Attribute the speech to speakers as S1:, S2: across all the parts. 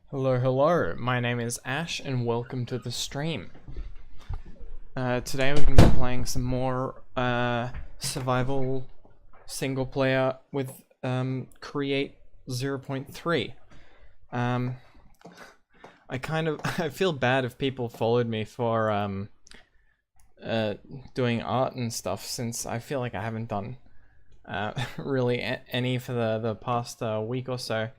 S1: Hello, hello. My name is Ash, and welcome to the stream. Today we're going to be playing some more survival single player with Create 0.3. I feel bad if people followed me for doing art and stuff, since I feel like I haven't done really any for the past week or so.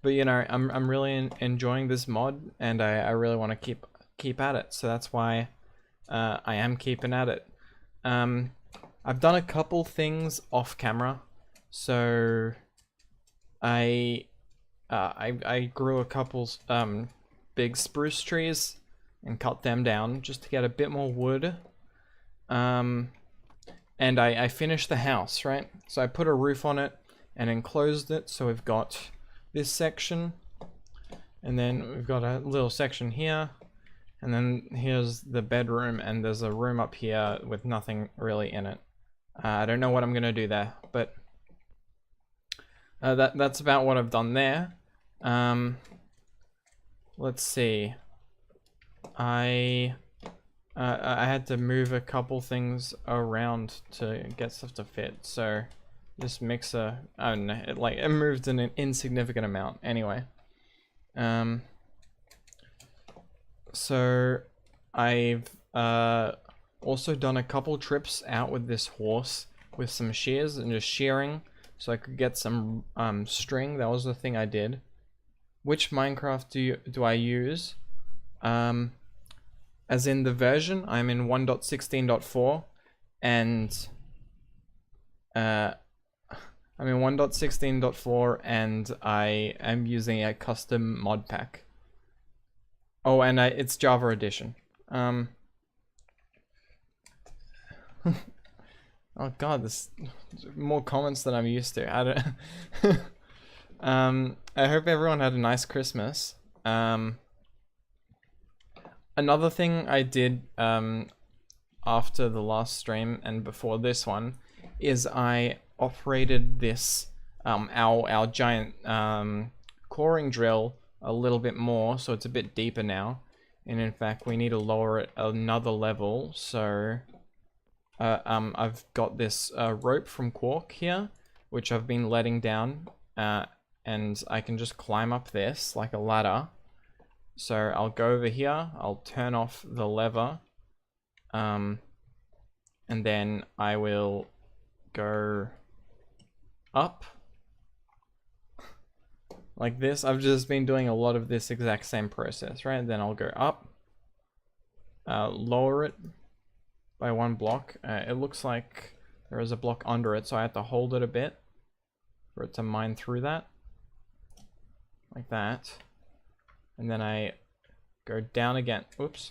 S1: But you know, I'm really enjoying this mod, and I really want to keep at it. So that's why I am keeping at it. I've done a couple things off camera. So I grew a couple big spruce trees and cut them down just to get a bit more wood. And I finished the house, right? So I put a roof on it and enclosed it. So we've got this section, and then we've got a little section here, and then here's the bedroom, and there's a room up here with nothing really in it. I don't know what I'm gonna do there, but that's about what I've done there. Let's see. I had to move a couple things around to get stuff to fit, so this mixer, I don't know, it moved an insignificant amount anyway. So I've also done a couple trips out with this horse with some shears and just shearing so I could get some string. That was the thing I did. Which Minecraft do I use? As in the version, I'm in 1.16.4, and I'm in 1.16.4, and I am using a custom mod pack. Oh, and it's Java edition. Oh god, there's more comments than I'm used to. I don't. I hope everyone had a nice Christmas. Another thing I did after the last stream and before this one is I operated this our giant coring drill a little bit more, so it's a bit deeper now, and in fact we need to lower it another level. So I've got this rope from Quark here, which I've been letting down, and I can just climb up this like a ladder. So I'll go over here, I'll turn off the lever, and then I will go up like this. I've just been doing a lot of this exact same process, right? And then I'll go up, lower it by one block. It looks like there is a block under it, so I have to hold it a bit for it to mine through that, like that. And then I go down again. Oops,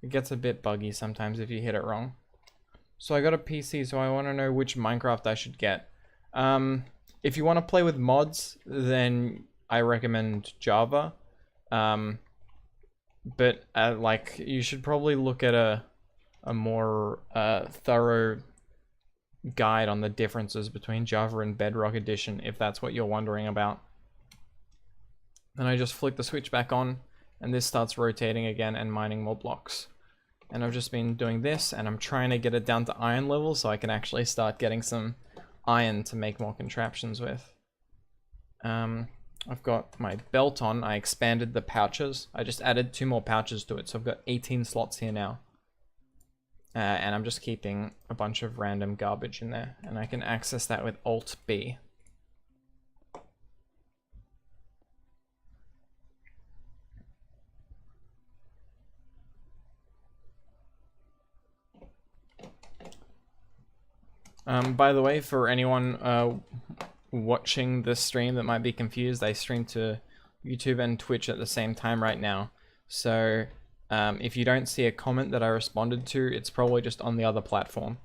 S1: it gets a bit buggy sometimes if you hit it wrong. So I got a PC, so I want to know which Minecraft I should get. If you want to play with mods, then I recommend Java. But like, you should probably look at a more thorough guide on the differences between Java and Bedrock Edition, if that's what you're wondering about. Then I just flick the switch back on, and this starts rotating again and mining more blocks. And I've just been doing this, and I'm trying to get it down to iron level so I can actually start getting some iron to make more contraptions with. I've got my belt on. I expanded the pouches. I just added 2 more pouches to it, so I've got 18 slots here now. And I'm just keeping a bunch of random garbage in there, and I can access that with Alt-B. By the way, for anyone watching this stream that might be confused, I stream to YouTube and Twitch at the same time right now. So if you don't see a comment that I responded to, it's probably just on the other platform.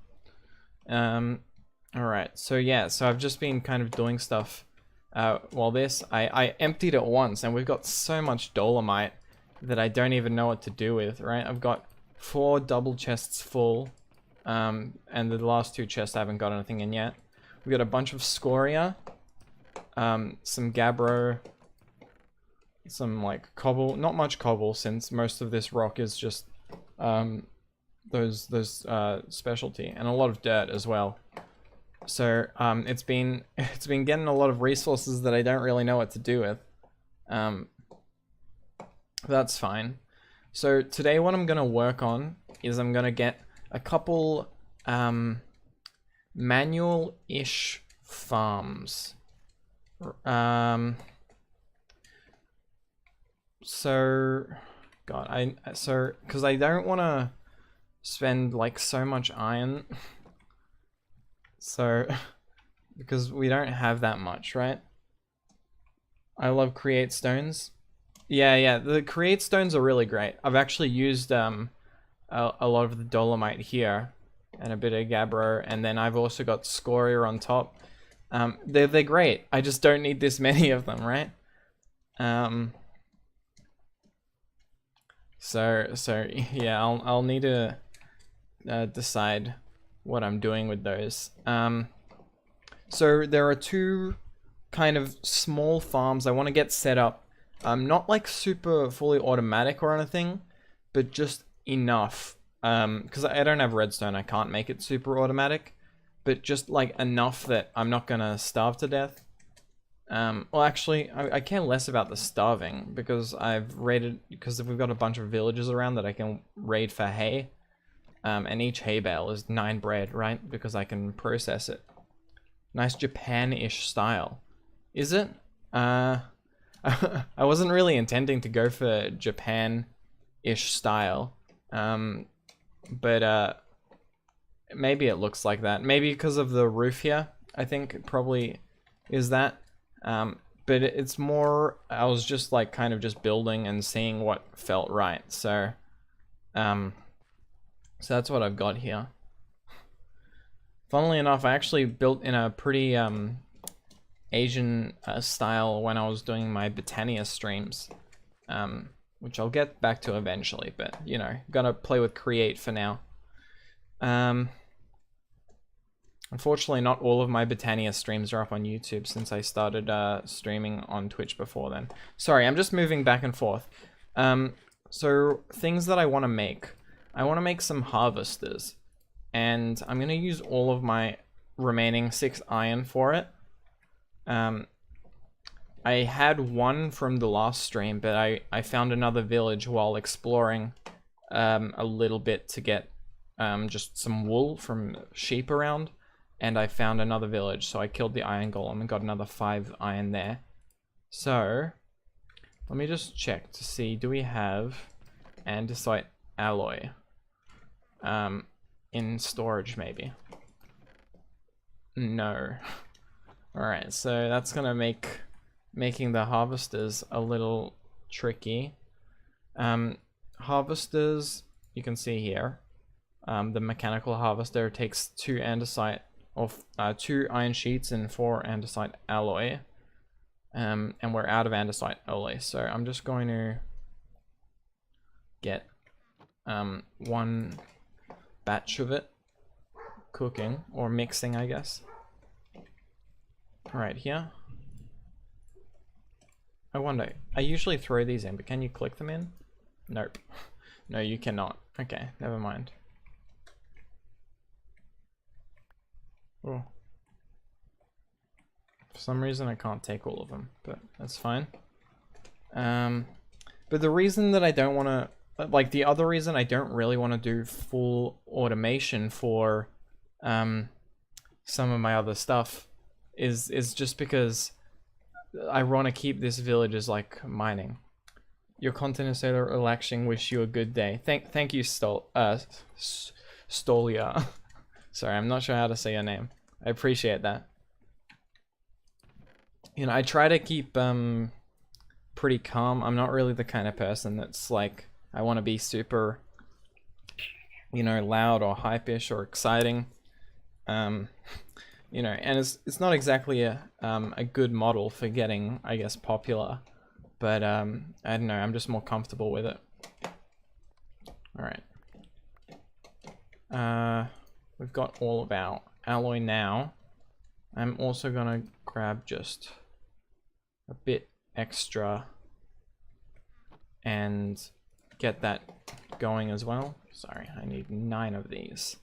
S1: Alright, so yeah, so I've just been kind of doing stuff while I emptied it once, and we've got so much dolomite that I don't even know what to do with, right? I've got 4 double chests full. And the last 2 chests I haven't got anything in yet. We've got a bunch of scoria, some gabbro, some like cobble, not much cobble since most of this rock is just those specialty, and a lot of dirt as well. So it's been getting a lot of resources that I don't really know what to do with. That's fine. So today what I'm gonna work on is I'm gonna get a couple manual-ish farms. So God, because I don't want to spend like so much iron. So because we don't have that much, right? I love create stones. Yeah, the create stones are really great. I've actually used a lot of the dolomite here and a bit of gabbro, and then I've also got scoria on top. They're great. I just don't need this many of them, right? So yeah, I'll need to decide what I'm doing with those. So there are two kind of small farms I want to get set up. Not like super fully automatic or anything, but just enough. Because I don't have redstone, I can't make it super automatic, but just like enough that I'm not gonna starve to death. Well, actually, I care less about the starving because because we've got a bunch of villages around that I can raid for hay. And each hay bale is 9 bread, right? Because I can process it. Nice Japan-ish style. Is it? I wasn't really intending to go for Japan-ish style. But maybe it looks like that. Maybe because of the roof here. I think it probably is that. But it's more, I was just like kind of just building and seeing what felt right. So that's what I've got here. Funnily enough, I actually built in a pretty Asian style when I was doing my Britannia streams, which I'll get back to eventually, but you know, gotta play with create for now. Unfortunately, not all of my Britannia streams are up on YouTube since I started streaming on Twitch before then. Sorry, I'm just moving back and forth. So things that I want to make. I want to make some harvesters, and I'm going to use all of my remaining 6 iron for it. I had one from the last stream, but I found another village while exploring a little bit to get just some wool from sheep around. And I found another village, so I killed the iron golem and got another 5 iron there. So, let me just check to see, do we have andesite alloy in storage maybe? No. Alright, so that's gonna make making the harvesters a little tricky. Harvesters, you can see here, the mechanical harvester takes 2 andesite, or 2 iron sheets and 4 andesite alloy, and we're out of andesite alloy, so I'm just going to get 1 batch of it cooking, or mixing, I guess, right here. I wonder, I usually throw these in, but can you click them in? Nope. No, you cannot. Okay, never mind. Oh. For some reason I can't take all of them, but that's fine. But the reason that I don't want to, like the other reason I don't really want to do full automation for some of my other stuff is just because I want to keep this village as like mining. Your content is so relaxing. Wish you a good day. Thank you, Stolia. Sorry, I'm not sure how to say your name. I appreciate that. You know, I try to keep pretty calm. I'm not really the kind of person that's like, I want to be super, you know, loud or hype-ish or exciting. You know, and it's not exactly a good model for getting, I guess, popular. But I don't know, I'm just more comfortable with it. Alright. We've got all of our alloy now. I'm also gonna grab just a bit extra and get that going as well. Sorry, I need 9 of these.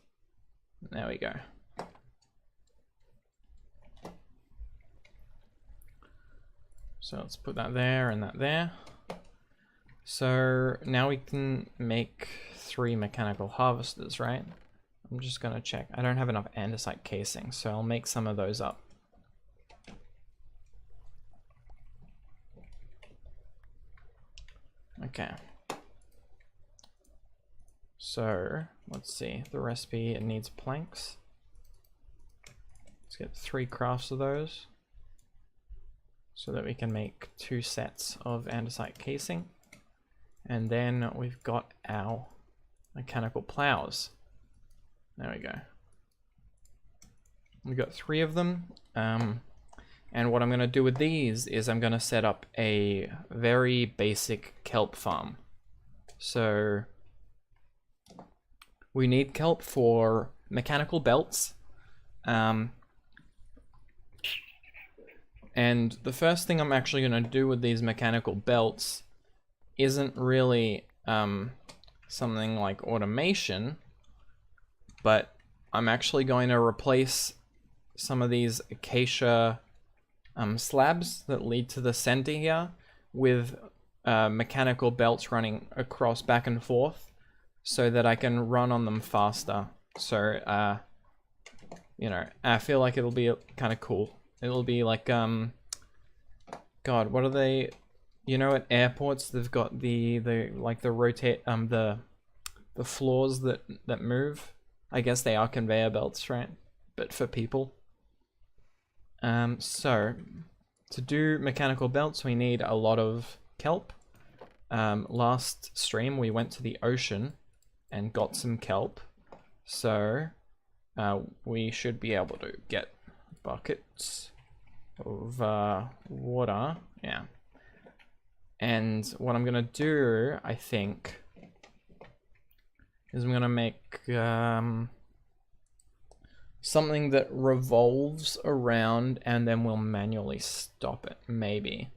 S1: There we go. So let's put that there and that there. So now we can make 3 mechanical harvesters, right? I'm just gonna check. I don't have enough andesite casing, so I'll make some of those up. Okay. So let's see, the recipe, it needs planks. Let's get 3 crafts of those so that we can make 2 sets of andesite casing. And then we've got our mechanical plows. There we go. We've got 3 of them. And what I'm going to do with these is I'm going to set up a very basic kelp farm. So we need kelp for mechanical belts. And the first thing I'm actually going to do with these mechanical belts isn't really something like automation, but I'm actually going to replace some of these acacia slabs that lead to the center here with mechanical belts running across back and forth so that I can run on them faster. So, you know, I feel like it'll be kind of cool. It'll be like, God, what are they? You know, at airports they've got the rotate the floors that move. I guess they are conveyor belts, right? But for people. So to do mechanical belts, we need a lot of kelp. Last stream we went to the ocean and got some kelp, so we should be able to get buckets of water. Yeah. And what I'm gonna do, I think, is I'm gonna make something that revolves around and then we'll manually stop it, maybe.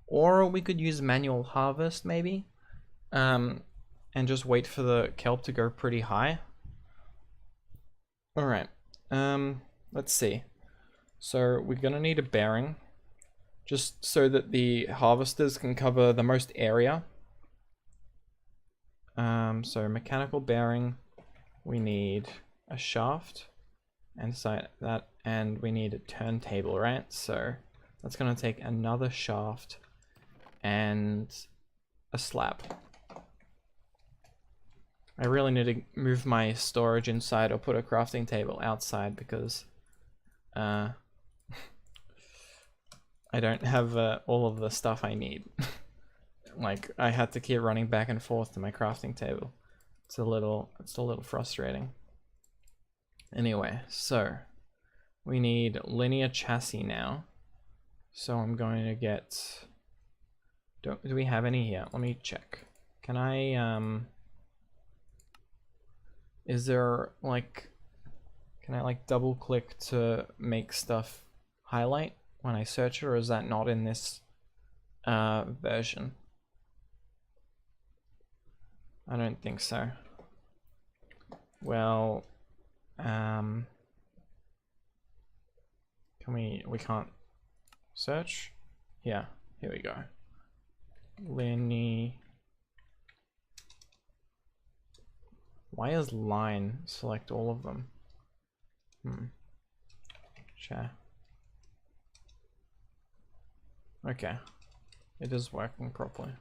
S1: Or we could use manual harvest, maybe, and just wait for the kelp to go pretty high. Alright, let's see. So we're gonna need a bearing, just so that the harvesters can cover the most area. So mechanical bearing, we need a shaft, and that, and we need a turntable, right? So that's gonna take another shaft and a slab. I really need to move my storage inside or put a crafting table outside because I don't have all of the stuff I need. Like, I had to keep running back and forth to my crafting table. It's a little frustrating. Anyway, so we need linear chassis now. So I'm going to get, do we have any here? Let me check. Can I is there like, can I like double click to make stuff highlight when I search it, or is that not in this version? I don't think so. Well, can we can't search? Yeah, here we go. Why is line select all of them? Share. Okay, it is working properly.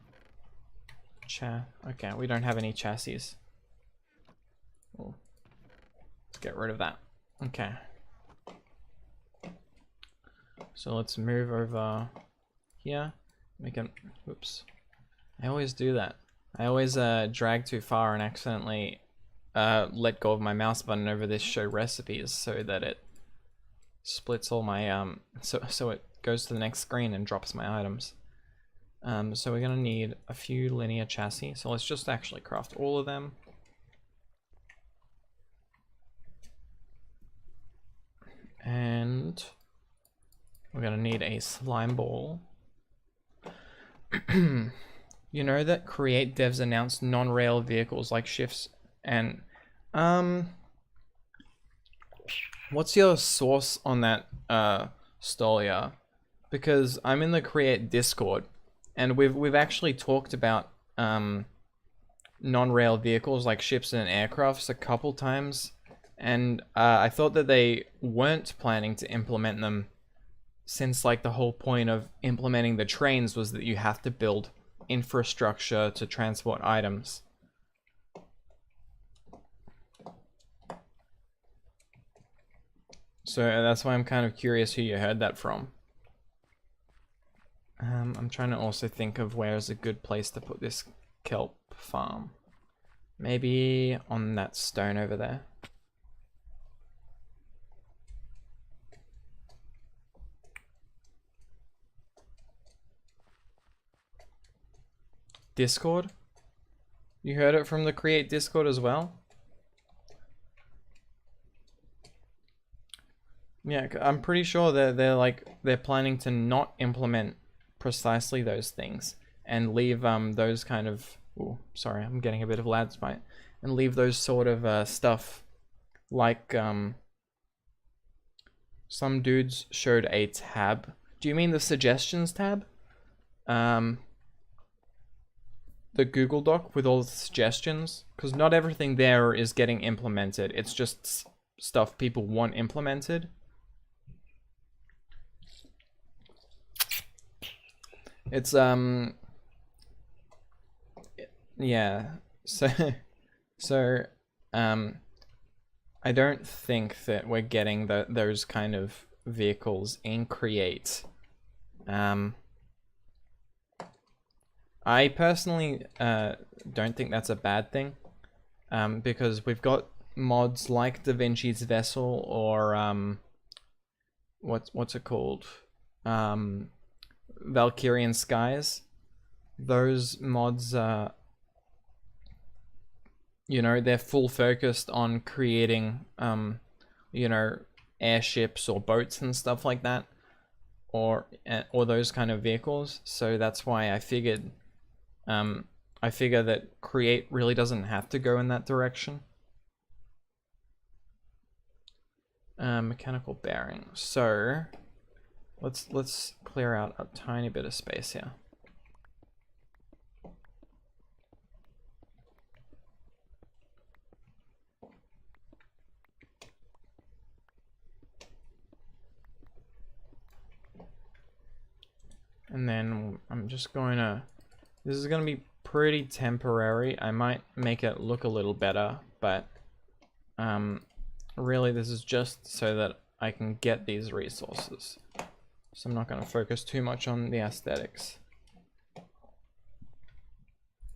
S1: Okay, we don't have any chassis. Well, let's get rid of that. Okay. So let's move over here. We can, oops. I always do that. I always drag too far and accidentally let go of my mouse button over this show recipes so that it splits all my, so it goes to the next screen and drops my items. So we're gonna need a few linear chassis. So let's just actually craft all of them. And we're gonna need a slime ball. You You know that Create devs announced non-rail vehicles like shifts and what's your source on that, Stolia? Because I'm in the Create Discord, and we've actually talked about non-rail vehicles like ships and aircrafts a couple times, and I thought that they weren't planning to implement them, since like the whole point of implementing the trains was that you have to build infrastructure to transport items. So that's why I'm kind of curious who you heard that from. I'm trying to also think of where's a good place to put this kelp farm. Maybe on that stone over there. Discord? You heard it from the Create Discord as well? Yeah, I'm pretty sure they're planning to not implement precisely those things and leave those kind of, oh sorry, I'm getting a bit of lag spike, and leave those sort of stuff like some dudes showed a tab. Do you mean the suggestions tab? The Google Doc with all the suggestions, because not everything there is getting implemented. It's just stuff people want implemented. It's yeah, so I don't think that we're getting those kind of vehicles in Create. I personally don't think that's a bad thing, because we've got mods like Da Vinci's Vessel or what's it called, Valkyrian Skies. Those mods, you know, they're full focused on creating, you know, airships or boats and stuff like that, or those kind of vehicles. So that's why I figured, I figure that Create really doesn't have to go in that direction. Mechanical bearing. So let's clear out a tiny bit of space here. And then I'm just going to, this is going to be pretty temporary. I might make it look a little better, but really this is just so that I can get these resources. So I'm not going to focus too much on the aesthetics.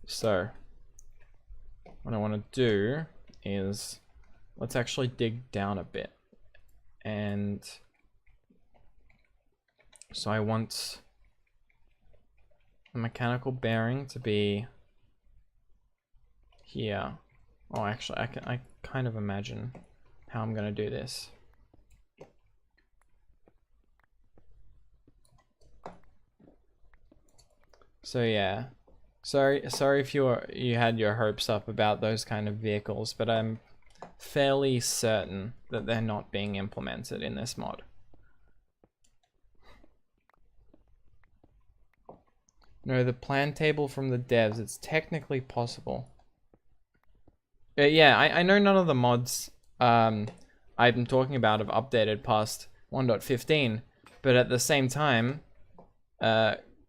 S1: So what I want to do is, let's actually dig down a bit. And so I want a mechanical bearing to be here. Oh, actually, I kind of imagine how I'm gonna do this. So yeah, sorry if you had your hopes up about those kind of vehicles, but I'm fairly certain that they're not being implemented in this mod. No, the plan table from the devs, it's technically possible. Yeah, I know none of the mods I've been talking about have updated past 1.15, but at the same time,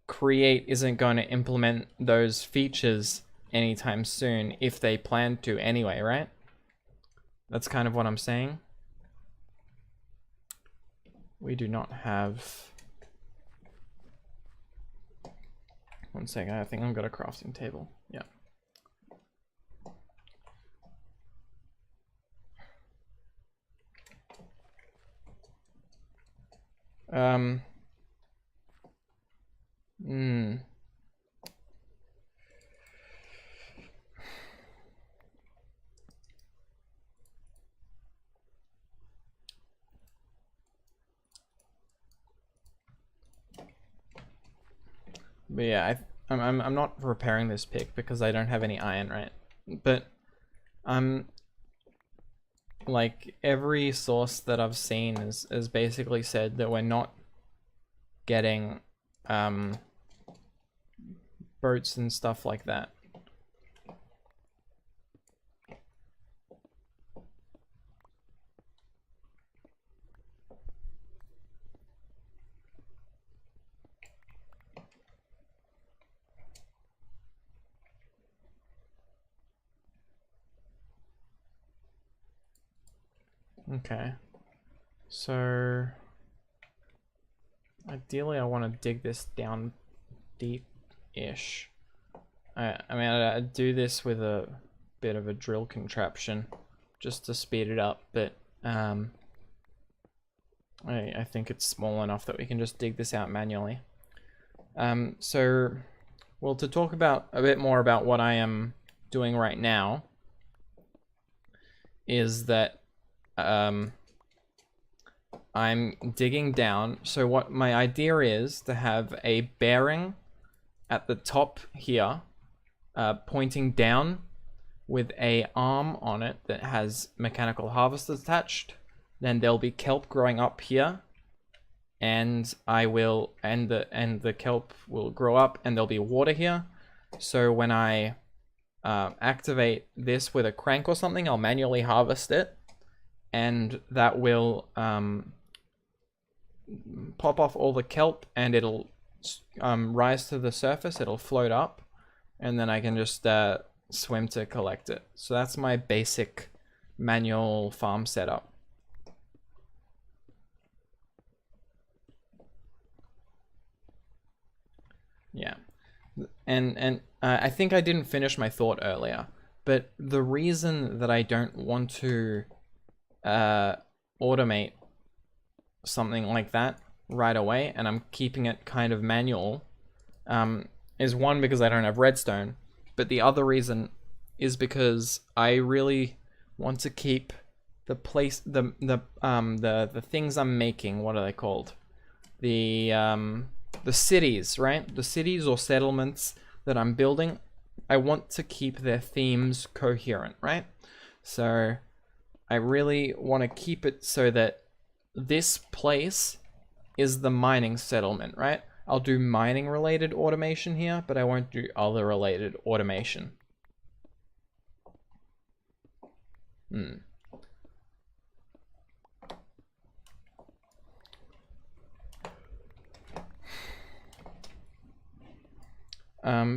S1: Create isn't going to implement those features anytime soon if they plan to anyway, right? That's kind of what I'm saying. We do not have... One second, I think I've got a crafting table. Yeah. But yeah, I'm not repairing this pick because I don't have any iron, right? But like every source that I've seen is basically said that we're not getting boats and stuff like that. Okay, so ideally I want to dig this down deep-ish. I mean, I'd do this with a bit of a drill contraption just to speed it up, but I think it's small enough that we can just dig this out manually. So, well, to talk about a bit more about what I am doing right now is that I'm digging down. So what my idea is to have a bearing at the top here, pointing down with a arm on it that has mechanical harvesters attached. Then there'll be kelp growing up here, and the kelp will grow up, and there'll be water here. So when I activate this with a crank or something, I'll manually harvest it, and that will pop off all the kelp, and it'll rise to the surface. It'll float up, and then I can just swim to collect it. So that's my basic manual farm setup. Yeah, and I think I didn't finish my thought earlier, but the reason that I don't want to automate something like that right away, and I'm keeping it kind of manual, is one, because I don't have redstone, but the other reason is because I really want to keep the place, the things I'm making. What are they called? The cities, right? The cities or settlements that I'm building, I want to keep their themes coherent, right? So I really want to keep it so that this place is the mining settlement, right? I'll do mining related automation here, but I won't do other related automation.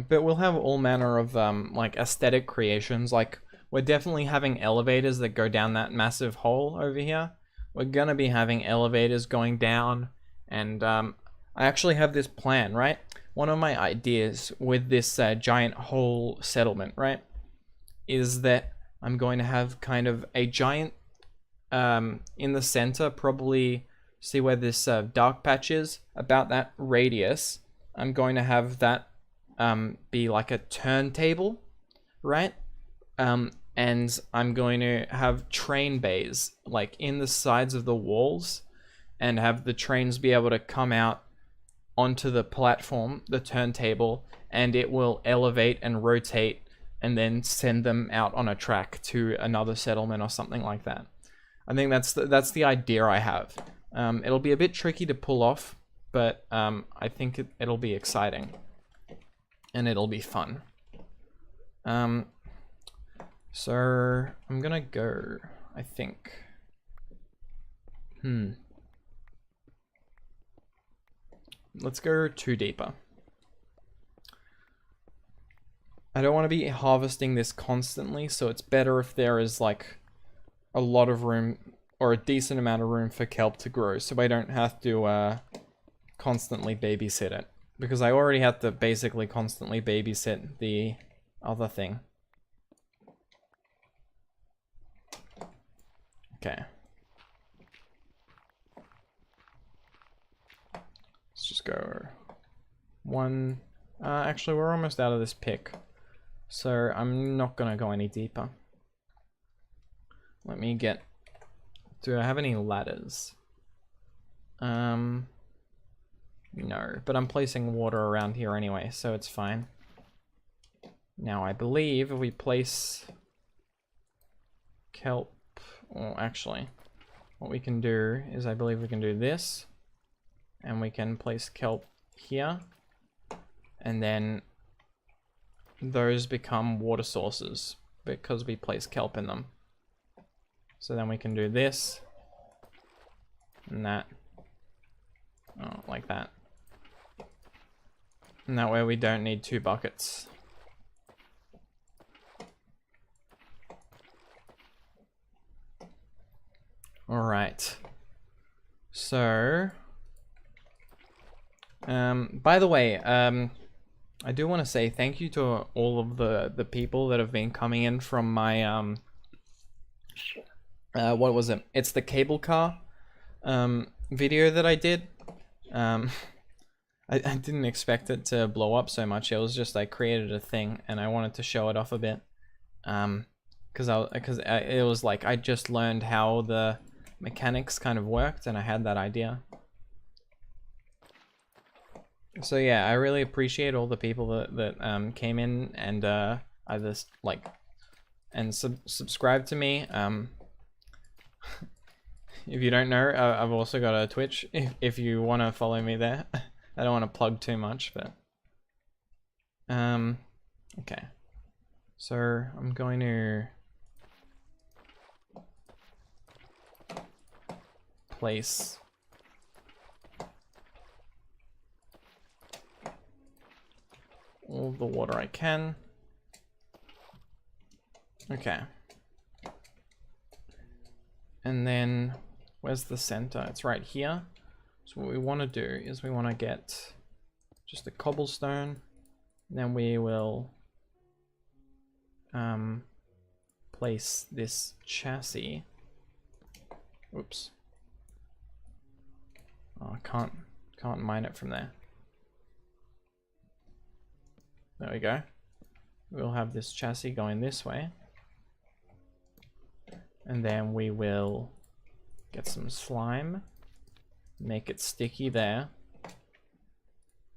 S1: But we'll have all manner of like aesthetic creations. Like, we're definitely having elevators that go down that massive hole over here. We're gonna be having elevators going down, and I actually have this plan, right? One of my ideas with this giant hole settlement, right, is that I'm going to have kind of a giant in the center, probably, see where this dark patch is, about that radius. I'm going to have that be like a turntable, right? And I'm going to have train bays like in the sides of the walls, and have the trains be able to come out onto the platform, the turntable, and it will elevate and rotate and then send them out on a track to another settlement or something like that. I think that's the idea I have. It'll be a bit tricky to pull off, but I think it'll be exciting. And it'll be fun. So I'm gonna go, I think. Let's go 2 deeper. I don't want to be harvesting this constantly, so it's better if there is like a lot of room, or a decent amount of room, for kelp to grow, so I don't have to constantly babysit it. Because I already have to basically constantly babysit the other thing. Okay. Let's just go 1. Actually, we're almost out of this pick, so I'm not gonna go any deeper. Let me get... Do I have any ladders? No, but I'm placing water around here anyway, so it's fine. Now I believe if we place kelp, well actually, what we can do is I believe we can do this, and we can place kelp here, and then those become water sources because we place kelp in them. So then we can do this, and that, like that. And that way we don't need 2 buckets. Alright. So, by the way, I do want to say thank you to all of the people that have been coming in from my, what was it? It's the cable car, video that I did. I didn't expect it to blow up so much. It was just I created a thing and I wanted to show it off a bit. Because it was like I just learned how the mechanics kind of worked and I had that idea. So yeah, I really appreciate all the people that came in and either like and subscribe to me. If you don't know, I've also got a Twitch if you want to follow me there. I don't want to plug too much, but okay. So I'm going to place all the water I can. Okay. And then where's the center? It's right here. So what we want to do is we want to get just a cobblestone. Then we will place this chassis. Oops. Oh, I can't mine it from there. There we go. We'll have this chassis going this way. And then we will get some slime, make it sticky there.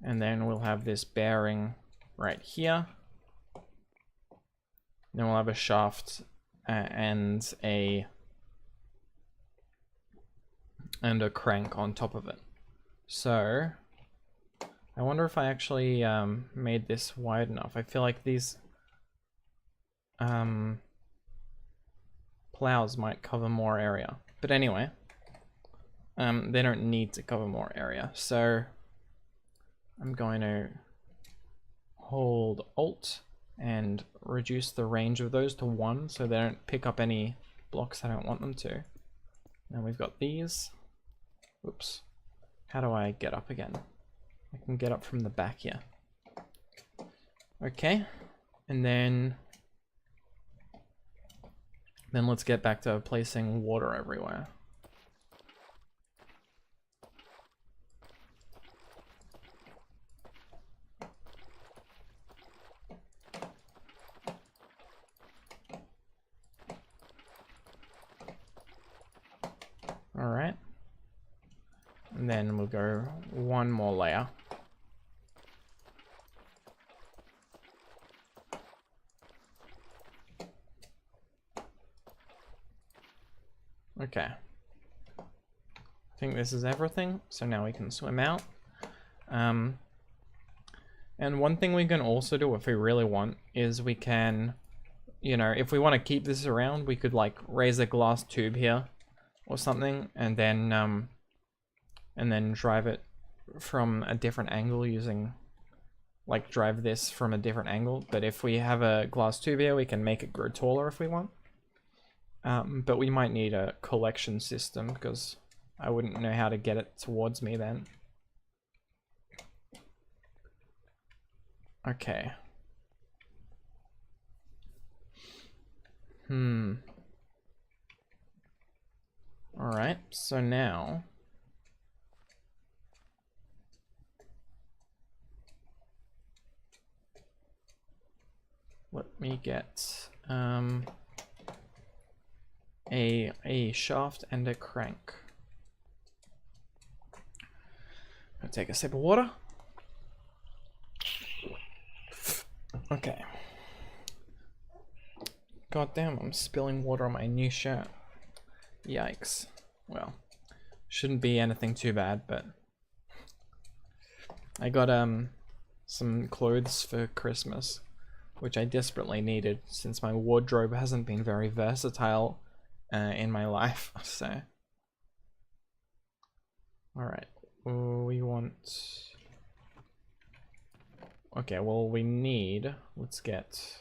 S1: And then we'll have this bearing right here. Then we'll have a shaft and a crank on top of it. So I wonder if I actually made this wide enough. I feel like these plows might cover more area. But anyway, they don't need to cover more area. So I'm going to hold Alt and reduce the range of those to 1 so they don't pick up any blocks I don't want them to. Now we've got these. Oops. How do I get up again? I can get up from the back here. Okay. And then let's get back to placing water everywhere. All right. And then we'll go 1 more layer. Okay. I think this is everything, so now we can swim out. And one thing we can also do if we really want is we can, you know, if we want to keep this around, we could like raise a glass tube here or something, and then drive it from a different angle using, like drive this from a different angle. But if we have a glass tube here, we can make it grow taller if we want. But we might need a collection system because I wouldn't know how to get it towards me then. Okay. Alright, so now let me get a shaft and a crank. I'll take a sip of water. Okay. God damn, I'm spilling water on my new shirt. Yikes. Well, shouldn't be anything too bad, but I got some clothes for Christmas, which I desperately needed since my wardrobe hasn't been very versatile in my life. So, all right, we want. Okay, well we need. Let's get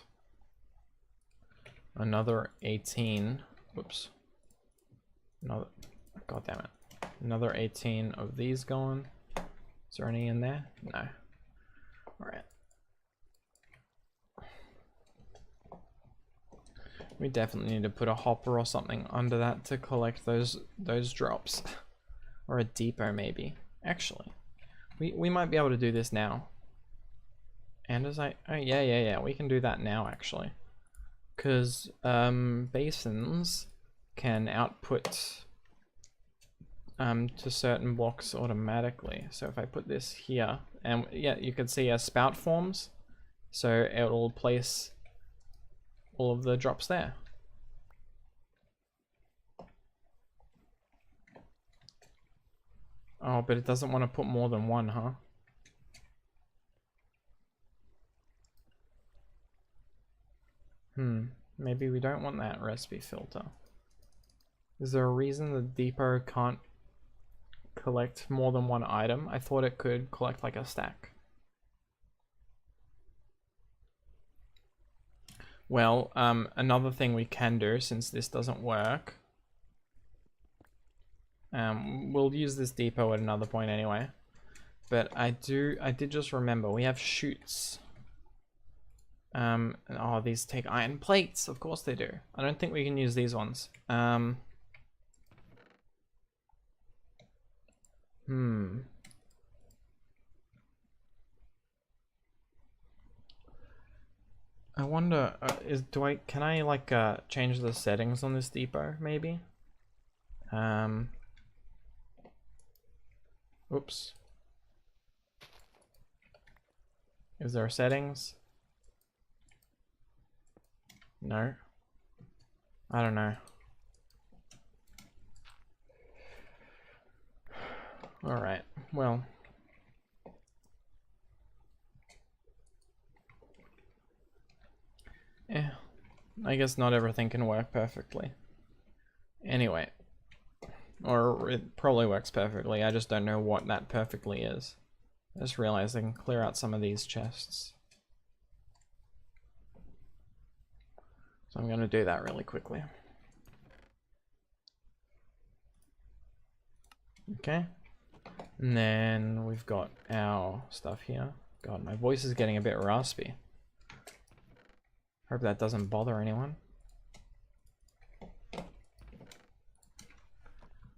S1: another 18. Whoops. Another. God damn it. Another 18 of these going. Is there any in there? No. Alright. We definitely need to put a hopper or something under that to collect those drops. Or a depot maybe. Actually. We might be able to do this now. And as oh yeah, we can do that now actually. Cause basins can output to certain blocks automatically. So if I put this here, and yeah, you can see a spout forms, so it'll place all of the drops there. Oh, but it doesn't want to put more than one, huh? Maybe we don't want that recipe filter. Is there a reason the depot can't collect more than one item? I thought it could collect like a stack. Well, another thing we can do since this doesn't work, we'll use this depot at another point anyway, but I did just remember we have chutes. Oh, these take iron plates, of course they do. I don't think we can use these ones. I wonder, can I like change the settings on this depot maybe? Oops. Is there settings? No. I don't know. Alright, well. Yeah, I guess not everything can work perfectly. Anyway. Or it probably works perfectly, I just don't know what that perfectly is. I just realized I can clear out some of these chests. So I'm gonna do that really quickly. Okay. And then we've got our stuff here. God, my voice is getting a bit raspy. Hope that doesn't bother anyone.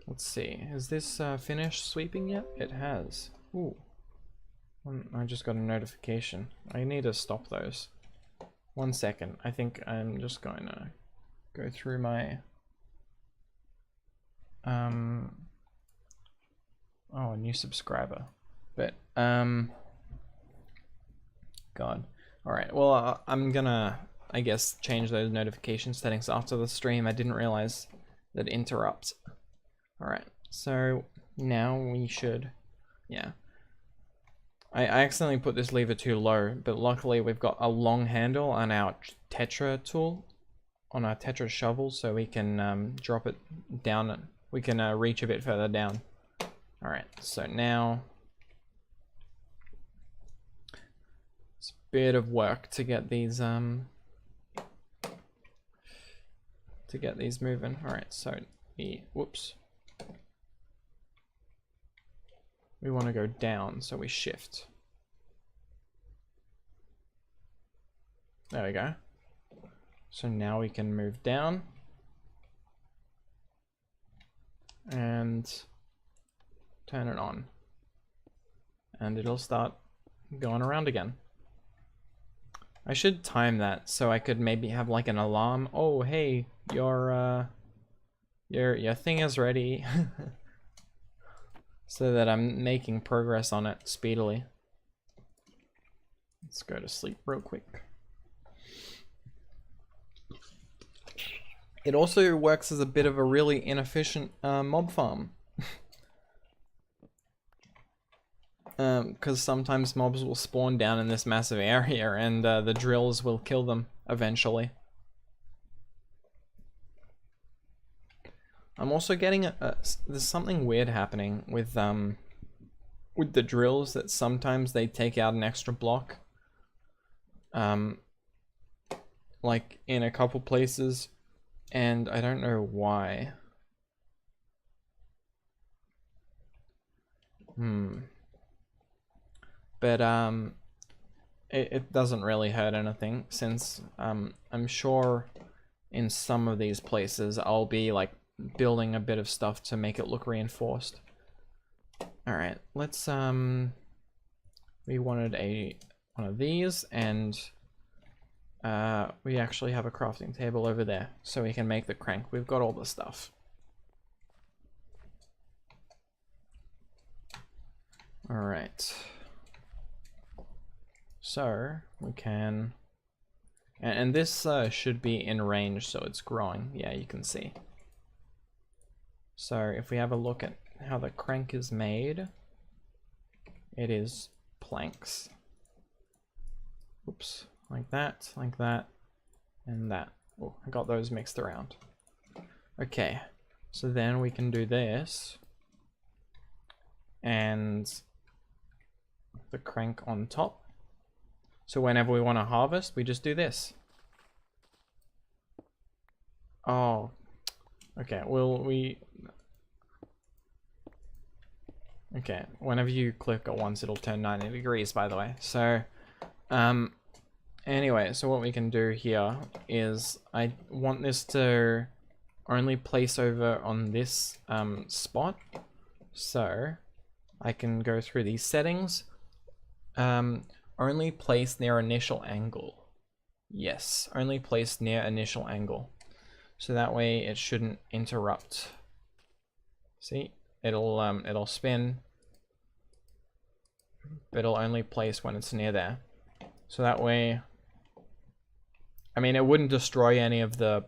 S1: Let's see, is this finished sweeping yet? It has. Ooh. I just got a notification. I need to stop those. 1 second. I think I'm just going to go through my... Oh, a new subscriber. But, God. Alright, well, I'm gonna, I guess, change those notification settings after the stream. I didn't realize that it interrupts. Alright, so now we should, yeah. I accidentally put this lever too low, but luckily we've got a long handle on our Tetra tool, on our Tetra shovel, so we can drop it down, we can reach a bit further down. Alright, so now it's a bit of work to get these moving. Alright, so whoops. We want to go down, so we shift. There we go. So now we can move down. And turn it on. And it'll start going around again. I should time that so I could maybe have like an alarm. Oh, hey, your thing is ready. so that I'm making progress on it speedily. Let's go to sleep real quick. It also works as a bit of a really inefficient mob farm. Because sometimes mobs will spawn down in this massive area and the drills will kill them eventually. I'm also getting there's something weird happening with the drills, that sometimes they take out an extra block. Like in a couple places, and I don't know why. But it doesn't really hurt anything, since I'm sure in some of these places I'll be like building a bit of stuff to make it look reinforced. Alright, let's we wanted one of these, and we actually have a crafting table over there, so we can make the crank. We've got all the stuff. Alright. So, we can... And this should be in range, so it's growing. Yeah, you can see. So, if we have a look at how the crank is made, it is planks. Oops. Like that, and that. Oh, I got those mixed around. Okay, so then we can do this, and the crank on top. So whenever we want to harvest, we just do this. Oh, okay, okay, whenever you click at once, it'll turn 90 degrees, by the way. So, anyway, so what we can do here is I want this to only place over on this spot. So I can go through these settings. Only place near initial angle. Yes, only place near initial angle. So that way it shouldn't interrupt. See, it'll spin, but it'll only place when it's near there. So that way, I mean, it wouldn't destroy any of the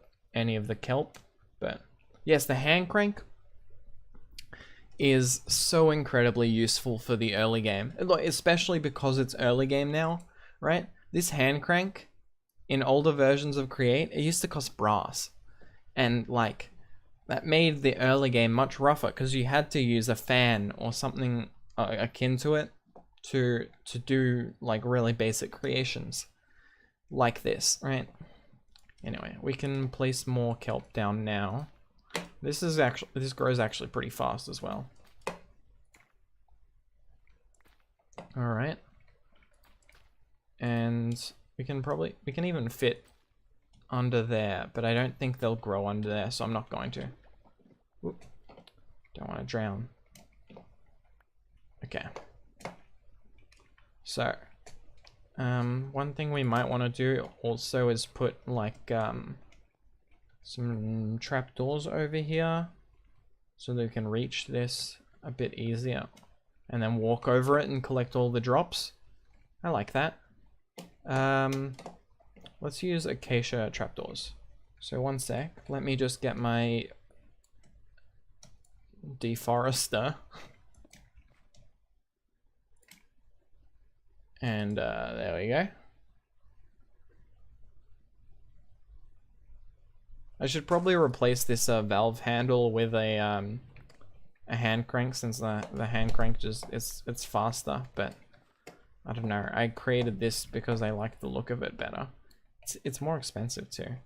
S1: kelp, but yes, the hand crank is so incredibly useful for the early game, especially because it's early game now, right? This hand crank in older versions of Create, it used to cost brass, and like that made the early game much rougher because you had to use a fan or something akin to it to do like really basic creations like this, right? Anyway, we can place more kelp down now. This grows actually pretty fast as well. All right, and we can even fit under there, but I don't think they'll grow under there, so I'm not going to. Oop. Don't want to drown. Okay. So, one thing we might want to do also is put like some trapdoors over here so that we can reach this a bit easier and then walk over it and collect all the drops. I like that. Let's use acacia trapdoors. So one sec, let me just get my deforester. And there we go. I should probably replace this valve handle with a hand crank, since the hand crank just it's faster, but I don't know. I created this because I like the look of it better. It's more expensive too.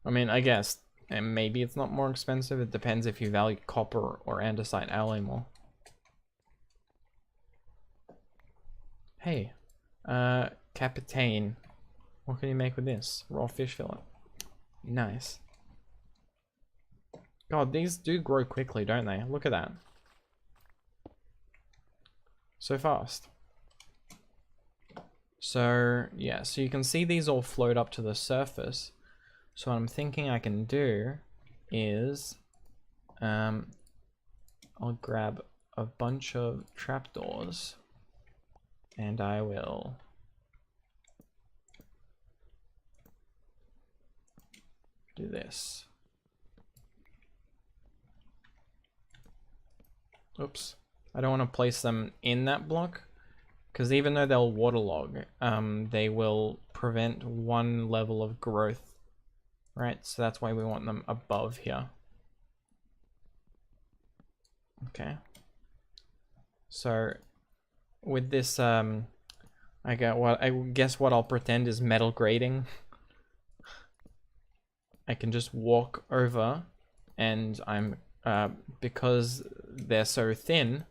S1: I mean, I guess, and maybe it's not more expensive. It depends if you value copper or andesite alloy more. Hey, Capitaine. What can you make with this? Raw fish fillet. Nice. God, these do grow quickly, don't they? Look at that. So fast. So, yeah, so you can see these all float up to the surface. So what I'm thinking I can do is I'll grab a bunch of trapdoors and I will do this. Oops. I don't want to place them in that block because even though they'll waterlog, they will prevent one level of growth, right? So that's why we want them above here. Okay. So with this, I guess what I'll pretend is metal grating. I can just walk over, and because they're so thin,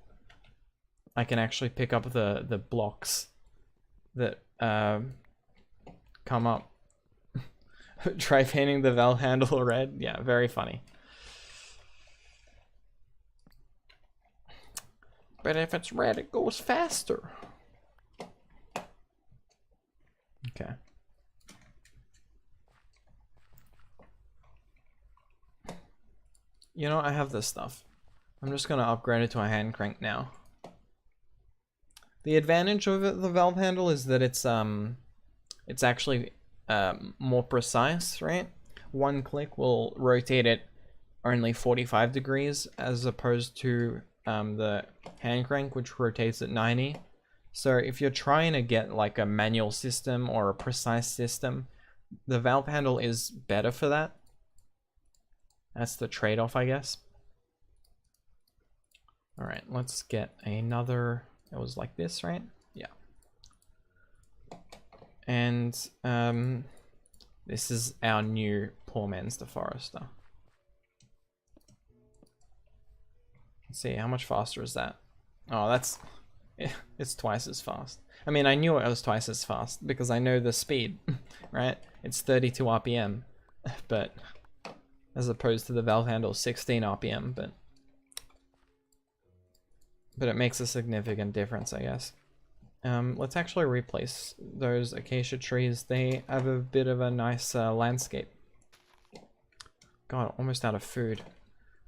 S1: I can actually pick up the blocks that come up. Try painting the valve handle red. Yeah, very funny. But if it's red, it goes faster. Okay. You know, I have this stuff. I'm just gonna upgrade it to a hand crank now. The advantage of the valve handle is that it's actually more precise, right? One click will rotate it only 45 degrees as opposed to the hand crank, which rotates at 90. So if you're trying to get like a manual system or a precise system, the valve handle is better for that. That's the trade-off, I guess. All right, let's get another. It was like this, right? Yeah. And this is our new Poor Man's the Forester. Let's see, how much faster is that? Oh, that's... it's twice as fast. I mean, I knew it was twice as fast because I know the speed, right? It's 32 RPM, but as opposed to the valve handle 16 RPM, but it makes a significant difference, I guess. Let's actually replace those acacia trees. They have a bit of a nice landscape. God, almost out of food.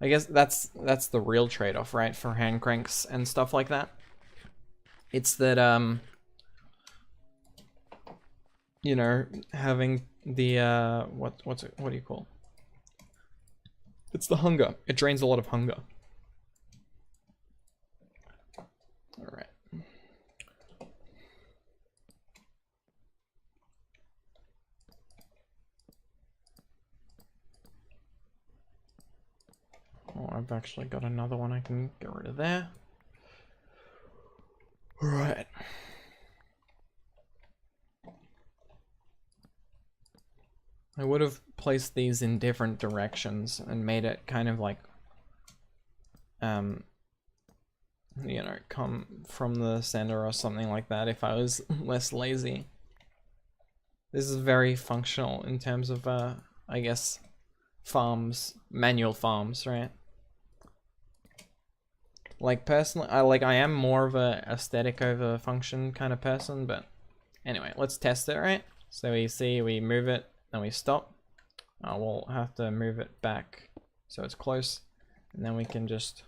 S1: I guess that's the real trade-off, right, for hand cranks and stuff like that. It's that you know, having the what do you call? It's the hunger. It drains a lot of hunger. All right. Oh, I've actually got another one I can get rid of there. All right. I would have placed these in different directions and made it kind of like, you know, come from the center or something like that if I was less lazy. This is very functional in terms of, I guess, farms, manual farms, right? Like personally, I am more of a aesthetic over function kind of person, but anyway, let's test it, right? So we see, we move it, then we stop. We'll have to move it back so it's close, and then we can just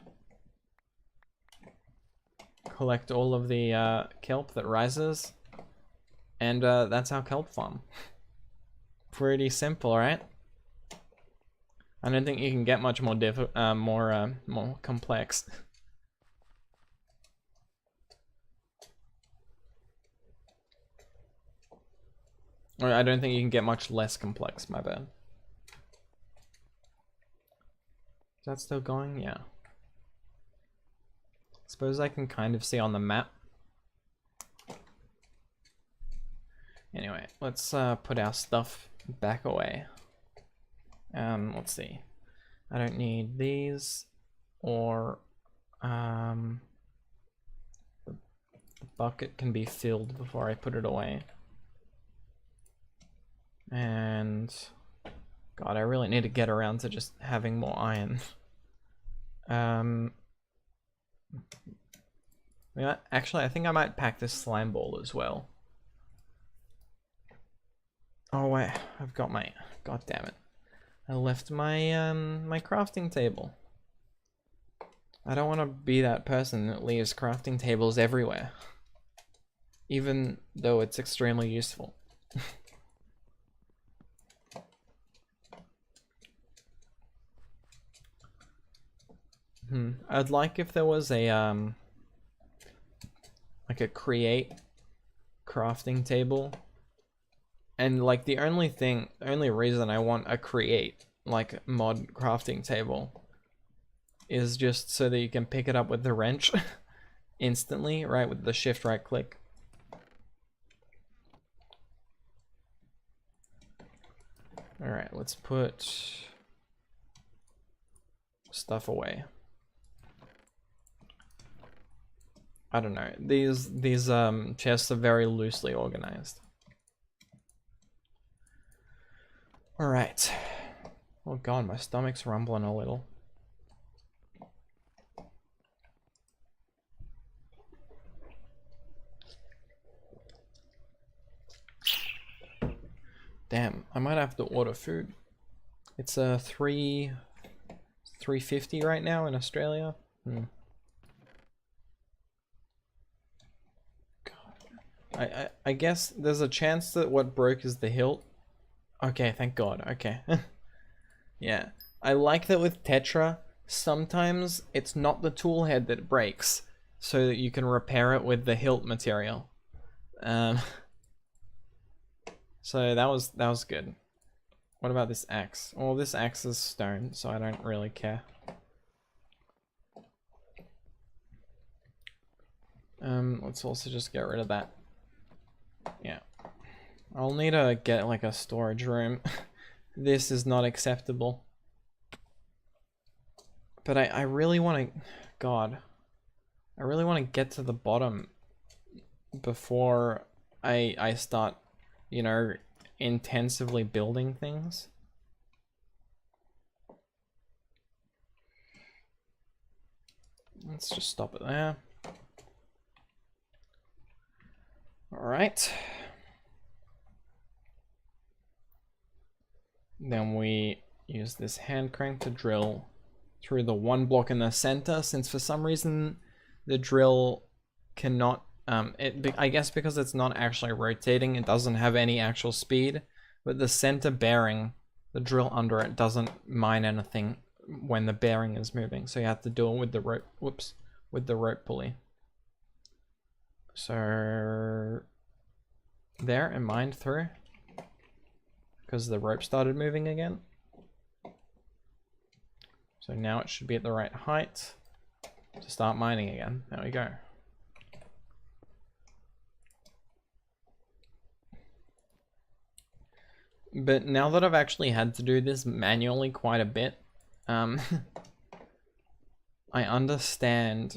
S1: collect all of the kelp that rises, and that's our kelp farm. Pretty simple, right? I don't think you can get much more more complex. Or I don't think you can get much less complex, my bad. Is that still going? Yeah. Suppose I can kind of see on the map. Anyway, let's put our stuff back away. Let's see. I don't need these, or the bucket can be filled before I put it away. And God, I really need to get around to just having more iron. Yeah, actually, I think I might pack this slime ball as well. Oh wait, I've got my, god damn it. I left my my crafting table. I don't want to be that person that leaves crafting tables everywhere, even though it's extremely useful. I'd like if there was a like a create crafting table, and like the only reason I want a create like mod crafting table is just so that you can pick it up with the wrench instantly, right, with the shift right click. All right, let's put stuff away. I don't know. These chests are very loosely organized. All right. Oh god, my stomach's rumbling a little. Damn, I might have to order food. It's $3.50 right now in Australia. I guess there's a chance that what broke is the hilt. Okay, thank God. Okay. Yeah. I like that with Tetra, sometimes it's not the tool head that breaks, so that you can repair it with the hilt material. So that was good. What about this axe? Well, this axe is stone, so I don't really care. Let's also just get rid of that. Yeah. I'll need to get like a storage room. This is not acceptable. But I really want to... God. I really want to get to the bottom before I start, you know, intensively building things. Let's just stop it there. Alright. Then we use this hand crank to drill through the one block in the center, since for some reason the drill cannot, I guess because it's not actually rotating, it doesn't have any actual speed, but the center bearing, the drill under it doesn't mine anything when the bearing is moving, so you have to do it with the rope, whoops, with the rope pulley. So there, it mined through because the rope started moving again. So now it should be at the right height to start mining again. There we go. But now that I've actually had to do this manually quite a bit, I understand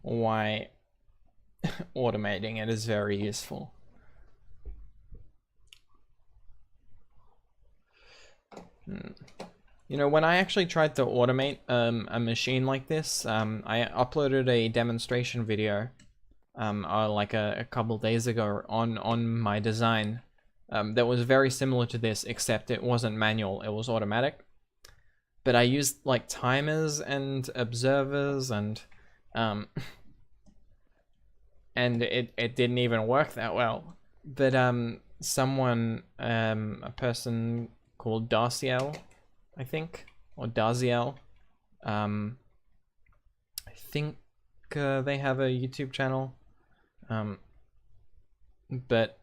S1: why automating it is very useful. You know, when I actually tried to automate a machine like this, I uploaded a demonstration video like a couple days ago on my design that was very similar to this, except it wasn't manual, it was automatic. But I used like timers and observers and it didn't even work that well. But someone, a person called Darciel, I think, or Darziel. I think they have a YouTube channel, but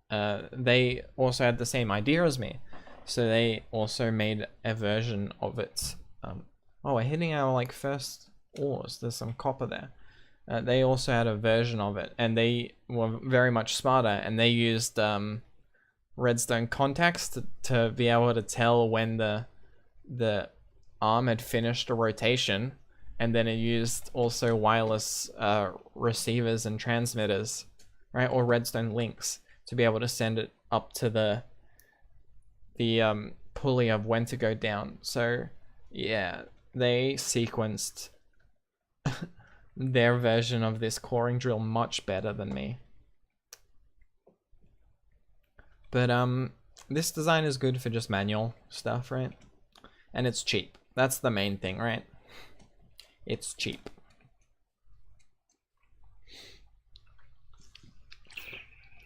S1: they also had the same idea as me, so they also made a version of it. Oh, we're hitting our like first ores. There's some copper there. They also had a version of it, and they were very much smarter, and they used redstone contacts to be able to tell when the arm had finished a rotation, and then it used also wireless receivers and transmitters, right, or redstone links to be able to send it up to the pulley of when to go down. So yeah, they sequenced their version of this coring drill much better than me. But this design is good for just manual stuff, right? And it's cheap. That's the main thing, right? it's cheap.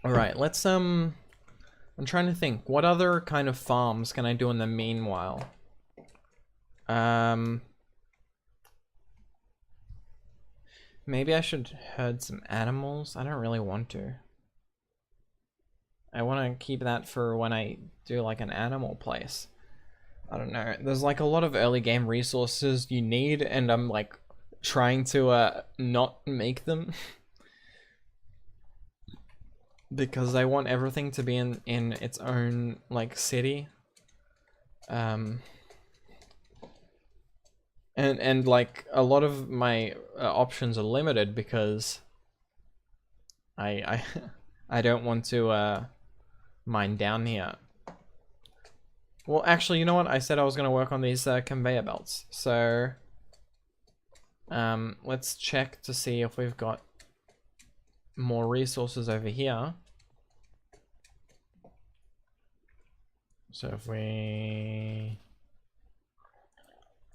S1: Alright, let's I'm trying to think, what other kind of farms can I do in the meanwhile? Maybe I should herd some animals. I don't really want to. I want to keep that for when I do like an animal place. I don't know. There's like a lot of early game resources you need, and I'm like trying to not make them because I want everything to be in its own like city. And like a lot of my options are limited because I I don't want to mine down here. Well, actually, you know what? I said I was gonna work on these conveyor belts, so let's check to see if we've got more resources over here. So if we...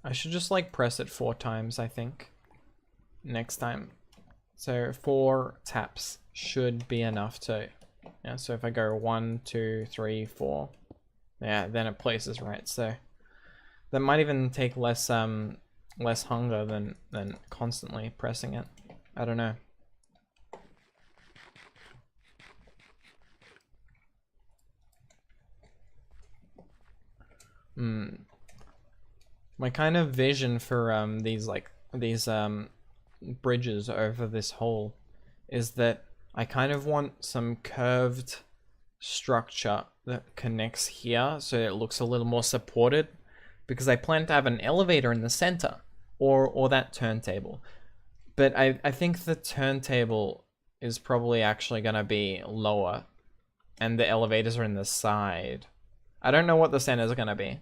S1: I should just like press it 4 times, I think, next time. So 4 taps should be enough to... Yeah, so if I go 1, 2, 3, 4, yeah, then it places right. So that might even take less less hunger than constantly pressing it. I don't know. My kind of vision for these bridges over this hole is that I kind of want some curved structure that connects here so it looks a little more supported, because I plan to have an elevator in the center or that turntable. But I think the turntable is probably actually gonna be lower and the elevators are in the side. I don't know what the centers are gonna be.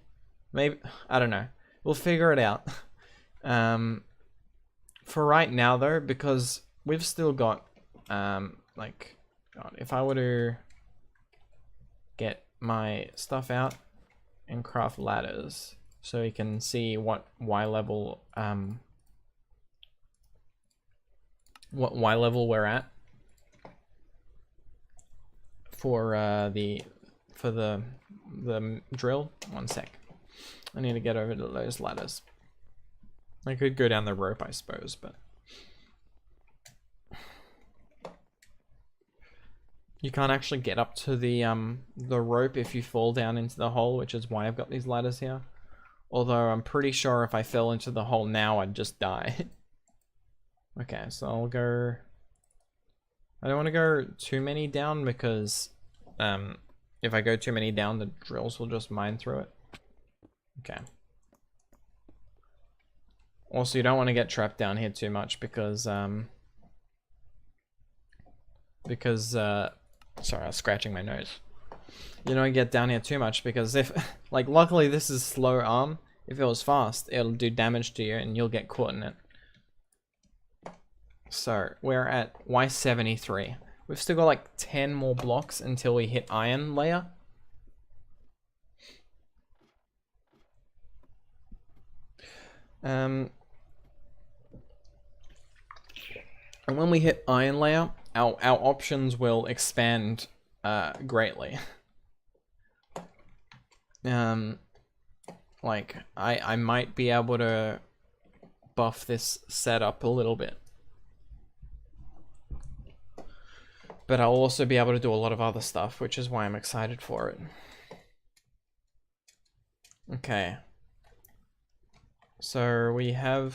S1: Maybe, I don't know. We'll figure it out. For right now though, because we've still got like, God, if I were to get my stuff out and craft ladders so we can see what Y level we're at for the drill. One sec. I need to get over to those ladders. I could go down the rope, I suppose, but you can't actually get up to the rope if you fall down into the hole, which is why I've got these ladders here. Although I'm pretty sure if I fell into the hole now, I'd just die. Okay, so I'll go... I don't want to go too many down because if I go too many down, the drills will just mine through it. Okay. Also, you don't want to get trapped down here too much because sorry, I was scratching my nose. You don't get down here too much because if, like, luckily this is slow arm. If it was fast, it'll do damage to you and you'll get caught in it. So we're at Y73. We've still got like 10 more blocks until we hit iron layer. And when we hit iron layer, our options will expand greatly. Like I might be able to buff this setup a little bit, but I'll also be able to do a lot of other stuff, which is why I'm excited for it. Okay. So we have,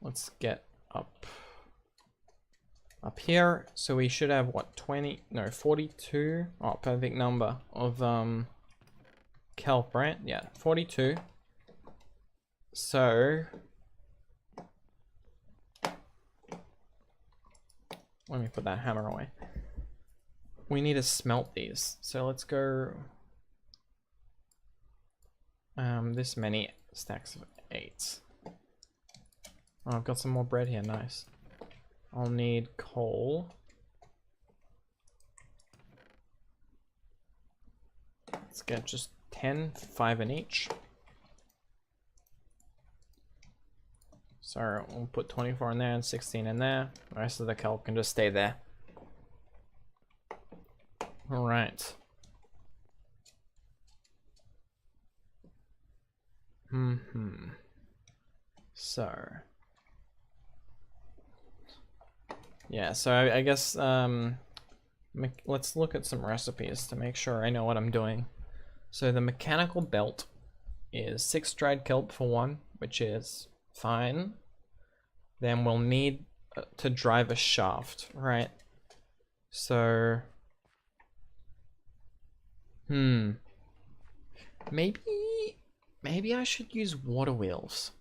S1: let's get up here. So we should have what, 42? Oh, perfect number of kelp, right? Yeah, 42. So let me put that hammer away. We need to smelt these. So let's go this many stacks of 8. Oh, I've got some more bread here, nice. I'll need coal. Let's get just 10, 5 in each. So we'll put 24 in there and 16 in there. The rest of the kelp can just stay there. All right. So yeah, so I guess let's look at some recipes to make sure I know what I'm doing. So the mechanical belt is 6 dried kelp for 1, which is fine. Then we'll need to drive a shaft, right? So maybe I should use water wheels.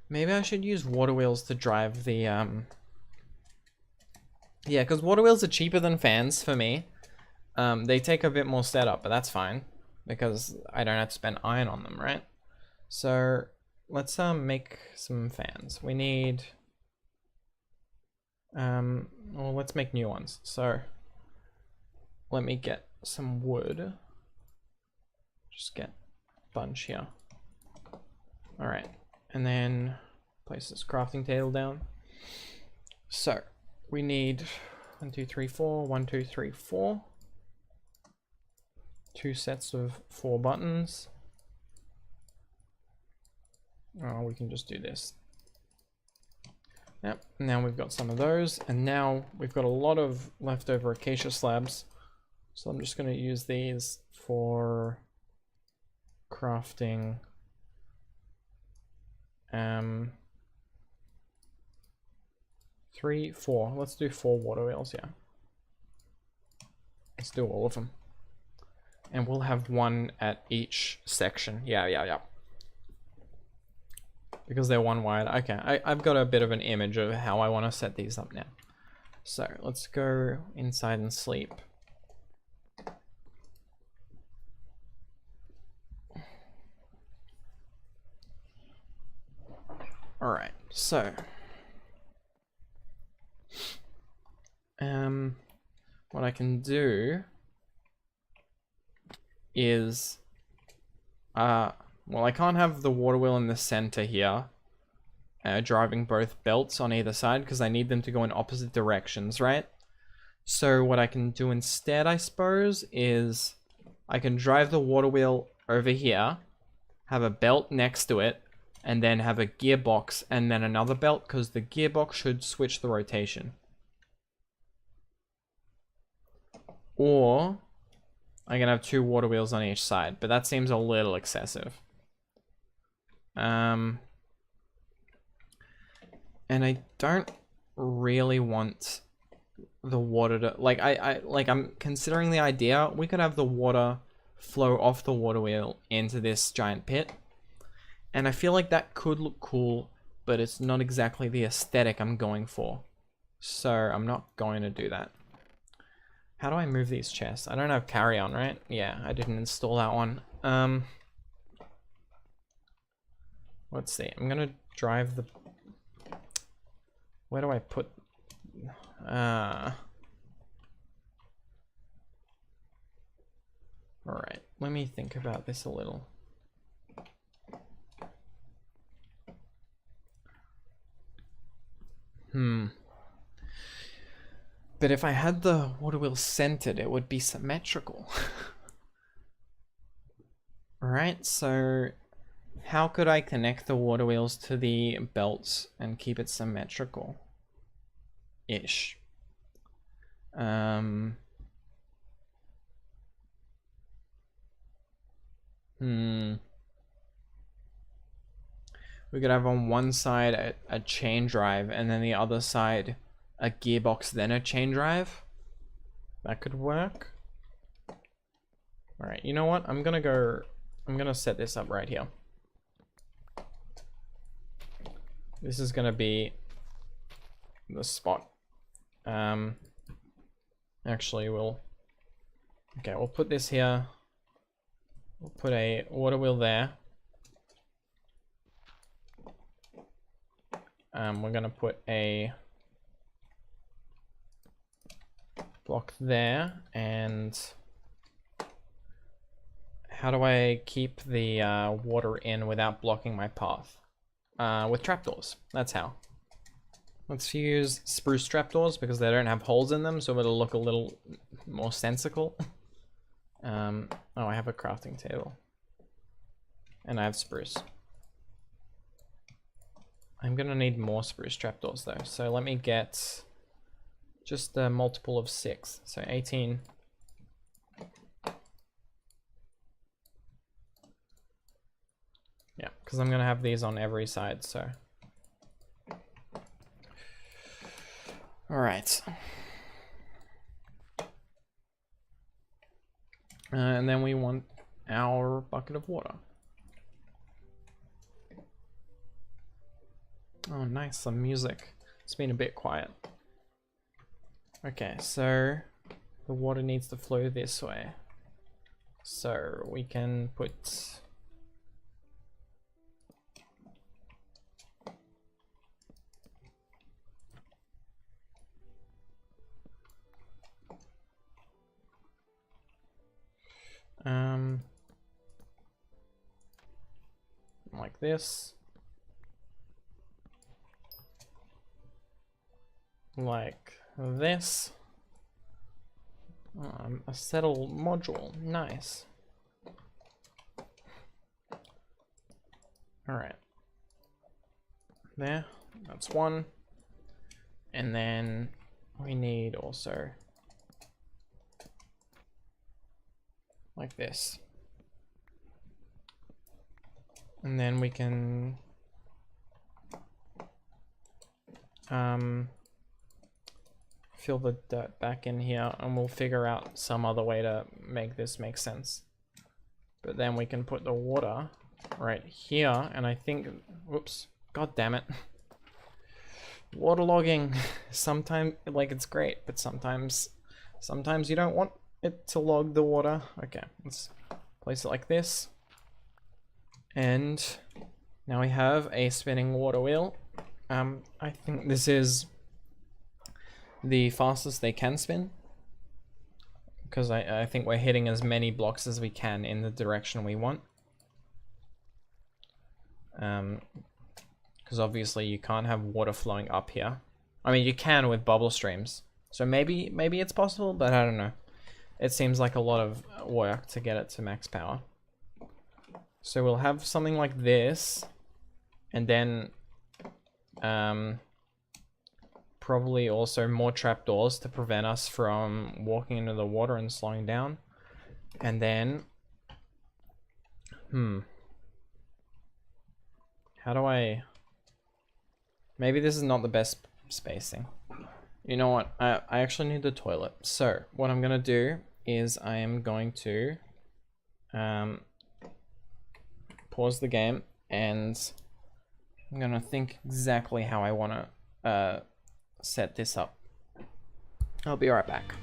S1: Maybe I should use water wheels to drive the yeah, because water wheels are cheaper than fans for me. They take a bit more setup, but that's fine because I don't have to spend iron on them, right? So let's make some fans. We need well, let's make new ones. So let me get some wood. Just get a bunch here. All right, and then place this crafting table down. So we need 1, 2, 3, 4. 1, 2, 3, 4. 2 sets of 4 buttons. Oh, we can just do this. Yep, now we've got some of those, and now we've got a lot of leftover acacia slabs. So I'm just going to use these for crafting 3, 4. Let's do 4 water wheels, yeah. Let's do all of them. And we'll have 1 at each section. Yeah. Because they're 1 wide. Okay, I've got a bit of an image of how I want to set these up now. So let's go inside and sleep. All right, so what I can do is well, I can't have the water wheel in the center here driving both belts on either side because I need them to go in opposite directions, right? So what I can do instead, I suppose, is I can drive the water wheel over here, have a belt next to it, and then have a gearbox and then another belt, because the gearbox should switch the rotation. Or I can have 2 water wheels on each side, but that seems a little excessive. And I don't really want the water to, like, I'm considering the idea. We could have the water flow off the water wheel into this giant pit. And I feel like that could look cool, but it's not exactly the aesthetic I'm going for. So I'm not going to do that. How do I move these chests? I don't have carry on, right? Yeah, I didn't install that one. Let's see. I'm gonna drive the... Where do I put... Alright, let me think about this a little. But if I had the water wheel centered, it would be symmetrical. Alright, so how could I connect the water wheels to the belts and keep it symmetrical? Ish. We could have on one side a chain drive and then the other side a gearbox, then a chain drive. That could work. Alright, you know what? I'm gonna set this up right here. This is gonna be the spot. Actually, we'll put this here. We'll put a water wheel there. We're gonna put a block there, and how do I keep the water in without blocking my path? With trapdoors. That's how. Let's use spruce trapdoors because they don't have holes in them, so it'll look a little more sensical. Oh, I have a crafting table. And I have spruce. I'm gonna need more spruce trapdoors though, so let me get just a multiple of 6, so 18. Yeah, because I'm gonna have these on every side, so. Alright. And then we want our bucket of water. Oh, nice, some music. It's been a bit quiet. Okay, so the water needs to flow this way. So we can put... like this. Like this. A settle module. Nice. Alright. There. That's one. And then we need also like this. And then we can fill the dirt back in here, and we'll figure out some other way to make this make sense. But then we can put the water right here, and I think, whoops, god damn it. Waterlogging, sometimes, like, it's great, but sometimes you don't want it to log the water. Okay, let's place it like this. And now we have a spinning water wheel. I think this is the fastest they can spin, because I think we're hitting as many blocks as we can in the direction we want. Because obviously you can't have water flowing up here. I mean, you can with bubble streams, so maybe it's possible, but I don't know. It seems like a lot of work to get it to max power. So we'll have something like this, and then probably also more trapdoors to prevent us from walking into the water and slowing down. And then, how do I, maybe this is not the best spacing. You know what, I actually need the toilet. So what I'm gonna do is I am going to pause the game, and I'm gonna think exactly how I want to set this up. I'll be right back.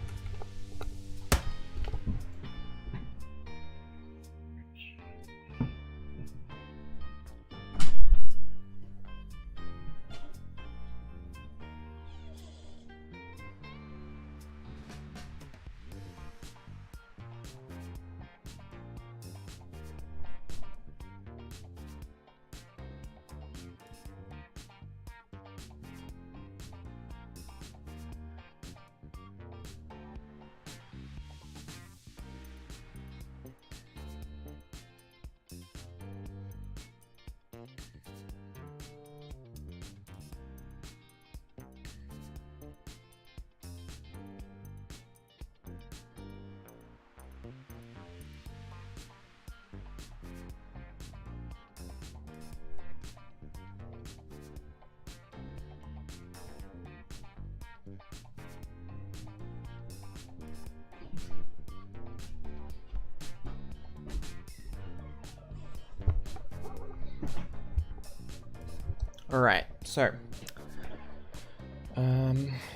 S1: Alright, so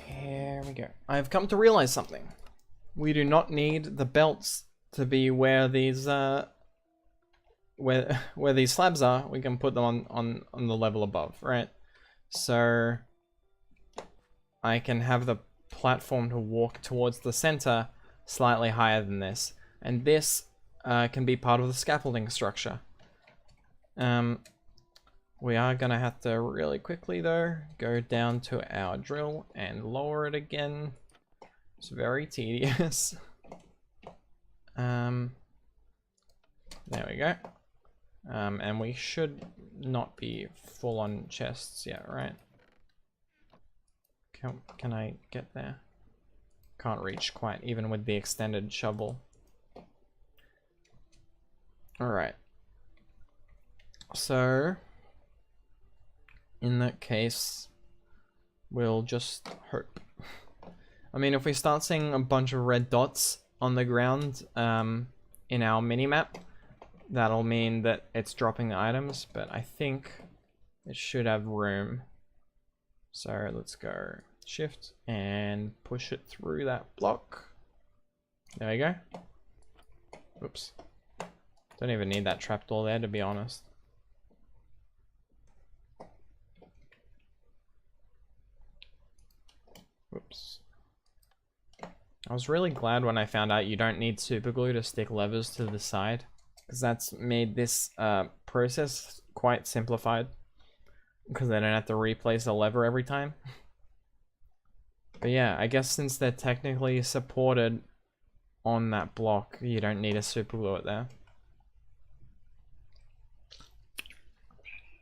S1: here we go. I've come to realize something. We do not need the belts to be where these where these slabs are. We can put them on the level above, right? So I can have the platform to walk towards the center slightly higher than this, and this can be part of the scaffolding structure. We are gonna have to really quickly though go down to our drill and lower it again. It's very tedious. There we go. And we should not be full on chests yet, right? Can I get there? Can't reach quite, even with the extended shovel. Alright. So, in that case, we'll just hope. I mean, if we start seeing a bunch of red dots on the ground in our minimap, that'll mean that it's dropping the items, but I think it should have room. So let's go shift and push it through that block. There we go. Oops. Don't even need that trapdoor there, to be honest. Oops. I was really glad when I found out you don't need super glue to stick levers to the side, because that's made this process quite simplified, because they don't have to replace a lever every time. But yeah, I guess since they're technically supported on that block, you don't need to super glue it there.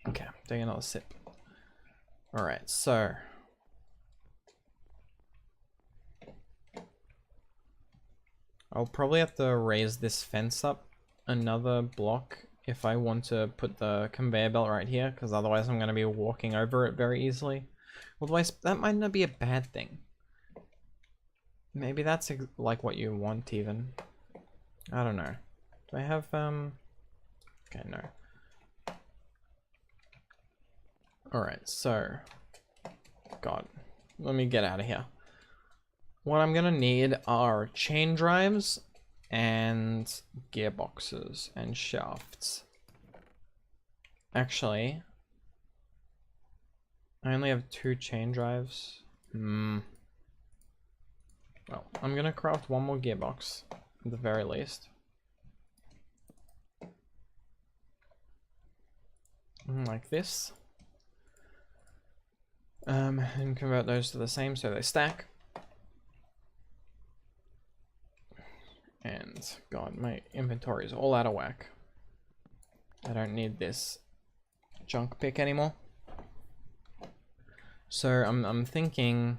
S1: Okay, take another sip. Alright, so I'll probably have to raise this fence up another block if I want to put the conveyor belt right here, because otherwise I'm going to be walking over it very easily. Otherwise, that might not be a bad thing. Maybe that's like what you want even. I don't know. Do I have, okay, no. Alright, so, God, let me get out of here. What I'm gonna need are chain drives and gearboxes and shafts. Actually, I only have 2 chain drives. Well, I'm gonna craft 1 more gearbox at the very least. Like this. And convert those to the same so they stack. And God, my inventory is all out of whack. I don't need this junk pick anymore. So I'm thinking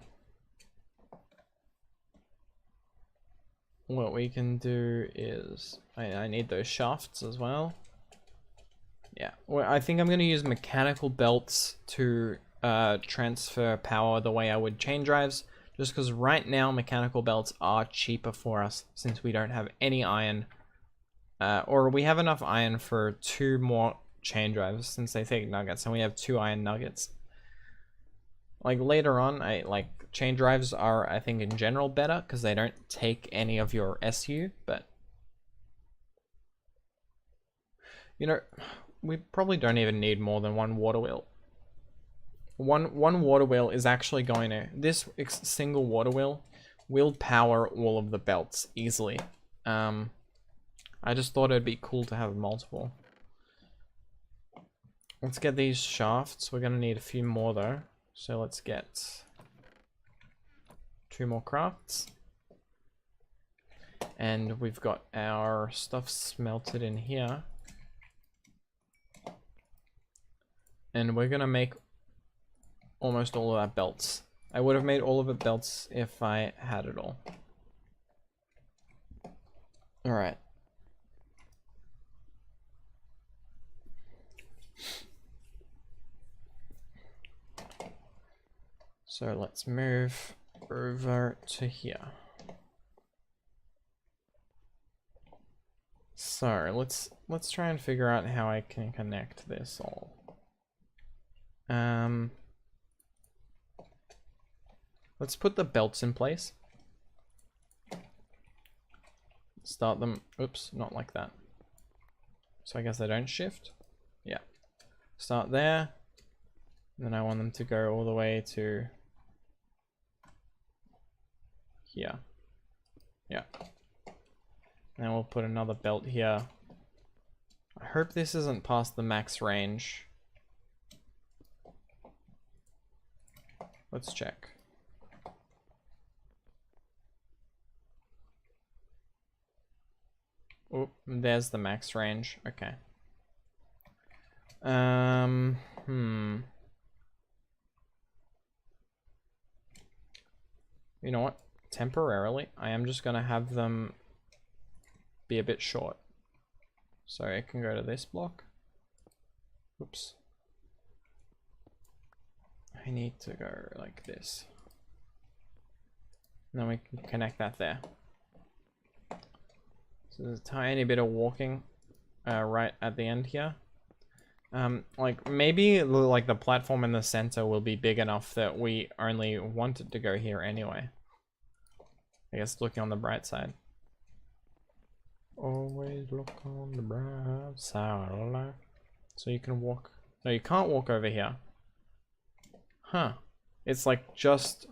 S1: what we can do is I need those shafts as well. Yeah, well, I think I'm going to use mechanical belts to transfer power the way I would chain drives, just because right now mechanical belts are cheaper for us since we don't have any iron, or we have enough iron for 2 more chain drives since they take nuggets, and we have 2 iron nuggets. Like later on, chain drives are, I think, in general better because they don't take any of your SU, but you know, we probably don't even need more than 1 water wheel. One water wheel is actually going to, this single water wheel will power all of the belts easily. I just thought it'd be cool to have multiple. Let's get these shafts. We're gonna need a few more though. So let's get 2 more crafts. And we've got our stuff smelted in here. And we're gonna make almost all of our belts. I would have made all of it belts if I had it all. Alright. So let's move over to here. So let's try and figure out how I can connect this all. Let's put the belts in place. Start them, oops, not like that. So I guess I don't shift. Yeah. Start there. Then I want them to go all the way to here. Yeah. And we'll put another belt here. I hope this isn't past the max range. Let's check. Oh, there's the max range. Okay. You know what? Temporarily, I am just gonna have them be a bit short. So I can go to this block. Oops. I need to go like this. And then we can connect that there. So there's a tiny bit of walking right at the end here. Like maybe like the platform in the center will be big enough that we only wanted to go here anyway. I guess looking on the bright side. Always look on the bright side of life. So you can walk. No, you can't walk over here. Huh. It's like just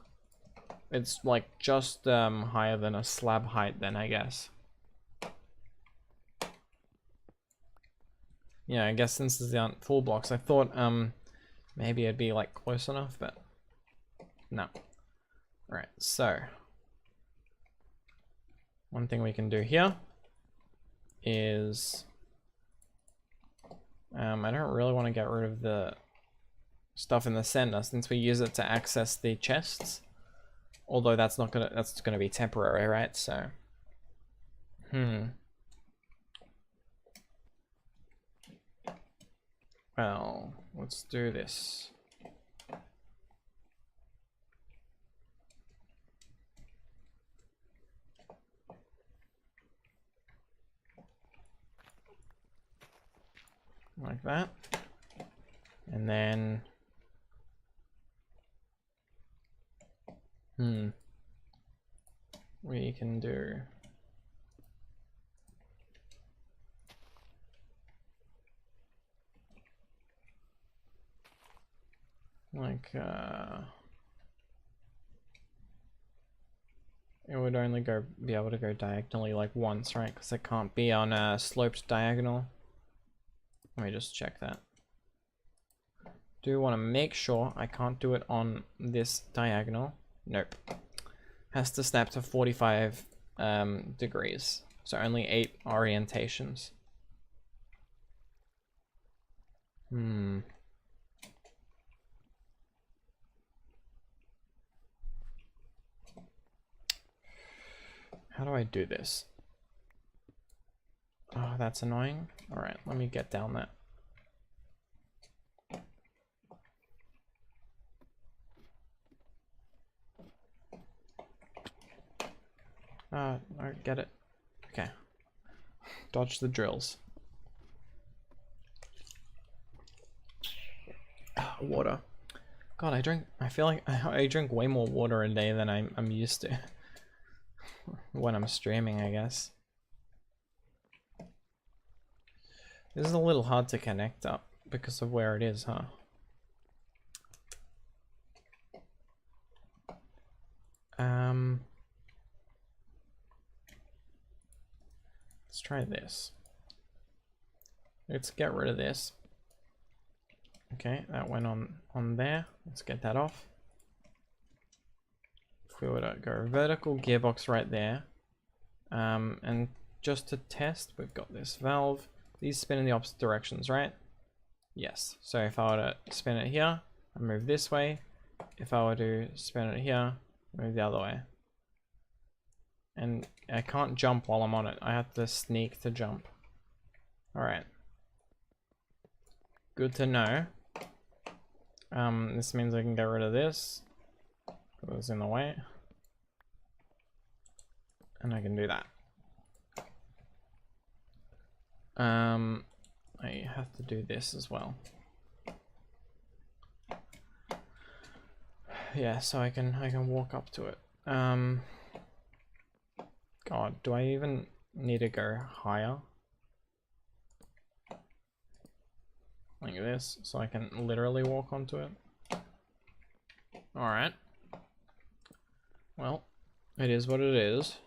S1: higher than a slab height then, I guess. Yeah, I guess since these aren't full blocks, I thought maybe it'd be like close enough, but no. Right, so one thing we can do here is I don't really want to get rid of the stuff in the center since we use it to access the chests. Although that's gonna be temporary, right? So well, let's do this. Like that. And then we can do like it would only be able to go diagonally like once, right? Because it can't be on a sloped diagonal. Let me just check that. Do want to make sure I can't do it on this diagonal. Nope. Has to snap to 45 degrees. So only 8 orientations. How do I do this? Oh, that's annoying. All right, let me get down that. I get it. Okay. Dodge the drills. Water. God, I feel like I drink way more water a day than I'm used to. When I'm streaming, I guess. This is a little hard to connect up because of where it is, huh? Let's try this. Let's get rid of this. Okay, that went on there. Let's get that off. If we were to go vertical, gearbox right there. And just to test, we've got this valve. These spin in the opposite directions, right? Yes. So if I were to spin it here, I move this way. If I were to spin it here, move the other way. And I can't jump while I'm on it. I have to sneak to jump. Alright. Good to know. This means I can get rid of this. It was in the way. And I can do that. I have to do this as well. Yeah, so I can walk up to it. God, do I even need to go higher? Like this, so I can literally walk onto it. Alright. Well, it is what it is.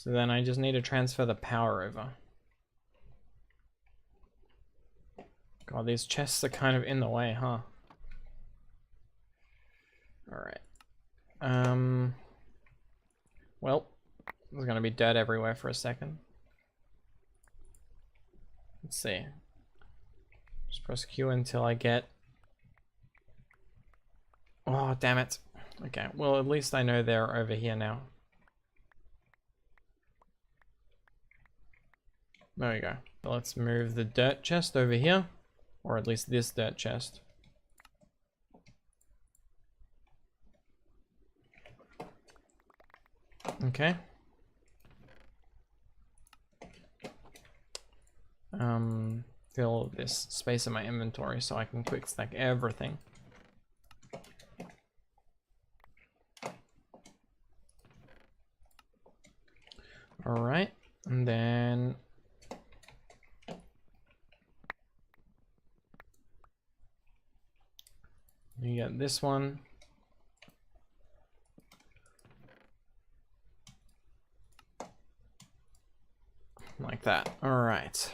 S1: So then I just need to transfer the power over. God, these chests are kind of in the way, huh? Alright. Well, there's gonna be dirt everywhere for a second. Let's see. Just press Q until I get... Oh, damn it. Okay, well, at least I know they're over here now. There we go. So let's move the dirt chest over here. Or at least this dirt chest. Okay. Fill this space in my inventory so I can quick stack everything. Alright, and then you get this one. Like that. Alright.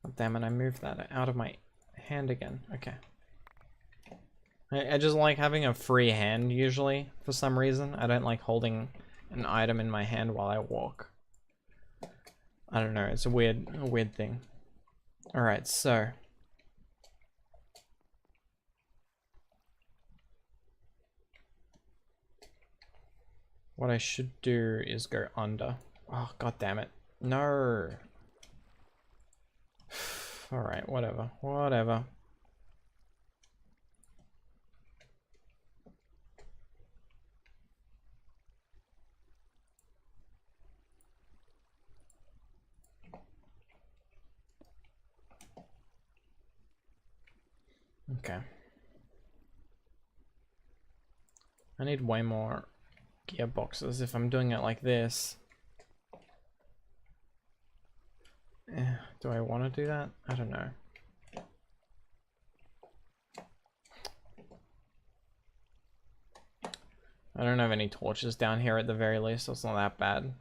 S1: Oh, damn it, I moved that out of my hand again. Okay. I just like having a free hand usually for some reason. I don't like holding an item in my hand while I walk. I don't know, it's a weird thing. Alright, so what I should do is go under. Oh, god damn it. No. Alright, whatever. Whatever. Okay. I need way more gearboxes if I'm doing it like this. Do I want to do that? I don't know. I don't have any torches down here at the very least, so it's not that bad.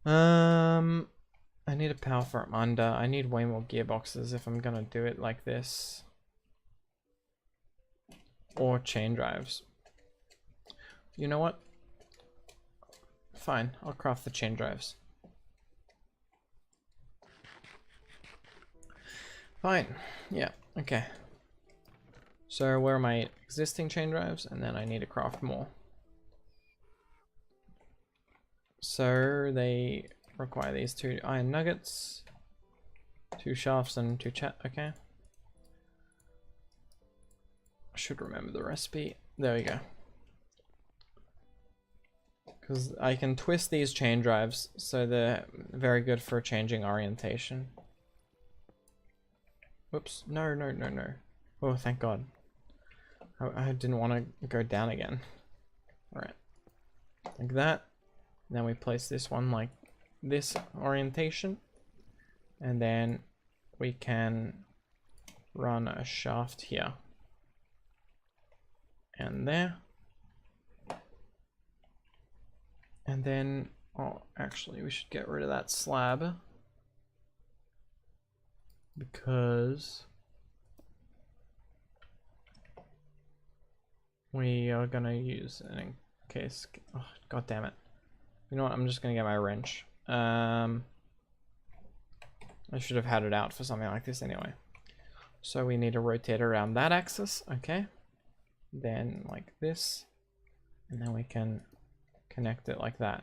S1: I need a power from under. I need way more gearboxes if I'm gonna do it like this. Or chain drives. You know what? Fine, I'll craft the chain drives. Fine, yeah, okay. So where are my existing chain drives? And then I need to craft more. So they require these 2 iron nuggets, 2 shafts and 2 okay. I should remember the recipe. There we go. Because I can twist these chain drives, so they're very good for changing orientation. Whoops, no. Oh, thank God. I didn't want to go down again. Alright. Like that. Then we place this one like this orientation. And then we can run a shaft here. And there. And then, oh, actually we should get rid of that slab. Because we are gonna use it in case, oh, god damn it. You know what, I'm just gonna get my wrench. I should have had it out for something like this anyway. So we need to rotate around that axis, okay. Then like this, and then we can connect it like that.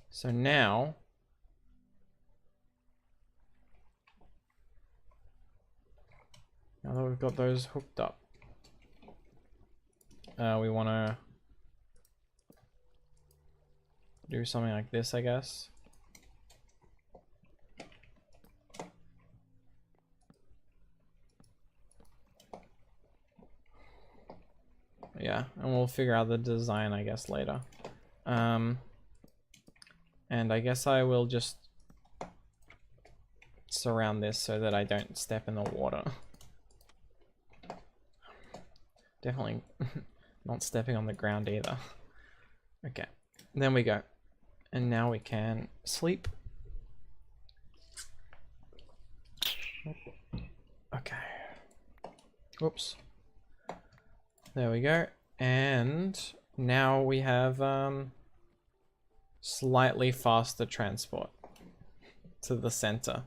S1: So now that we've got those hooked up, we want to do something like this, I guess. Yeah, and we'll figure out the design, I guess, later. And I guess I will just surround this so that I don't step in the water. Definitely Not stepping on the ground either. Okay, then we go. And now we can sleep. Okay. Oops. There we go. And now we have slightly faster transport to the center.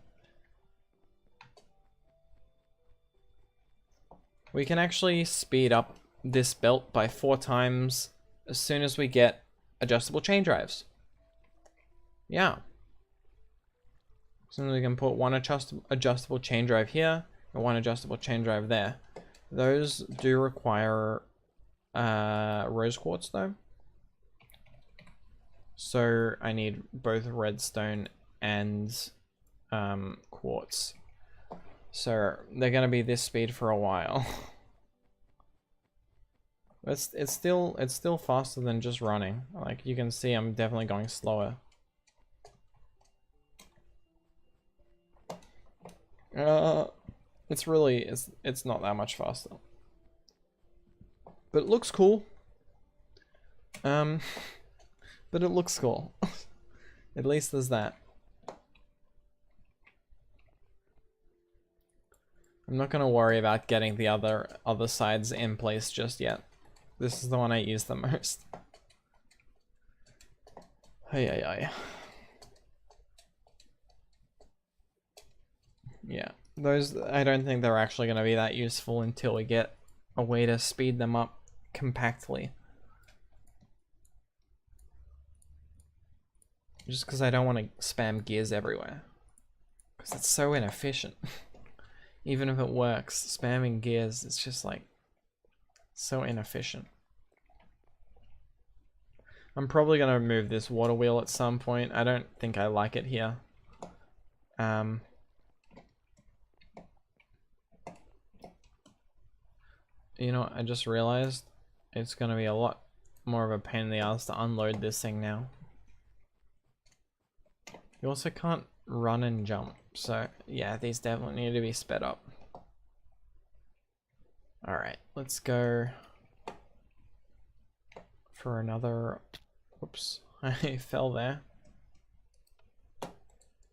S1: We can actually speed up this belt by 4 times as soon as we get adjustable chain drives. Yeah. So we can put one adjustable chain drive here and one adjustable chain drive there. Those do require rose quartz though. So I need both redstone and quartz. So they're gonna be this speed for a while. It's still faster than just running. Like you can see, I'm definitely going slower. It's not that much faster, but it looks cool. But it looks cool. At least there's that. I'm not gonna worry about getting the other sides in place just yet. This is the one I use the most. Hey. Yeah, those, I don't think they're actually going to be that useful until we get a way to speed them up compactly. Just because I don't want to spam gears everywhere. Because it's so inefficient. Even if it works, spamming gears is just like so inefficient. I'm probably going to remove this water wheel at some point. I don't think I like it here. You know, I just realized it's going to be a lot more of a pain in the ass to unload this thing now. You also can't run and jump, so yeah, these definitely need to be sped up. Alright, let's go for another... Whoops, I fell there.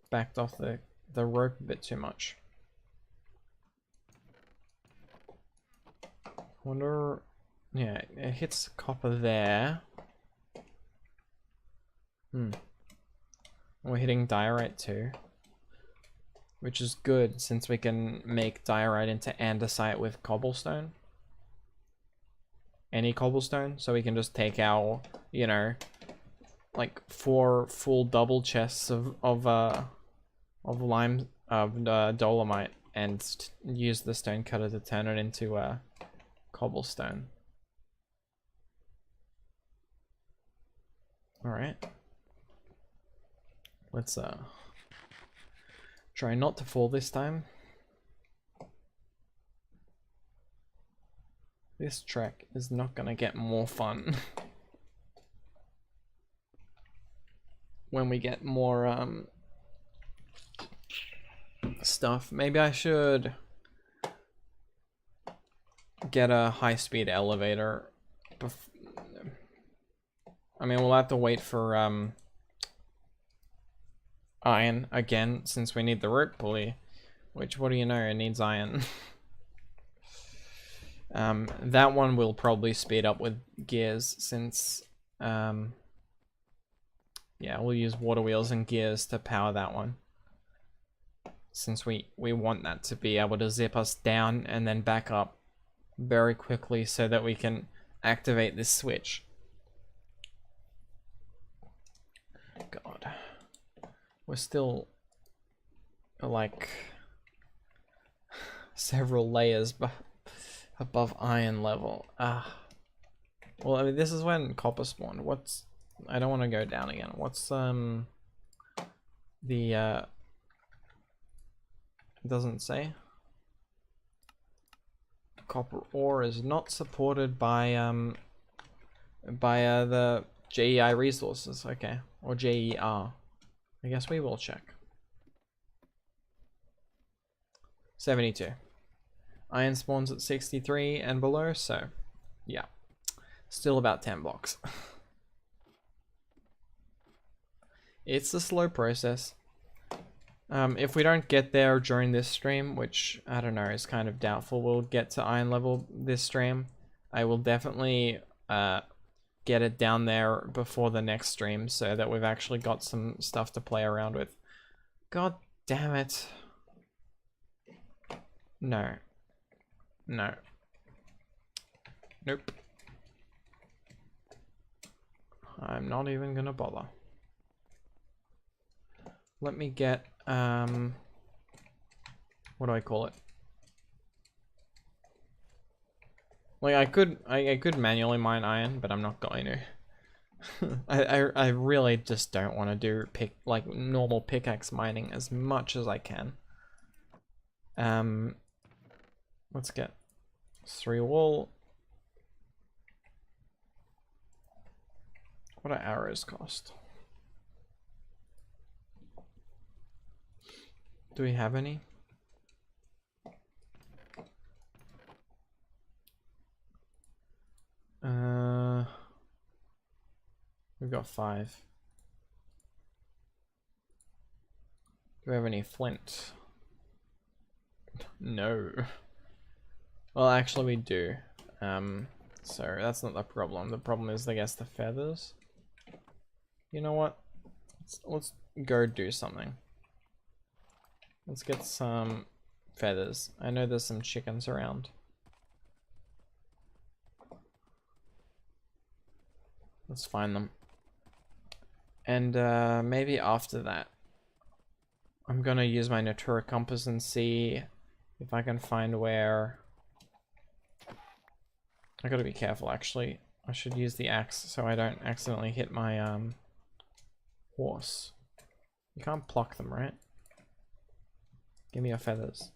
S1: Backed off the rope a bit too much. Wonder... Yeah, it hits copper there. We're hitting diorite too. Which is good, since we can make diorite into andesite with cobblestone. Any cobblestone, so we can just take our, you know, like 4 full double chests of dolomite and use the stone cutter to turn it into cobblestone. Alright. Let's try not to fall this time. This track is not gonna get more fun when we get more stuff. Maybe I should get a high-speed elevator. I mean, we'll have to wait for iron again, since we need the rope pulley, which, what do you know, it needs iron. That one will probably speed up with gears, since yeah, we'll use water wheels and gears to power that one, since we want that to be able to zip us down and then back up very quickly so that we can activate this switch. God, we're still like several layers above iron level. Well, I mean, this is when copper spawned. What's... I don't want to go down again. What's the it doesn't say. Copper ore is not supported by the JEI resources. Okay, or JER. I guess we will check. 72. Iron spawns at 63 and below, so yeah. Still about 10 blocks. It's a slow process. If we don't get there during this stream, which I don't know, is kind of doubtful, we'll get to iron level this stream. I will definitely get it down there before the next stream so that we've actually got some stuff to play around with. God damn it. No. No. Nope. I'm not even gonna bother. Let me get, what do I call it? Like I could manually mine iron, but I'm not going to. I really just don't want to do normal pickaxe mining as much as I can. Let's get 3 wool. What do arrows cost? Do we have any? We've got 5. Do we have any flint? No. Well, actually we do. So that's not the problem. The problem is, I guess, the feathers. You know what? Let's go do something. Let's get some feathers. I know there's some chickens around. Let's find them. And maybe after that, I'm gonna use my Natura compass and see if I can find where... I gotta be careful, actually. I should use the axe so I don't accidentally hit my horse. You can't pluck them, right? Give me your feathers.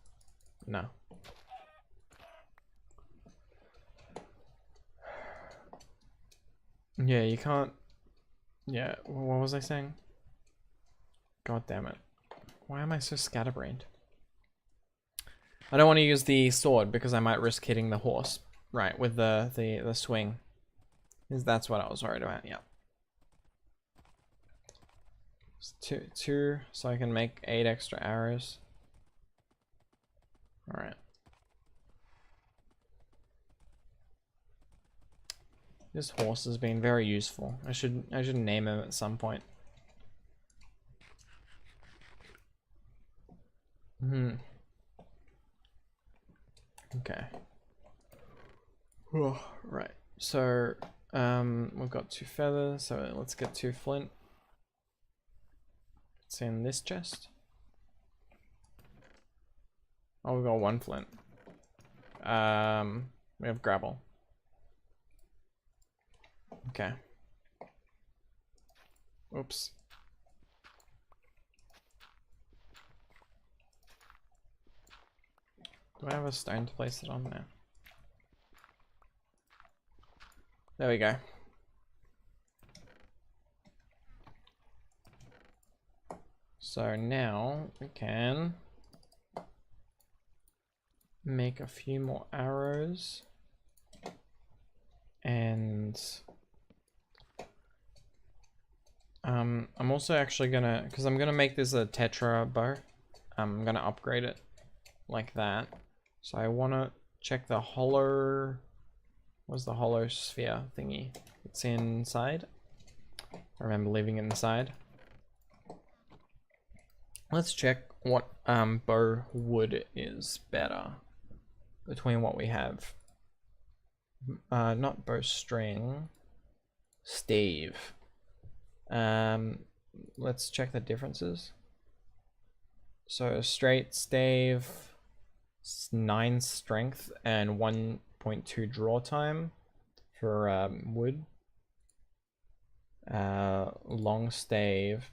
S1: No. Yeah, you can't... Yeah, what was I saying? God damn it. Why am I so scatterbrained? I don't want to use the sword because I might risk hitting the horse. Right, with the swing. That's what I was worried about, yeah. It's two, so I can make 8 extra arrows. Alright. This horse has been very useful. I should name him at some point. Okay. Right. So we've got 2 feathers, so let's get 2 flint. It's in this chest. Oh, we've got 1 flint. We have gravel. Okay. Oops. Do I have a stone to place it on there? There we go. So now we can make a few more arrows. And I'm also actually gonna, because I'm gonna make this a tetra bow. I'm gonna upgrade it like that. So I wanna check the hollow. What's the hollow sphere thingy? It's inside. I remember leaving it inside. Let's check what bow wood is better between what we have. Not bowstring. Stave. Let's check the differences. So straight stave, 9 strength and 1.2 draw time for wood. Long stave,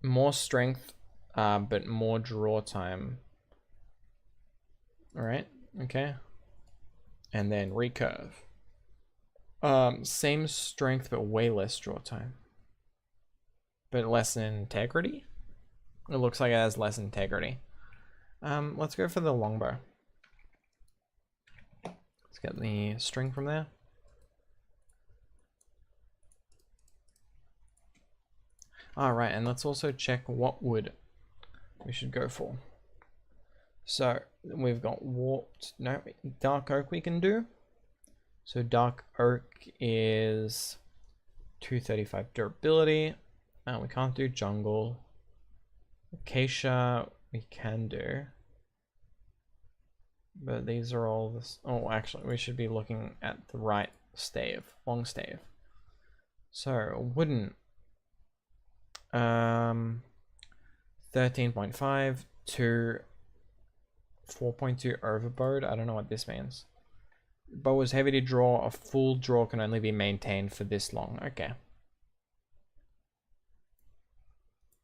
S1: more strength, but more draw time. All right, okay. And then recurve. Same strength, but way less draw time. But less integrity? It looks like it has less integrity. Let's go for the longbow. Let's get the string from there. Alright, and let's also check what wood we should go for. So we've got warped, no, dark oak we can do. So dark oak is 235 durability. We can't do jungle. Acacia we can do. But these are all this. Oh, actually, we should be looking at the right stave, long stave. So wooden. 13.5 to 4.2 overbowed. I don't know what this means. Bow is heavy to draw. A full draw can only be maintained for this long. Okay.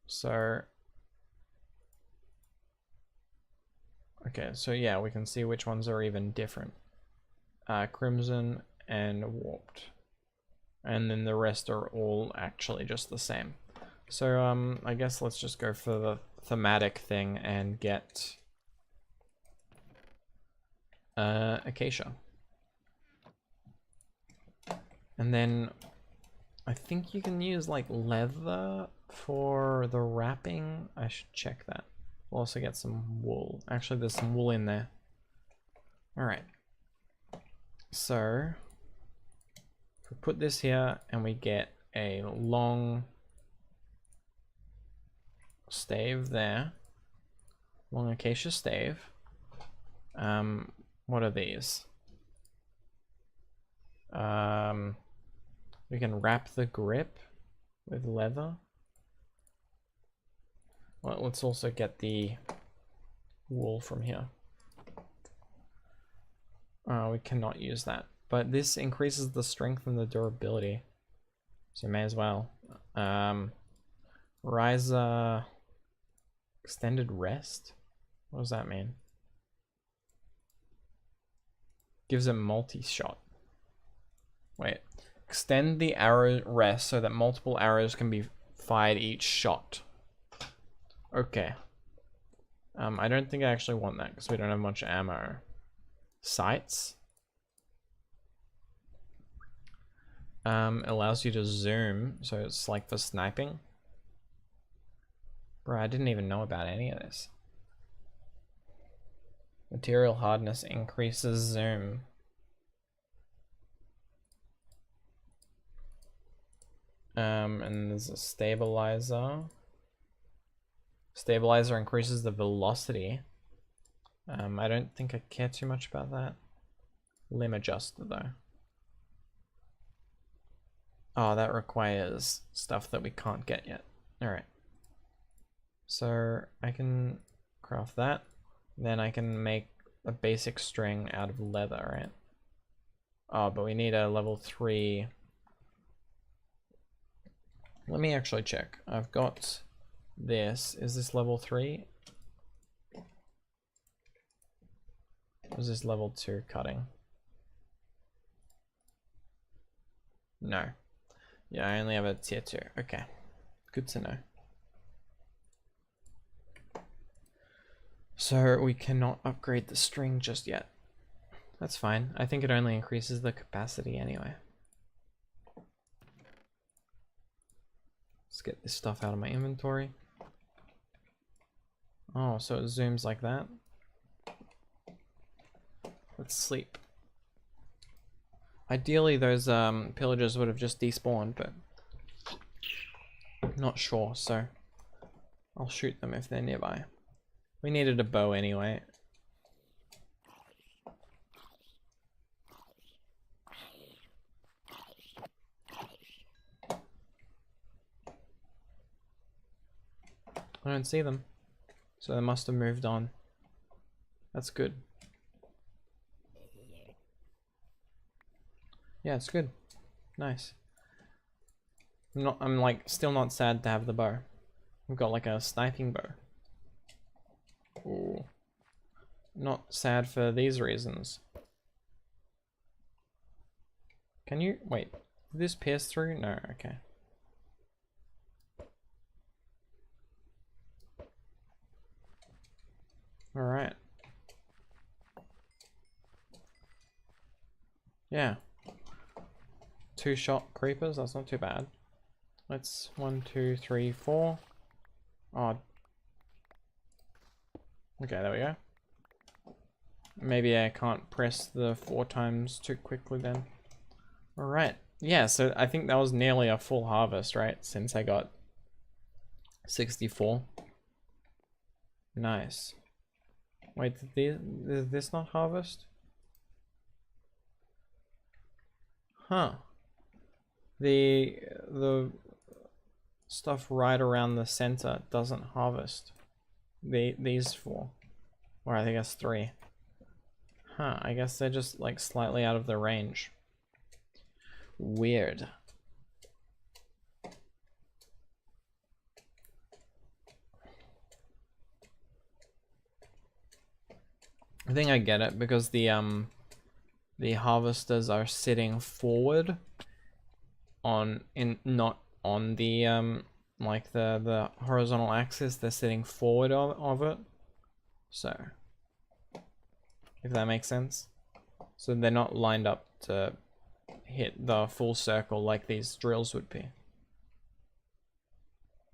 S1: So. Okay, so yeah, we can see which ones are even different. Crimson and warped. And then the rest are all actually just the same. So I guess let's just go for the thematic thing and get acacia. And then I think you can use like leather for the wrapping. I should check that. We'll also get some wool. Actually, there's some wool in there. All right. So if we put this here and we get a long stave there, long acacia stave. What are these? We can wrap the grip with leather. Well, let's also get the wool from here. We cannot use that, but this increases the strength and the durability, so may as well. Riser extended rest. What does that mean? Gives it multi-shot. Wait, extend the arrow rest so that multiple arrows can be fired each shot. Okay. I don't think I actually want that because we don't have much ammo. Sights. Allows you to zoom, so it's like for sniping. Bro, I didn't even know about any of this. Material hardness increases zoom. And there's a stabilizer. Stabilizer increases the velocity. I don't think I care too much about that. Limb adjuster though. Oh, that requires stuff that we can't get yet. Alright. So I can craft that. Then I can make a basic string out of leather, right? Oh, but we need a level 3. Let me actually check. I've got this. Is this level 3? Or is this level 2 cutting? No. Yeah, I only have a tier 2. Okay. Good to know. So we cannot upgrade the string just yet. That's fine. I think it only increases the capacity anyway. Let's get this stuff out of my inventory. Oh, so it zooms like that. Let's sleep. Ideally, those pillagers would have just despawned, but I'm not sure, so I'll shoot them if they're nearby. We needed a bow anyway. I don't see them, so they must have moved on. That's good. Yeah, it's good. Nice. I'm like still not sad to have the bow. We've got like a sniping bow. Ooh. Not sad for these reasons. Can you wait? Did this pierce through? No, okay. Alright. Yeah. 2-shot creepers, that's not too bad. Let's 1, 2, 3, 4. Oh. Okay, there we go. Maybe I can't press the 4 times too quickly then. Alright. Yeah, so I think that was nearly a full harvest, right? Since I got 64. Nice. Wait, did this not harvest? Huh. The stuff right around the center doesn't harvest. These 4. Or I think that's 3. Huh, I guess they're just like slightly out of the range. Weird. I think I get it because the harvesters are sitting forward not on the like the horizontal axis, they're sitting forward of it. So if that makes sense. So they're not lined up to hit the full circle like these drills would be.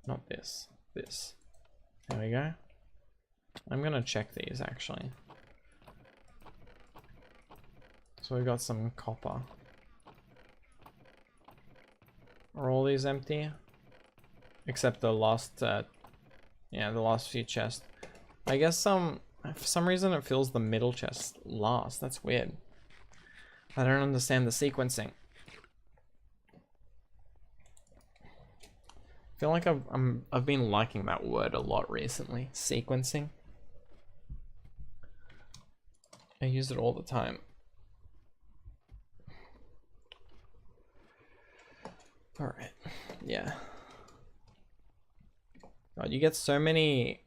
S1: Not this. This. There we go. I'm gonna check these actually. So we got some copper. Are all these empty? Except the last, yeah, the last few chests. I guess for some reason it feels the middle chest last. That's weird. I don't understand the sequencing. I feel like I've been liking that word a lot recently. Sequencing. I use it all the time. Alright, yeah. God, you get so many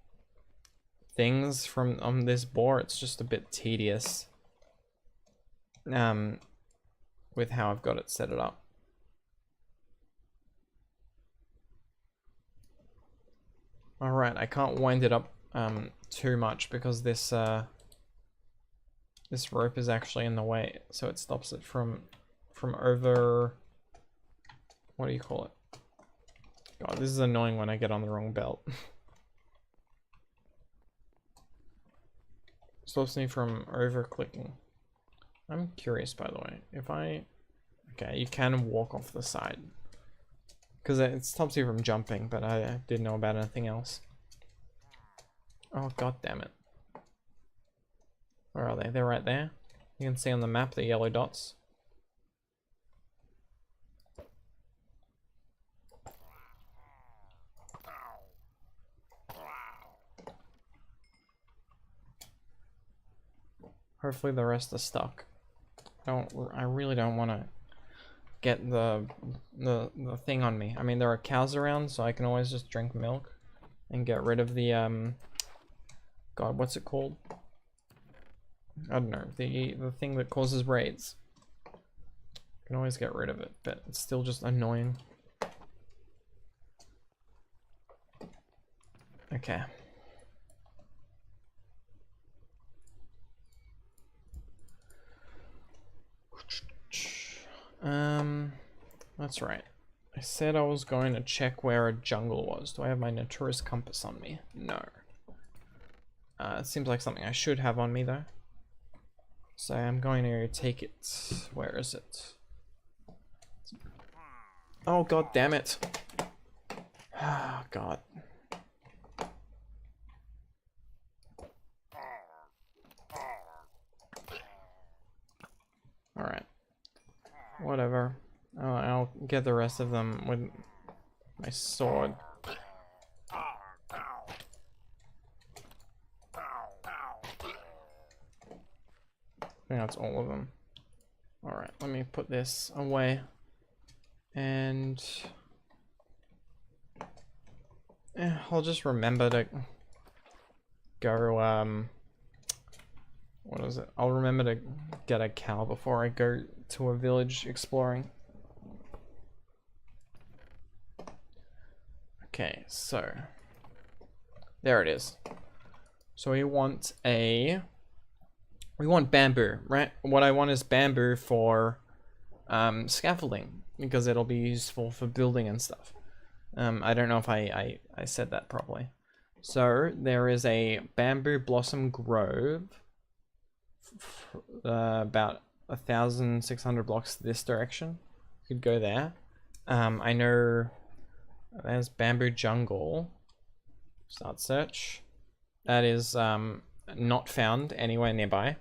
S1: things from on this board, it's just a bit tedious. With how I've got it set it up. Alright, I can't wind it up too much because this this rope is actually in the way, so it stops it from over. What do you call it? God, this is annoying when I get on the wrong belt. Stops me from over clicking. I'm curious, by the way, if I... Okay, you can walk off the side. Because it stops you from jumping, but I didn't know about anything else. Oh, god damn it. Where are they? They're right there. You can see on the map the yellow dots. Hopefully the rest are stuck. I really don't want to get the thing on me. I mean, there are cows around, so I can always just drink milk and get rid of the God, what's it called? I don't know, the thing that causes raids. I can always get rid of it, but it's still just annoying. Okay. That's right. I said I was going to check where a jungle was. Do I have my Natura's compass on me? No. It seems like something I should have on me though. So I'm going to take it. Where is it? Oh god damn it. Ah, god. Alright. Whatever. I'll get the rest of them with my sword. I think that's all of them. Alright, let me put this away. And... I'll just remember to go, what is it? I'll remember to get a cow before I go to a village exploring. Okay, so there it is. So we want bamboo, right? What I want is bamboo for scaffolding because it'll be useful for building and stuff. I don't know if I said that properly. So there is a bamboo blossom grove about 1,600 blocks this direction. You could go there. I know there's bamboo jungle. Start search. That is not found anywhere nearby.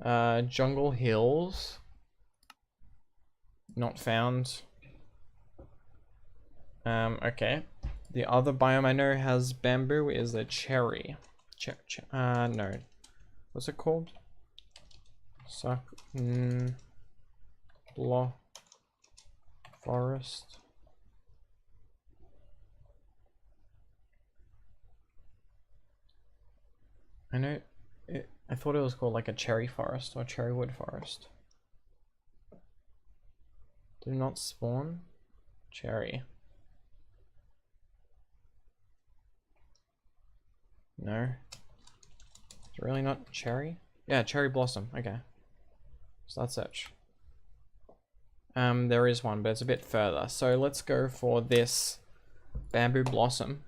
S1: Jungle hills. Not found. Okay. The other biome I know has bamboo is a cherry. No. What's it called? Forest. I know it, I thought it was called like a cherry forest or cherry wood forest. Do not spawn cherry. No. It's really not cherry? Yeah, cherry blossom. Okay. Start search. There is one, but it's a bit further. So let's go for this bamboo blossom.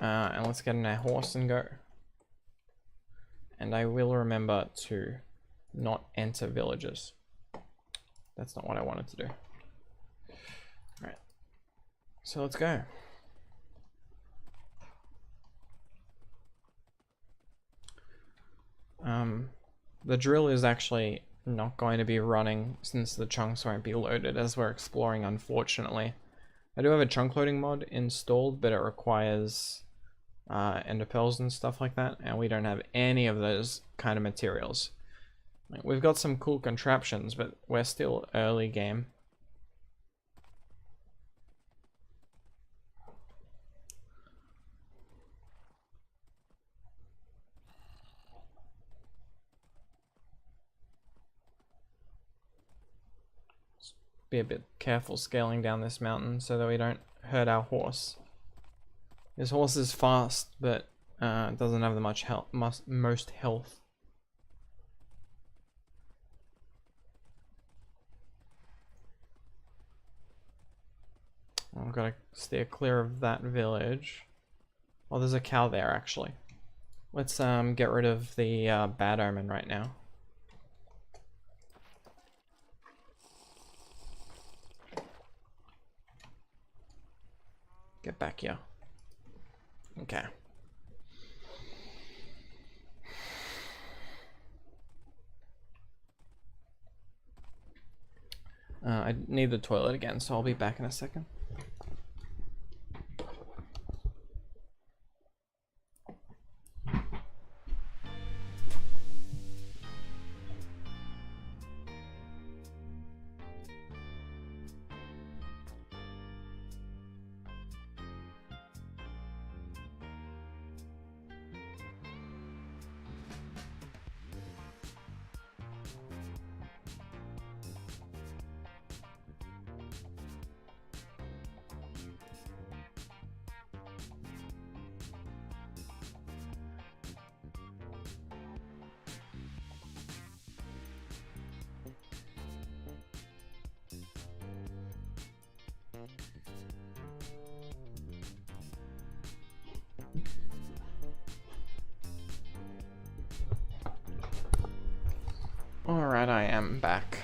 S1: And let's get in our horse and go. And I will remember to not enter villages. That's not what I wanted to do. Alright. So let's go. The drill is actually not going to be running since the chunks won't be loaded as we're exploring, unfortunately. I do have a chunk loading mod installed, but it requires ender pearls and stuff like that, and we don't have any of those kind of materials. Like, we've got some cool contraptions, but we're still early game. Be a bit careful scaling down this mountain so that we don't hurt our horse. This horse is fast, but doesn't have the most health. I've got to steer clear of that village. Oh, there's a cow there actually. Let's get rid of the bad omen right now. Get back here. Okay. I need the toilet again, so I'll be back in a second. Alright, I am back.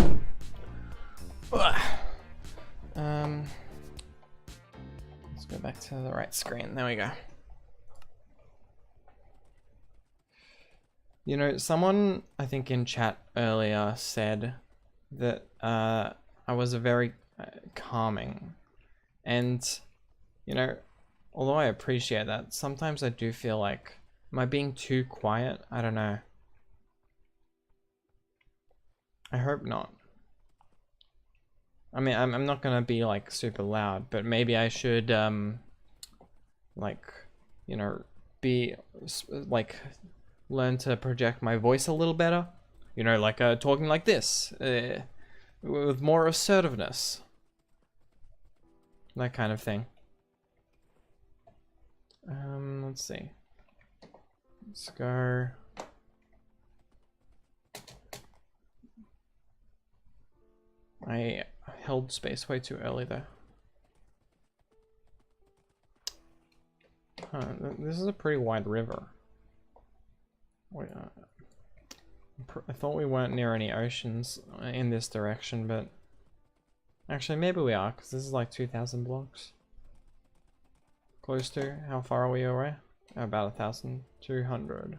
S1: Let's go back to the right screen. There we go. You know, someone, I think in chat earlier, said that I was a very calming. And, you know, although I appreciate that, sometimes I do feel like, am I being too quiet? I don't know. I hope not. I mean, I'm not gonna be like super loud, but maybe I should like, you know, be like learn to project my voice a little better. You know, like talking like this with more assertiveness, that kind of thing. Let's see. Let's go. I held space way too early though. Huh, this is a pretty wide river. Wait, I thought we weren't near any oceans in this direction, but actually maybe we are, because this is like 2,000 blocks. Close to, how far are we away? About 1,200.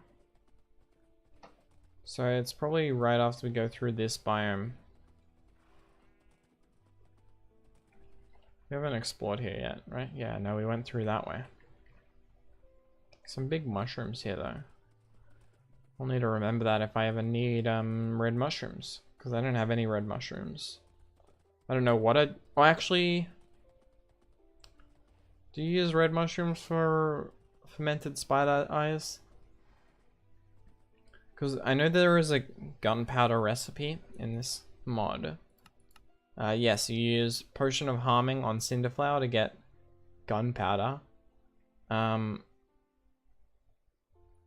S1: So it's probably right after we go through this biome. We haven't explored here yet, right? Yeah, no, we went through that way. Some big mushrooms here though. I'll need to remember that if I ever need red mushrooms, because I don't have any red mushrooms. I don't know what I... Oh, actually... Do you use red mushrooms for fermented spider eyes? Because I know there is a gunpowder recipe in this mod. Yes, you use Potion of Harming on Cinderflower to get gunpowder.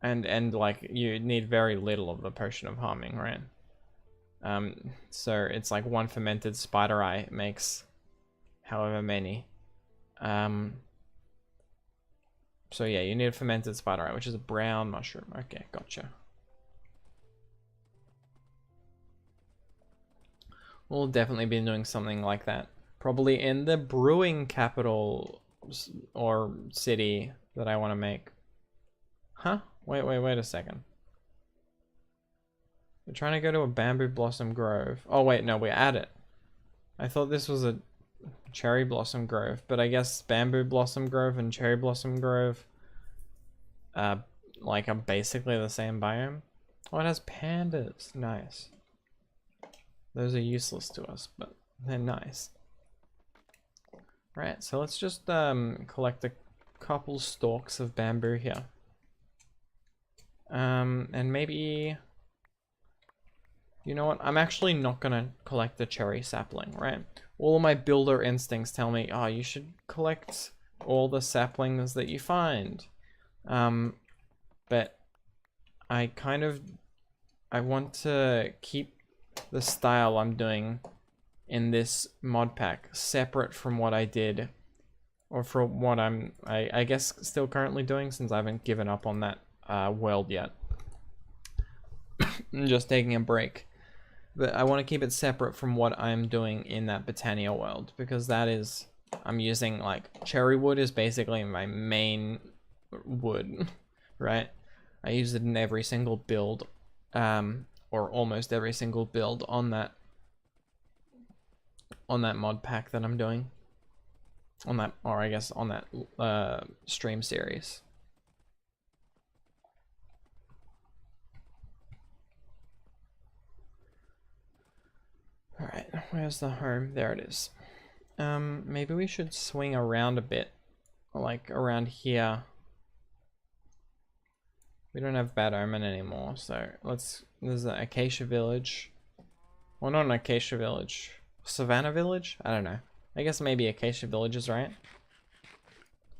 S1: And like you need very little of the Potion of Harming, right? So it's like one fermented spider eye makes however many. So yeah, you need a fermented spider eye, which is a brown mushroom. Okay, gotcha. We'll definitely be doing something like that. Probably in the brewing capital or city that I want to make. Huh? Wait a second. We're trying to go to a bamboo blossom grove. Oh wait, no, we're at it. I thought this was a cherry blossom grove, but I guess bamboo blossom grove and cherry blossom grove like are basically the same biome. Oh, it has pandas. Nice. Those are useless to us, but they're nice. Right, so let's just collect a couple stalks of bamboo here. And maybe... You know what? I'm actually not gonna collect the cherry sapling, right? All of my builder instincts tell me, oh, you should collect all the saplings that you find. But I want to keep the style I'm doing in this mod pack separate from what I did, or from what I guess still currently doing, since I haven't given up on that world yet. I'm just taking a break. But I want to keep it separate from what I'm doing in that Botania world, because that is, I'm using like cherry wood is basically my main wood, right? I use it in every single build, or almost every single build on that mod pack that I'm doing, on that, or I guess on that stream series. Alright, where's the home? There it is. Maybe we should swing around a bit, like around here. We don't have Bad Omen anymore, so there's an Acacia Village. Well, not an Acacia Village. Savannah Village? I don't know. I guess maybe Acacia Village is right.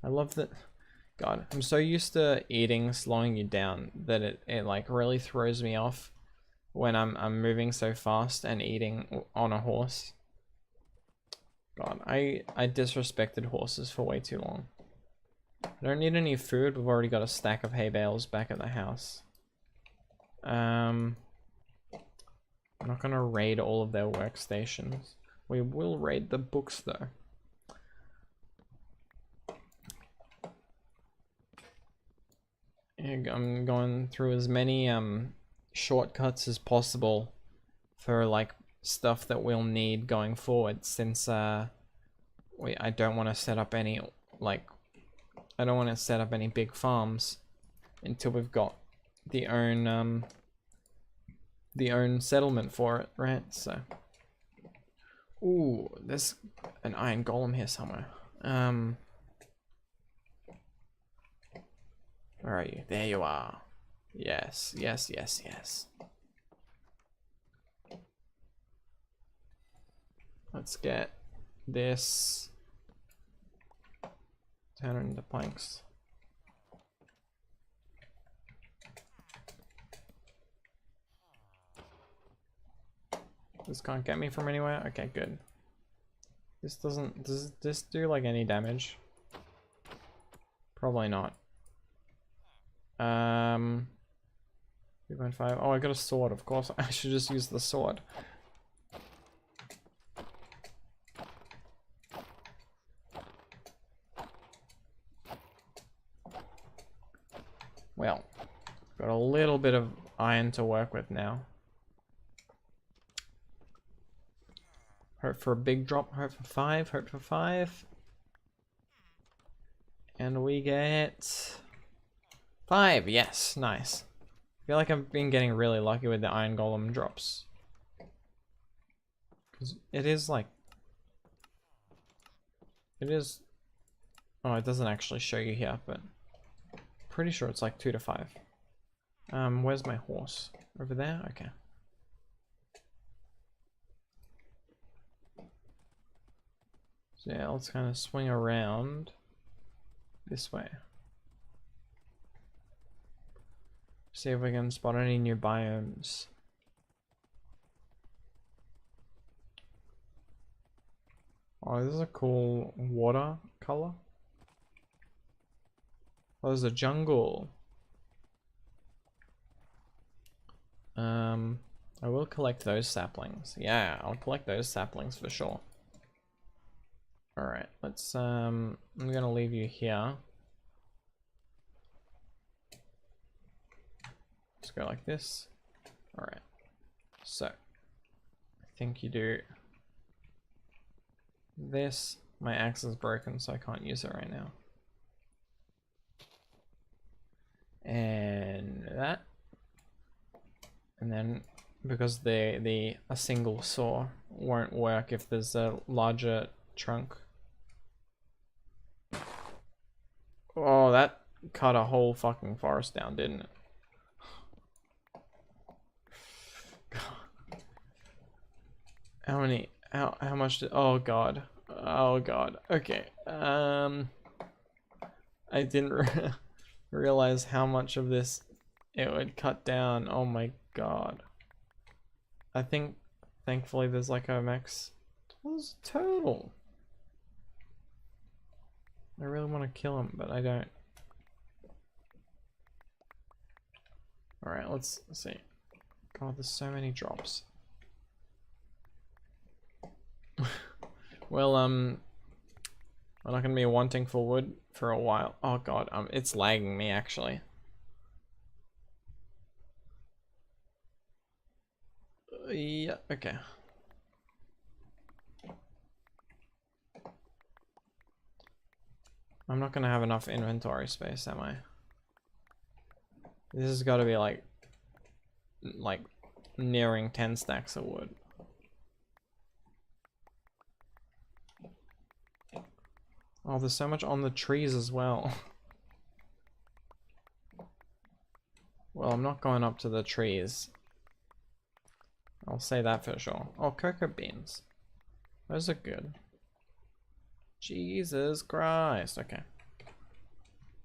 S1: I love that. God, I'm so used to eating slowing you down that it like really throws me off when I'm moving so fast and eating on a horse. God, I disrespected horses for way too long. I don't need any food. We've already got a stack of hay bales back at the house. I'm not gonna raid all of their workstations. We will raid the books though. I'm going through as many shortcuts as possible for like stuff that we'll need going forward, since I don't want to set up any big farms until we've got the own settlement for it, right? So ooh, there's an iron golem here somewhere. Where are you? There you are. Yes. Let's get this. Turn it into planks. This can't get me from anywhere? Okay, good. This doesn't, does this do like any damage? Probably not. 3.5. Oh, I got a sword, of course. I should just use the sword. Well, got a little bit of iron to work with now. Hope for a big drop, hope for 5, hope for 5. And we get 5, yes, nice. I feel like I've been getting really lucky with the iron golem drops. Because it is like... It is... Oh, it doesn't actually show you here, but... Pretty sure it's like 2 to 5. Where's my horse? Over there? Okay. So yeah, let's kind of swing around this way. See if we can spot any new biomes. Oh, this is a cool water color. Oh, there's a jungle. I will collect those saplings. Yeah, I'll collect those saplings for sure. Alright, let's, I'm gonna leave you here. Let's go like this. Alright. So, I think you do this. My axe is broken, so I can't use it right now. And that. And then, because a single saw won't work if there's a larger trunk. Oh, that cut a whole fucking forest down, didn't it? How many? How much did? Oh god. Oh god. Okay. I didn't realize how much of this it would cut down. Oh my god. I think, thankfully, there's like a max. What's total? I really want to kill him, but I don't. Alright, let's see. God, there's so many drops. Well, we're not gonna be wanting for wood for a while. Oh god, it's lagging me actually. Yeah, okay. I'm not gonna have enough inventory space, am I? This has got to be like nearing 10 stacks of wood. Oh, there's so much on the trees as well. Well, I'm not going up to the trees. I'll say that for sure. Oh, cocoa beans. Those are good. Jesus Christ. Okay.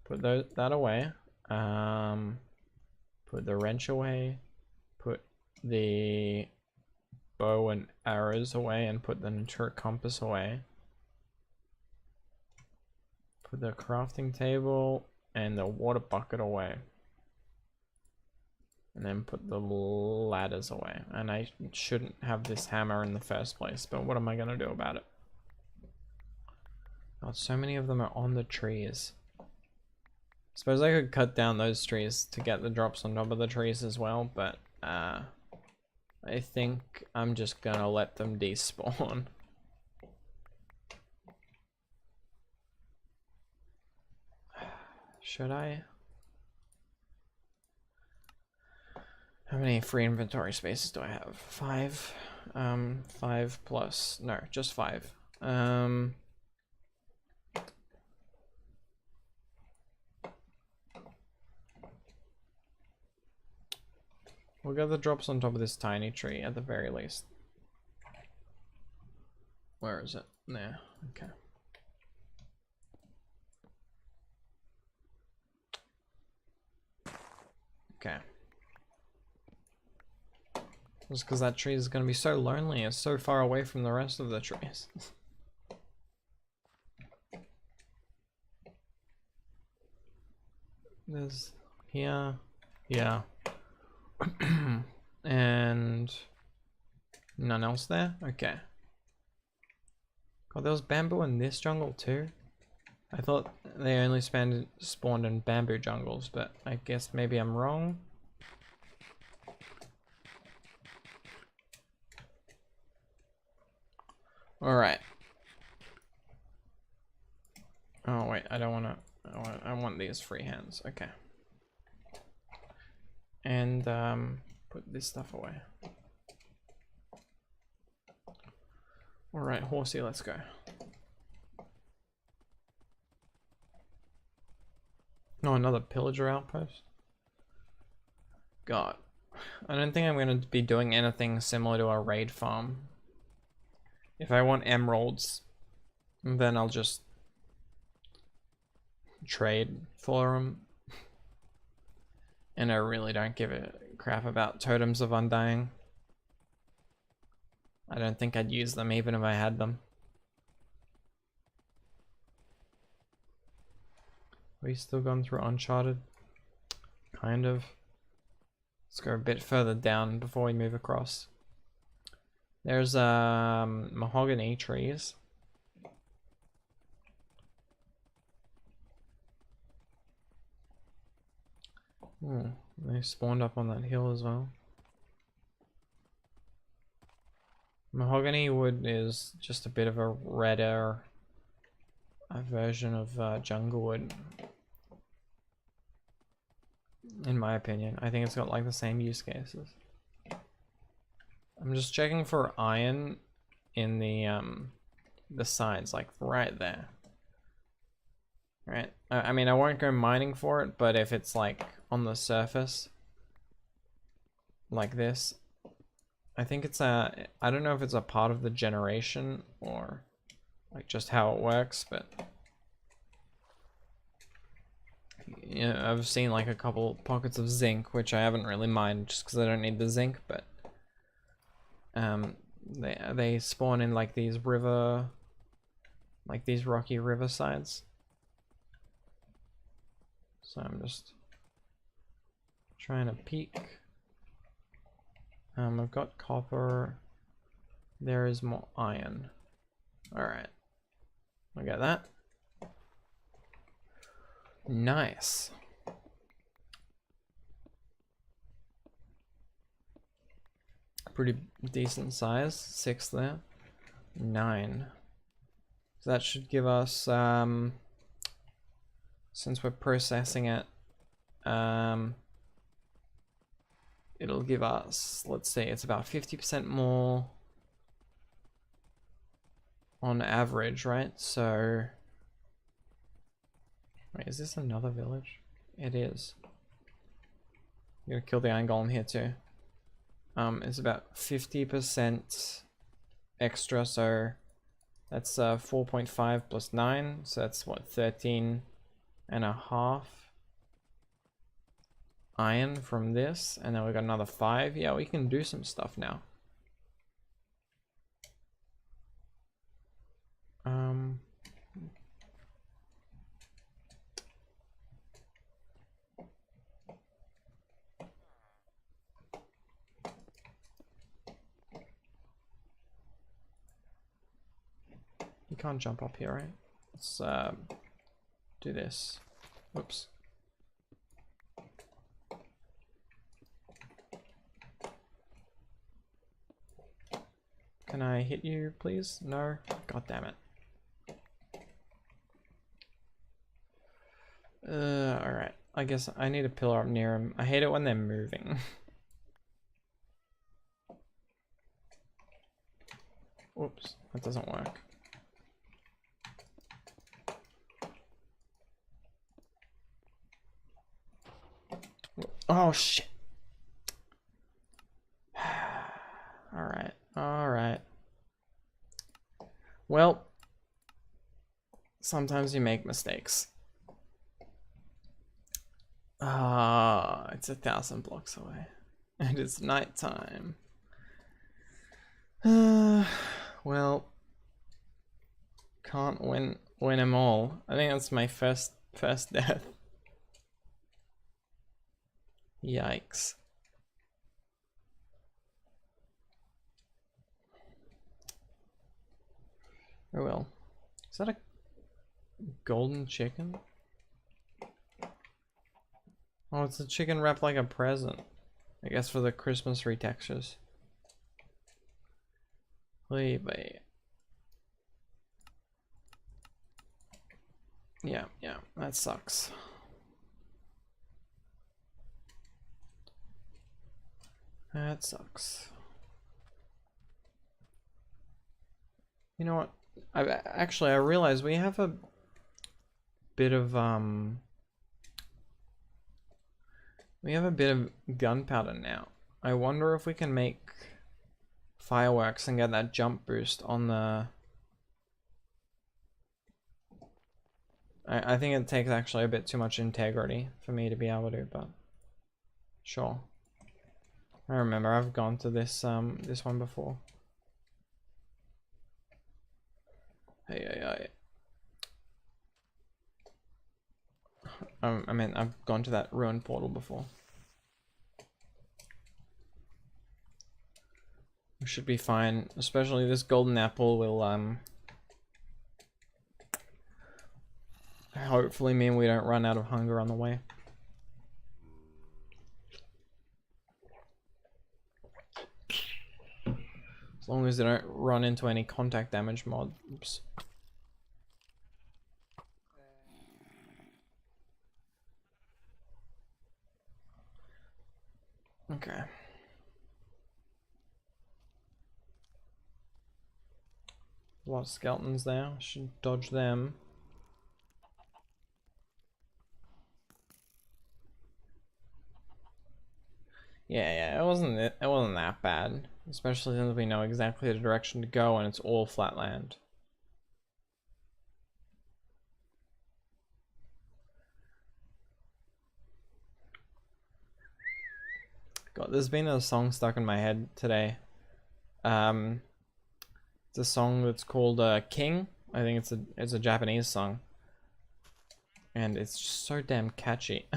S1: Put that away. Put the wrench away. Put the bow and arrows away, and put the nature compass away. Put the crafting table and the water bucket away. And then put the ladders away. And I shouldn't have this hammer in the first place, but what am I gonna do about it? God, so many of them are on the trees. Suppose I could cut down those trees to get the drops on top of the trees as well, but I think I'm just gonna let them despawn. Should I? How many free inventory spaces do I have? 5. 5 plus, no, just 5. We'll get the drops on top of this tiny tree at the very least. Where is it? There, okay. Okay. Just because that tree is going to be so lonely, it's so far away from the rest of the trees. There's here, yeah. And none else there? Okay. God, there was bamboo in this jungle too? I thought they only spawned in bamboo jungles, but I guess maybe I'm wrong. Alright. Oh wait, I don't wanna, I want these free hands, okay. And put this stuff away. Alright, horsey, let's go. No, another pillager outpost. God, I don't think I'm going to be doing anything similar to a raid farm. If I want emeralds, then I'll just trade for them. And I really don't give a crap about totems of undying. I don't think I'd use them even if I had them. Are we still going through Uncharted? Kind of. Let's go a bit further down before we move across. There's mahogany trees. They spawned up on that hill as well. Mahogany wood is just a bit of a redder version of jungle wood. In my opinion, I think it's got like the same use cases. I'm just checking for iron in the sides, like right there. Right. I mean, I won't go mining for it, but if it's like on the surface, like this, I think it's a. I don't know if it's a part of the generation or like just how it works, but. Yeah, I've seen like a couple pockets of zinc, which I haven't really mined just because I don't need the zinc, but they spawn in like these rocky river sides. So I'm just trying to peek. I've got copper. There is more iron. All right, I got that. Nice. Pretty decent size. 6 there. 9. So that should give us, since we're processing it, it'll give us, let's say it's about 50% more on average, right? So wait, is this another village? It is. I'm gonna kill the iron golem here too. It's about 50% extra, so that's 4.5 plus 9, so that's what, 13.5 iron from this, and then we got another 5. Yeah, we can do some stuff now. You can't jump up here, right? Let's do this. Whoops. Can I hit you, please? No? God damn it. Alright. I guess I need a pillar up near him. I hate it when they're moving. Oops, that doesn't work. Oh shit. Alright, alright. Well, sometimes you make mistakes. It's 1,000 blocks away. And it's nighttime. Well, can't win them all. I think that's my first death. Yikes. Oh well. Is that a golden chicken? Oh, it's a chicken wrapped like a present. I guess for the Christmas retextures. Wait. Yeah, that sucks. That sucks. You know what? I realized we have a bit of gunpowder now. I wonder if we can make fireworks and get that jump boost on the... I think it takes actually a bit too much integrity for me to be able to, but sure. I remember I've gone to this this one before. Hey. I mean, I've gone to that ruined portal before. We should be fine, especially this golden apple will hopefully mean we don't run out of hunger on the way. As long as they don't run into any contact damage mobs. Okay. A lot of skeletons there. Should dodge them. Yeah, it wasn't that bad, especially since we know exactly the direction to go and it's all flat land. God, there's been a song stuck in my head today. It's a song that's called King. I think it's a Japanese song, and it's just so damn catchy.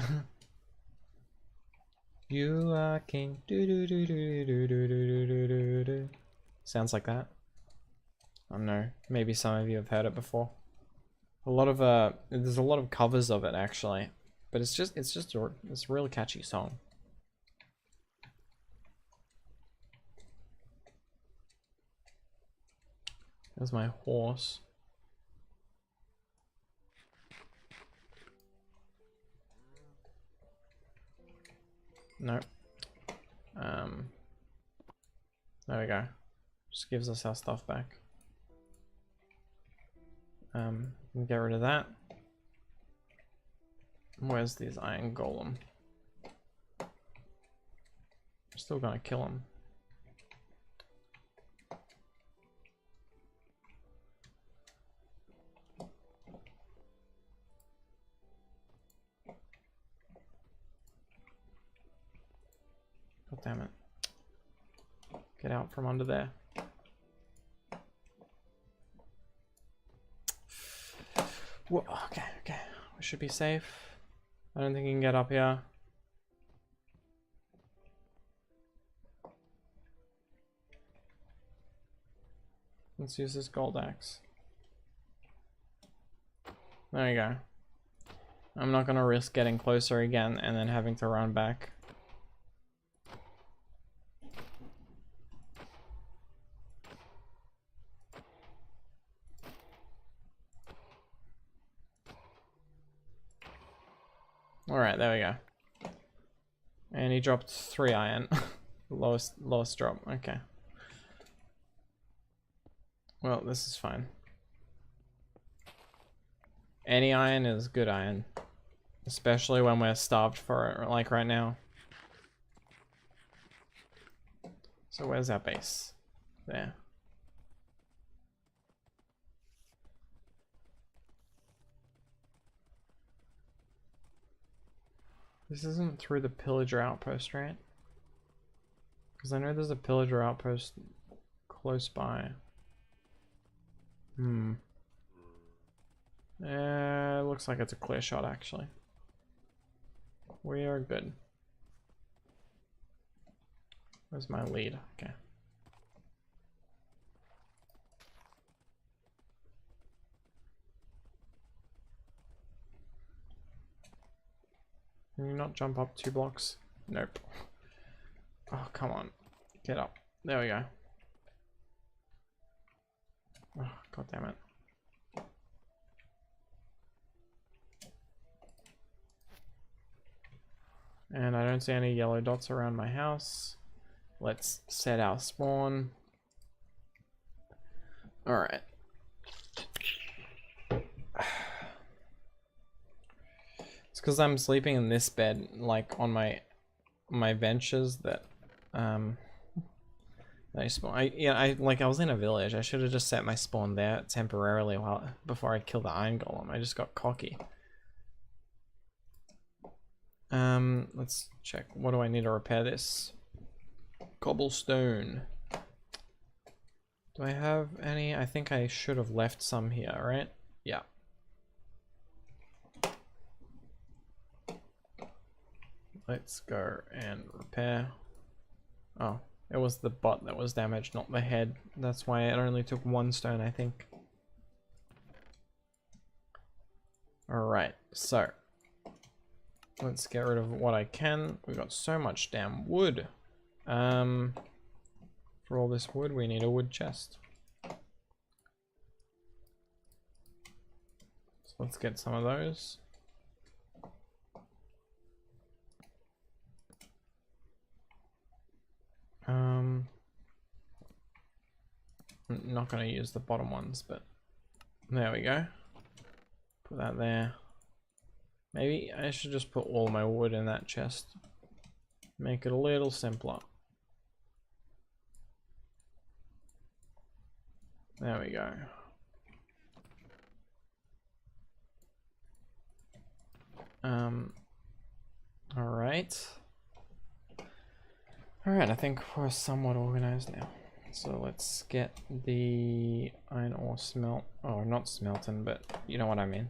S1: You are king. Sounds like that. I don't know. Maybe some of you have heard it before. A lot of there's a lot of covers of it actually, but it's a really catchy song. There's my horse. Nope. There we go. Just gives us our stuff back. Get rid of that. Where's this iron golem? Still gonna kill him. God damn it. Get out from under there. Whoa, okay. We should be safe. I don't think he can get up here. Let's use this gold axe. There you go. I'm not gonna risk getting closer again and then having to run back. Alright, there we go. And he dropped 3 iron. lowest drop, okay. Well, this is fine. Any iron is good iron. Especially when we're starved for it, like right now. So where's our base? There. This isn't through the pillager outpost, right? Because I know there's a pillager outpost close by. Looks like it's a clear shot, actually. We are good. Where's my lead? Okay. Can you not jump up 2 blocks? Nope. Oh, come on. Get up. There we go. Oh, God damn it. And I don't see any yellow dots around my house. Let's set our spawn. Alright. It's because I'm sleeping in this bed, like on my benches that I spawn. I was in a village. I should have just set my spawn there temporarily before I kill the iron golem. I just got cocky. Let's check. What do I need to repair this? Cobblestone. Do I have any? I think I should have left some here, right? Yeah. Let's go and repair. Oh, it was the bot that was damaged, not the head. That's why it only took 1 stone, I think. Alright, so let's get rid of what I can. We got so much damn wood. For all this wood, we need a wood chest. So let's get some of those. I'm not going to use the bottom ones, but there we go. Put that there. Maybe I should just put all my wood in that chest. Make it a little simpler. There we go. Alright. Alright, I think we're somewhat organized now. So let's get the iron ore smelt. Oh, not smelting, but you know what I mean.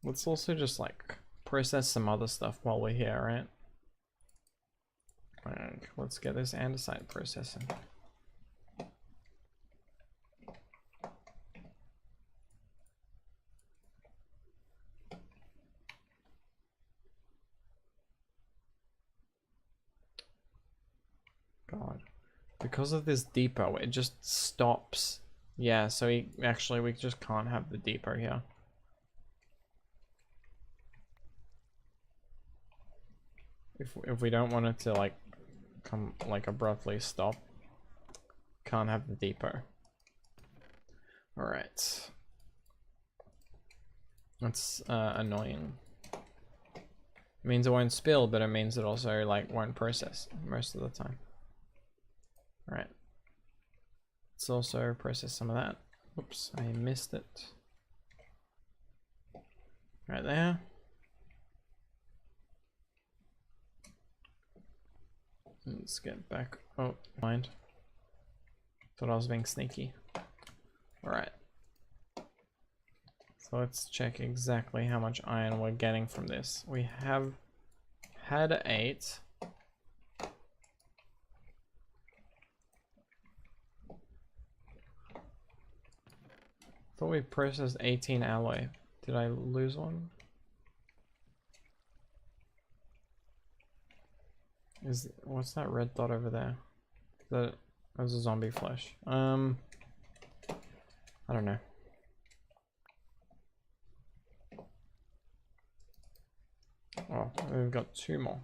S1: Let's also just like process some other stuff while we're here, right? And let's get this andesite processing. God. Because of this depot, it just stops. Yeah, so we just can't have the depot here. If we don't want it to like come like abruptly stop, can't have the depot. Alright. That's annoying. It means it won't spill, but it means it also like won't process most of the time. Alright. Let's also process some of that. Oops, I missed it. Right there. Let's get back. Oh, mind. Thought I was being sneaky. Alright. So let's check exactly how much iron we're getting from this. We have had 8. Thought we processed 18 alloy. Did I lose one? What's that red dot over there? That was a zombie flesh. I don't know. Oh, we've got 2 more.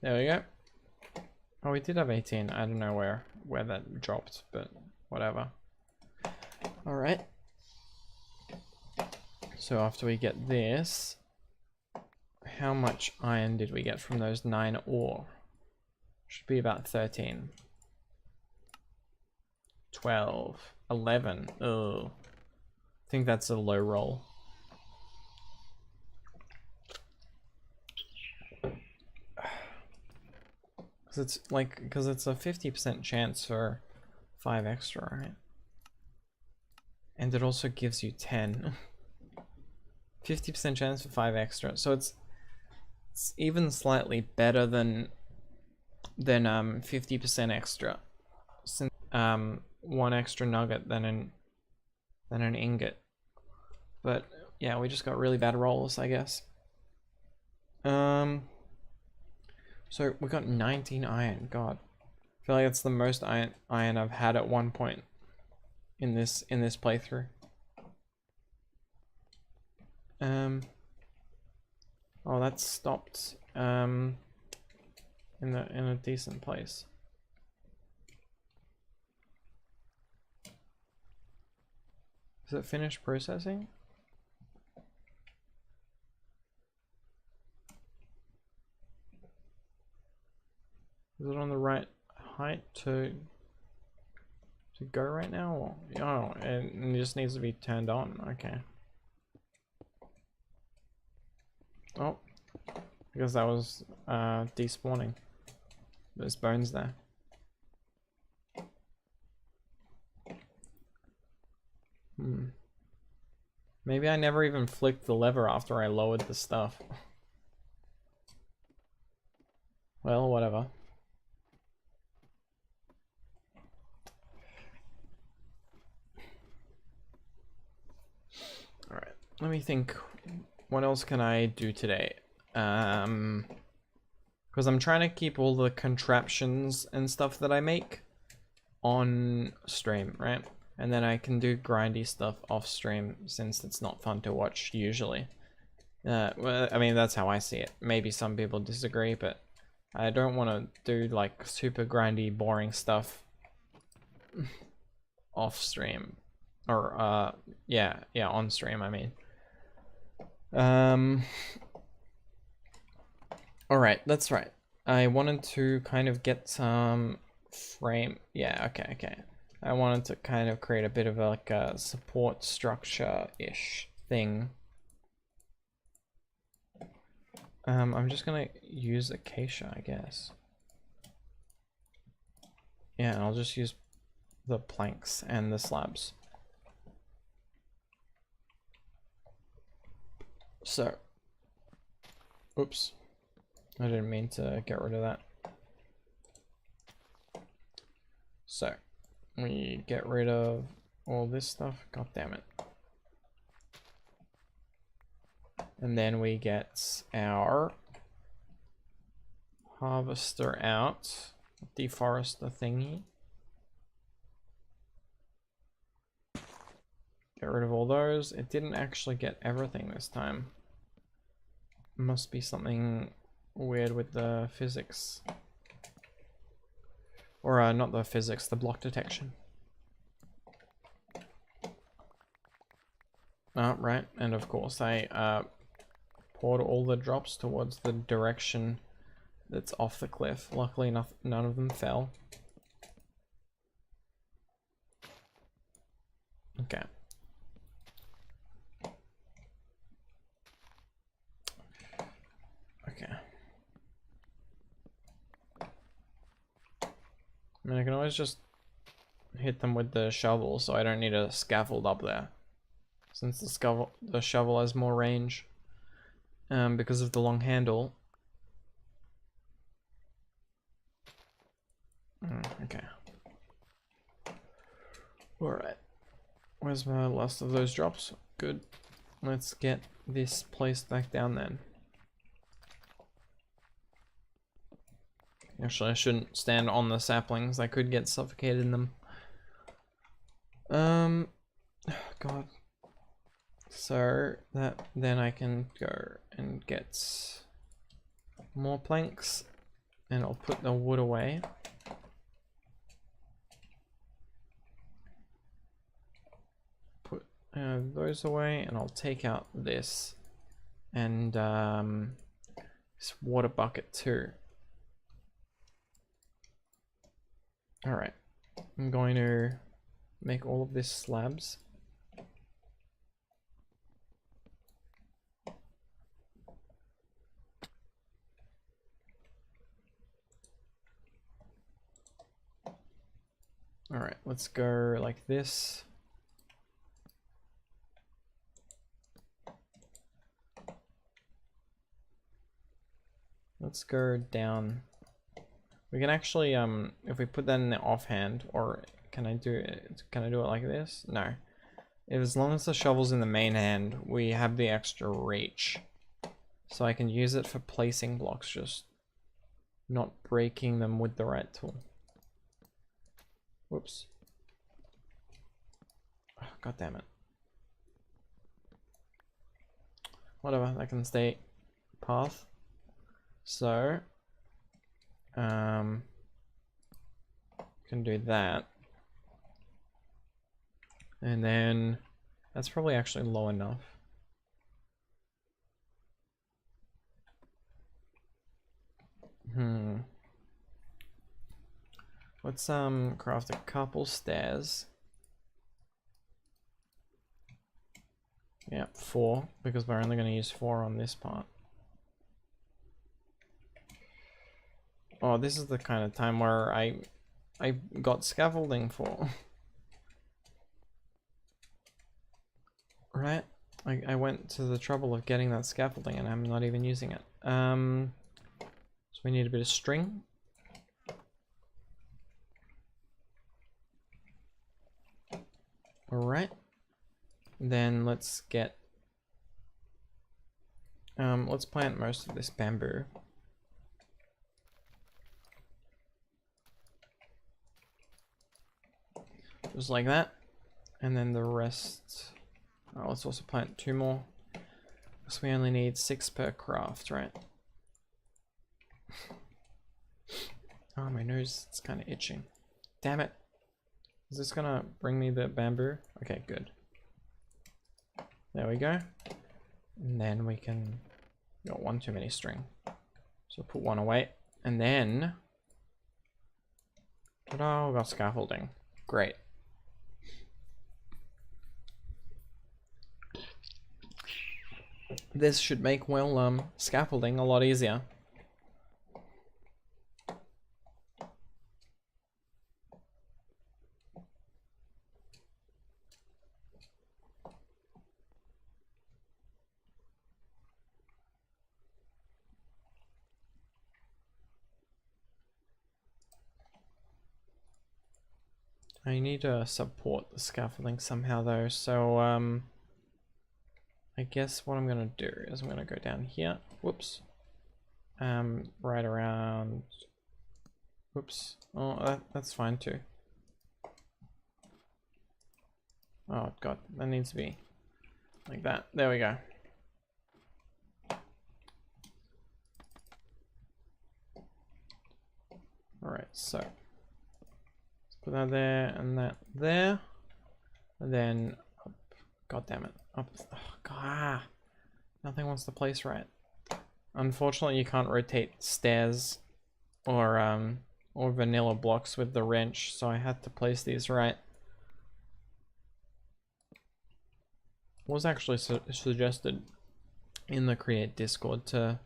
S1: There we go. Oh, we did have 18. I don't know where that dropped, but whatever. All right. So after we get this, how much iron did we get from those 9 ore? Should be about 13. 12. 11. Oh. I think that's a low roll. Because it's a 50% chance for 5 extra, right? And it also gives you 10. 50% chance for 5 extra. So it's even slightly better than then 50% extra. Since one extra nugget than an ingot. But yeah, we just got really bad rolls, I guess. So we got 19 iron. God, I feel like it's the most iron I've had at one point in this playthrough. Oh, that's stopped in a decent place. Is it finished processing? Is it on the right height to go right now? Or, oh, it just needs to be turned on. Okay. Oh, because that was despawning. There's bones there. Maybe I never even flicked the lever after I lowered the stuff. Well, whatever. Alright, let me think. What else can I do today? Because I'm trying to keep all the contraptions and stuff that I make on stream, right? And then I can do grindy stuff off stream since it's not fun to watch usually. Well, I mean, that's how I see it. Maybe some people disagree, but I don't want to do like super grindy, boring stuff off stream. Or, yeah, on stream, I mean. Alright, that's right. I wanted to kind of get some frame. Yeah, okay. I wanted to kind of create a bit of like a support structure-ish thing. I'm just gonna use acacia, I guess. Yeah, and I'll just use the planks and the slabs. So, oops, I didn't mean to get rid of that. So, we get rid of all this stuff. God damn it. And then we get our harvester out, deforest the thingy. Get rid of all those. It didn't actually get everything this time. Must be something weird with the physics. Or not the physics, the block detection. Right, and of course I poured all the drops towards the direction that's off the cliff. Luckily none of them fell. Okay. Okay. I mean, I can always just hit them with the shovel, so I don't need a scaffold up there. Since the shovel has more range, because of the long handle. Okay. Alright. Where's my last of those drops? Good. Let's get this placed back down then. Actually, I shouldn't stand on the saplings. I could get suffocated in them. God. So that then I can go and get more planks, and I'll put the wood away. Put those away, and I'll take out this and this water bucket too. All right, I'm going to make all of this slabs. All right, let's go like this. Let's go down. We can actually, if we put that in the offhand, or can I do it like this? No. As long as the shovel's in the main hand, we have the extra reach. So I can use it for placing blocks, just not breaking them with the right tool. Whoops. Oh, God damn it. Whatever, that can stay path. So, can do that. And then that's probably actually low enough. Let's craft a couple stairs. Yeah, 4, because we're only going to use 4 on this part. Oh, this is the kind of time where I got scaffolding for. Right? I went to the trouble of getting that scaffolding and I'm not even using it. So we need a bit of string. Alright. Then let's get let's plant most of this bamboo. Just like that. And then the rest, let's also plant 2 more. So we only need 6 per craft, right? Oh, my nose, it's kind of itching. Damn it. Is this gonna bring me the bamboo? Okay, good. There we go. And then we can, got 1 too many string. So put 1 away. And then, ta-da, we got scaffolding. Great. This should make, well, scaffolding a lot easier. I need to support the scaffolding somehow though, so I guess what I'm gonna do is I'm gonna go down here. Whoops. Right around. Whoops. Oh, that's fine too. Oh God, that needs to be like that. There we go. All right, so let's put that there and that there, and then up. God damn it, up. Oh, God, nothing wants to place right. Unfortunately, you can't rotate stairs or vanilla blocks with the wrench, so I had to place these right. Was actually suggested in the Create Discord to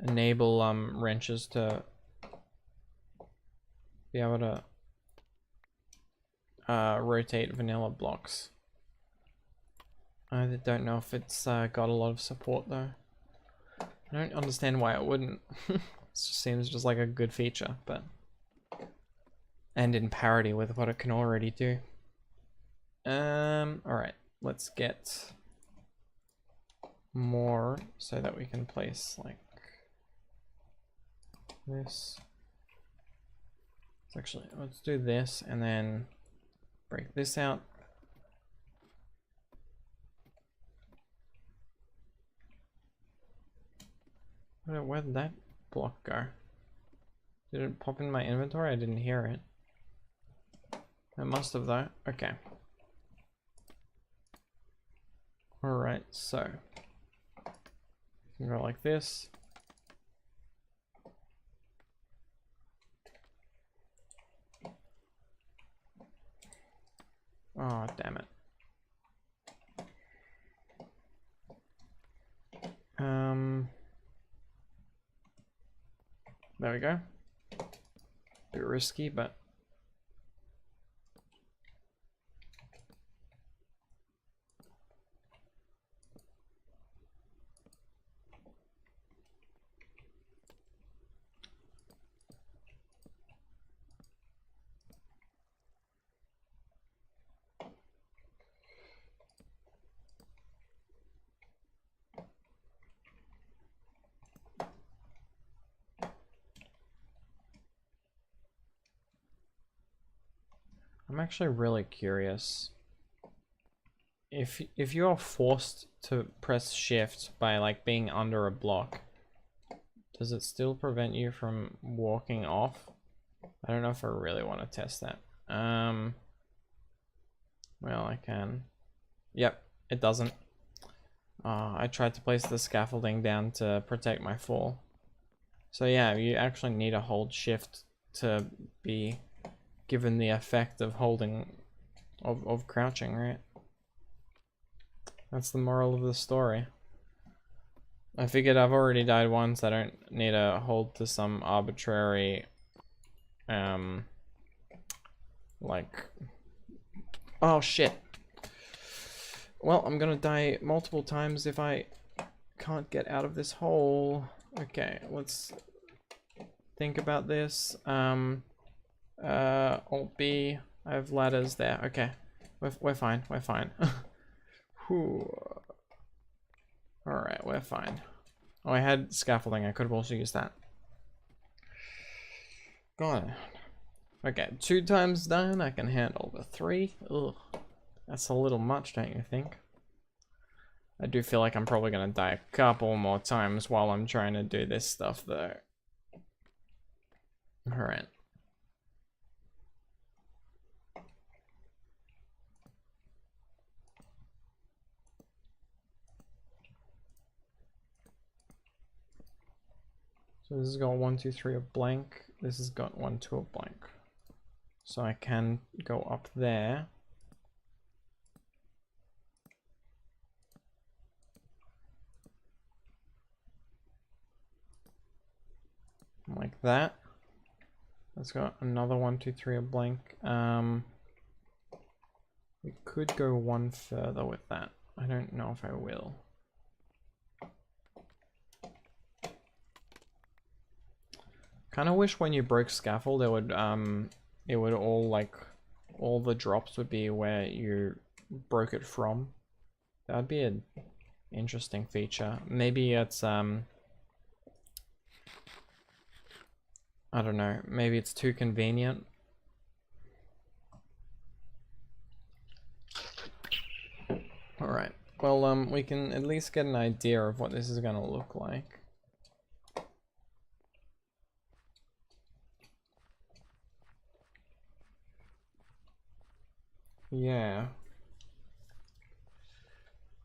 S1: enable wrenches to be able to rotate vanilla blocks. I don't know if it's got a lot of support though. I don't understand why it wouldn't. It just seems just like a good feature, but and in parity with what it can already do. Alright, let's get more so that we can place like this. Actually, let's do this and then break this out. Where did that block go? Did it pop in my inventory? I didn't hear it. It must have though. Okay. Alright, so you can go like this. Oh, damn it. There we go. Bit risky, but I'm actually really curious. If you're forced to press shift by like being under a block, does it still prevent you from walking off? I don't know if I really want to test that. Well, I can. Yep, it doesn't. I tried to place the scaffolding down to protect my fall. So yeah, you actually need to hold shift to be given the effect of holding, of crouching, right? That's the moral of the story. I figured I've already died once, I don't need to hold to some arbitrary, like... Oh shit! Well, I'm gonna die multiple times if I can't get out of this hole. Okay, let's think about this. Alt B, I have ladders there. Okay, we're fine, we're fine. Alright, we're fine. Oh, I had scaffolding, I could have also used that. God. Okay, 2 times done, I can handle the 3. Ugh. That's a little much, don't you think? I do feel like I'm probably gonna die a couple more times while I'm trying to do this stuff, though. Alright. So this has got 1, 2, 3 of blank. This has got 1, 2 of blank. So I can go up there. Like that. That's got another 1, 2, 3 of blank. We could go one further with that. I don't know if I will. Kind of wish when you broke scaffold, it would all like, all the drops would be where you broke it from. That would be an interesting feature. Maybe it's I don't know. Maybe it's too convenient. All right. Well, we can at least get an idea of what this is gonna look like. Yeah.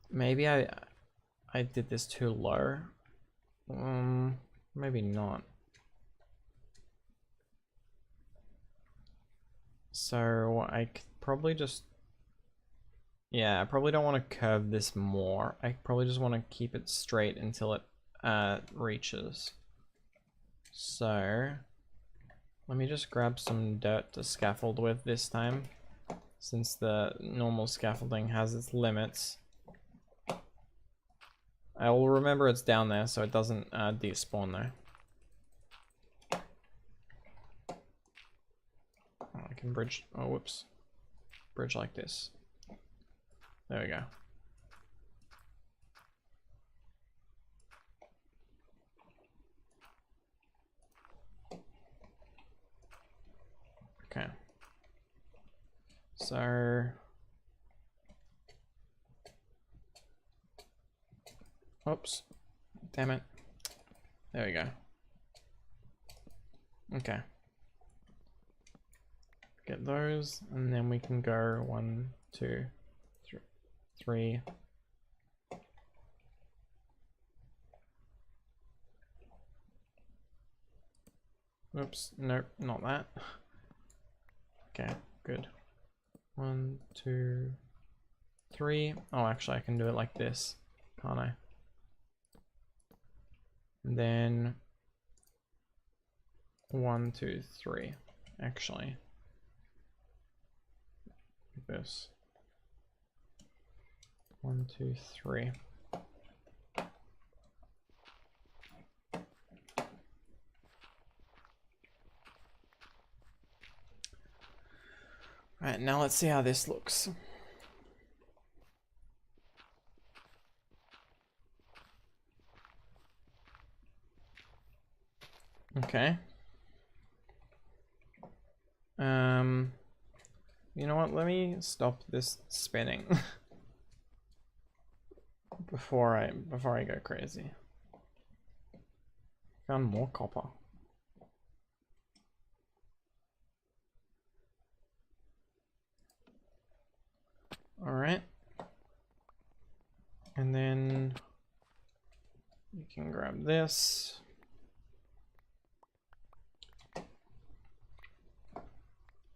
S1: Maybe I did this too low. Maybe not. So I could probably just... Yeah, I probably don't want to curve this more. I probably just want to keep it straight until it reaches. So let me just grab some dirt to scaffold with this time, since the normal scaffolding has its limits. I will remember it's down there so it doesn't despawn though. Oh, I can bridge. Oh, whoops. Bridge like this. There we go. Okay. So oops. Damn it. There we go. Okay. Get those, and then we can go 1, 2, 3. Oops, nope, not that. Okay, good. 1, 2, 3. Oh, actually, I can do it like this, can't I? And then 1, 2, 3. Actually, this 1, 2, 3. Alright, now let's see how this looks. Okay. You know what? Let me stop this spinning before I go crazy. Found more copper. All right. And then you can grab this.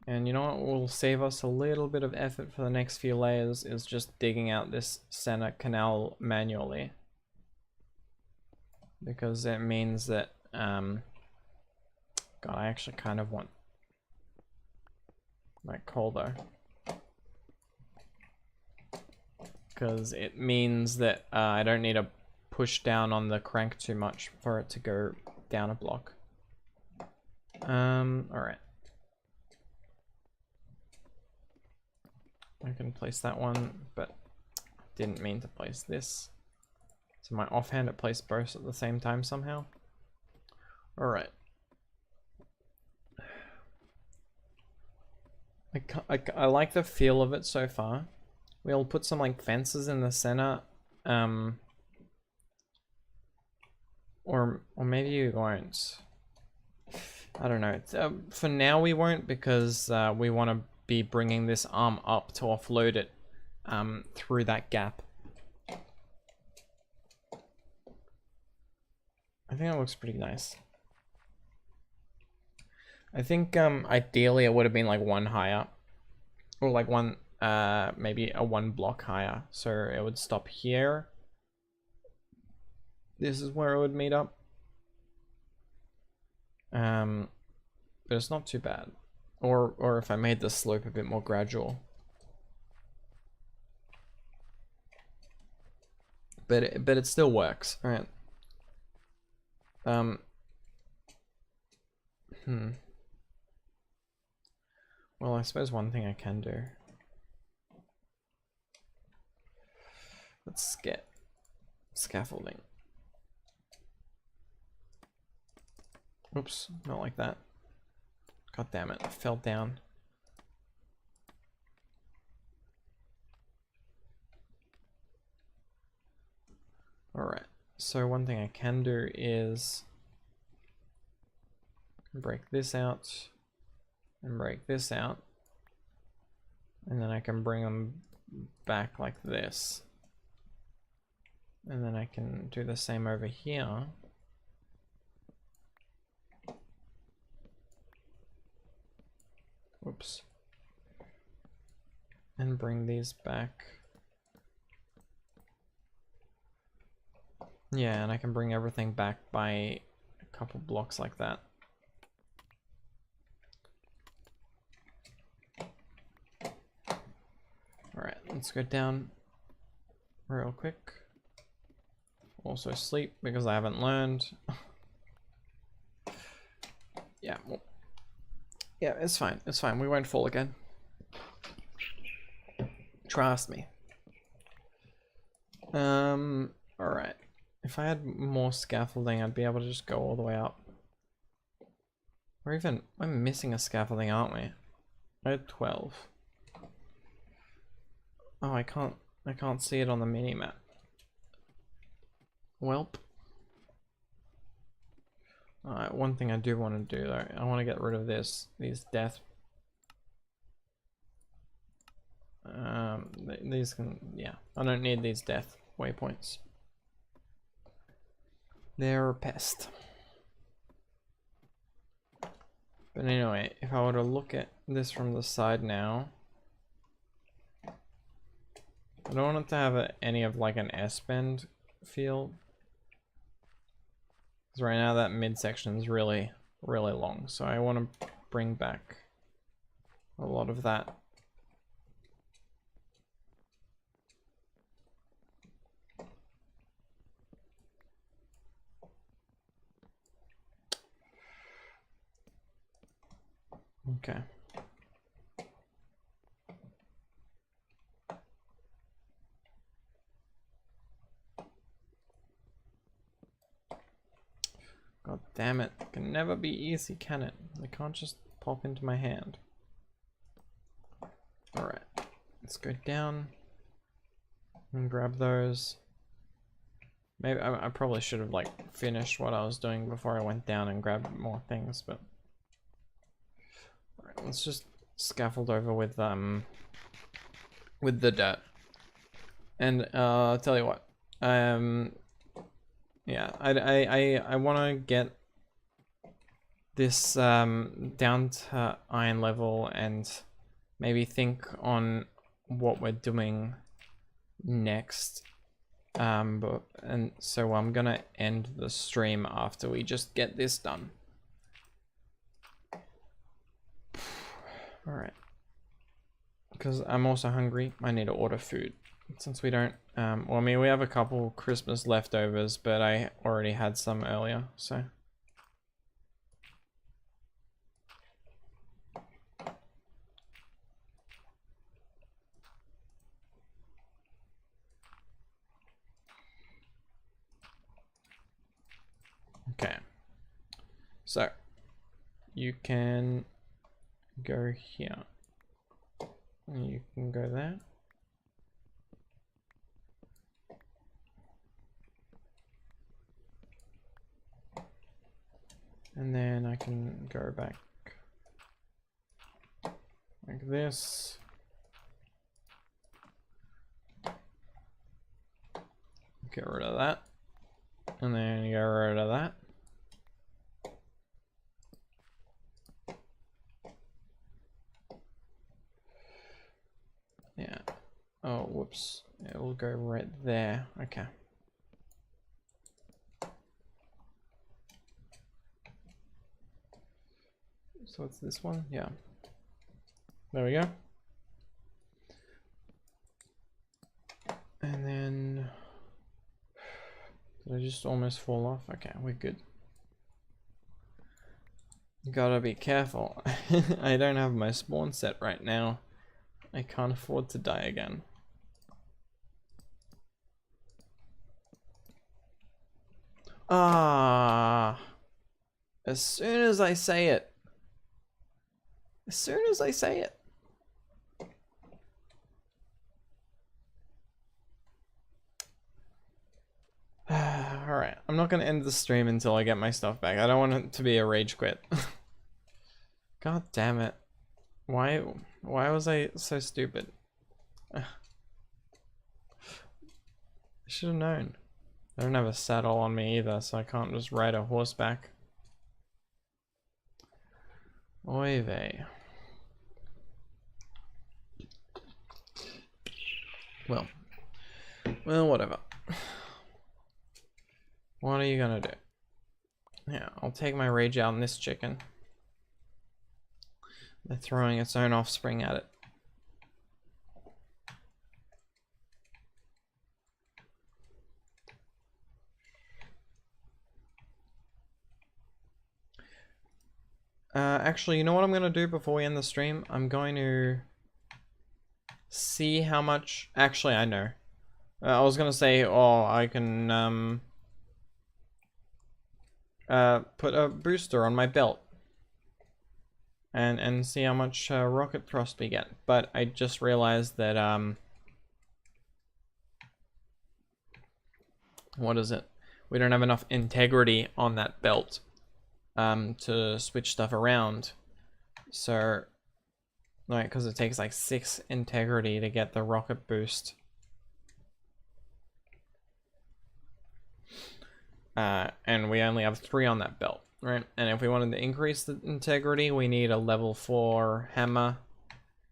S1: And you know what will save us a little bit of effort for the next few layers is just digging out this center canal manually. Because it means that, God, I actually kind of want like coal though. Because it means that I don't need to push down on the crank too much for it to go down a block. Alright. I can place that one, but didn't mean to place this. So my offhand it placed both at the same time somehow. Alright. I like the feel of it so far. We'll put some like fences in the center. Or maybe you won't. I don't know. For now we won't, because we want to be bringing this arm up to offload it through that gap. I think that looks pretty nice. I think ideally it would have been like one higher, or like one maybe a one block higher, so it would stop here. This is where it would meet up. But it's not too bad. Or if I made the slope a bit more gradual. But it still works, right? Well, I suppose one thing I can do. Let's get scaffolding. Oops, not like that. God damn it, I fell down. Alright, so one thing I can do is break this out and break this out, and then I can bring them back like this, and then I can do the same over here. Whoops. And bring these back. Yeah, and I can bring everything back by a couple blocks like that. Alright, let's go down real quick. Also sleep, because I haven't learned. Yeah, well, yeah, it's fine. It's fine. We won't fall again. Trust me. Alright. If I had more scaffolding, I'd be able to just go all the way up. Or even, we're missing a scaffolding, aren't we? I had 12. Oh, I can't see it on the mini-map. Welp. Alright, one thing I do want to do though, I want to get rid of these death. These can, yeah, I don't need these death waypoints. They're a pest. But anyway, if I were to look at this from the side now, I don't want it to have any of like an S-bend feel. Because right now that midsection is really, really long. So I want to bring back a lot of that. Okay. God damn it. It can never be easy, can it? It can't just pop into my hand. let's go down and grab those. Maybe I probably should have like finished what I was doing before I went down and grabbed more things, but alright, let's just scaffold over with the dirt. And I'll tell you what, yeah, I want to get this down to iron level and maybe think on what we're doing next. And so I'm gonna end the stream after we just get this done. Alright. Because I'm also hungry, I need to order food. Since we don't, well, I mean, we have a couple Christmas leftovers, but I already had some earlier, so. Okay, so you can go here, and you can go there. And then I can go back like this. Get rid of that. And then get rid of that. Yeah. Oh, whoops. It will go right there. Okay. So it's this one? Yeah. There we go. And then... Did I just almost fall off? Okay, we're good. Gotta be careful. I don't have my spawn set right now. I can't afford to die again. Ah! As soon as I say it. As soon as I say it. Alright, I'm not gonna end the stream until I get my stuff back. I don't want it to be a rage quit. God damn it. Why was I so stupid? I should have known. I don't have a saddle on me either, so I can't just ride a horseback. Oy vey. Well, whatever. What are you gonna do? Yeah, I'll take my rage out on this chicken. They're throwing its own offspring at it. Actually, you know what I'm gonna do before we end the stream? I'm going to see how much... Actually, I know. I was gonna say, oh, I can put a booster on my belt and see how much rocket thrust we get. But I just realized that what is it? We don't have enough integrity on that belt to switch stuff around. So, like, because it takes like 6 integrity to get the rocket boost. And we only have 3 on that belt, right? And if we wanted to increase the integrity, we need a level 4 hammer,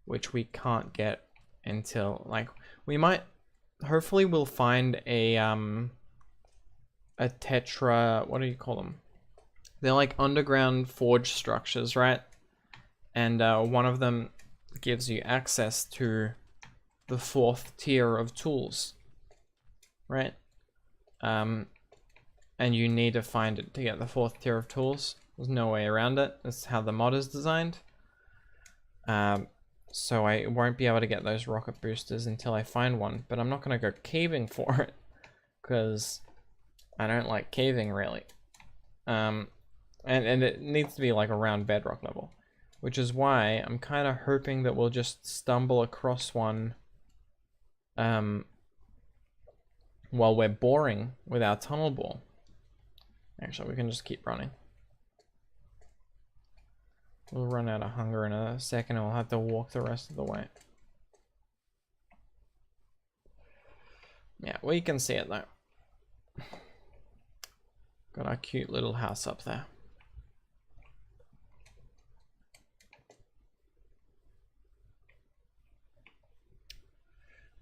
S1: which we can't get until, like, we might, hopefully we'll find a tetra, what do you call them? They're like underground forge structures, right? And one of them gives you access to the 4th tier of tools, right? And you need to find it to get the 4th tier of tools. There's no way around it. That's how the mod is designed. So I won't be able to get those rocket boosters until I find one. But I'm not going to go caving for it, because I don't like caving, really. And it needs to be like around bedrock level. Which is why I'm kind of hoping that we'll just stumble across one while we're boring with our tunnel bore. Actually, we can just keep running. We'll run out of hunger in a second and we'll have to walk the rest of the way. Yeah, we can see it though. Got our cute little house up there.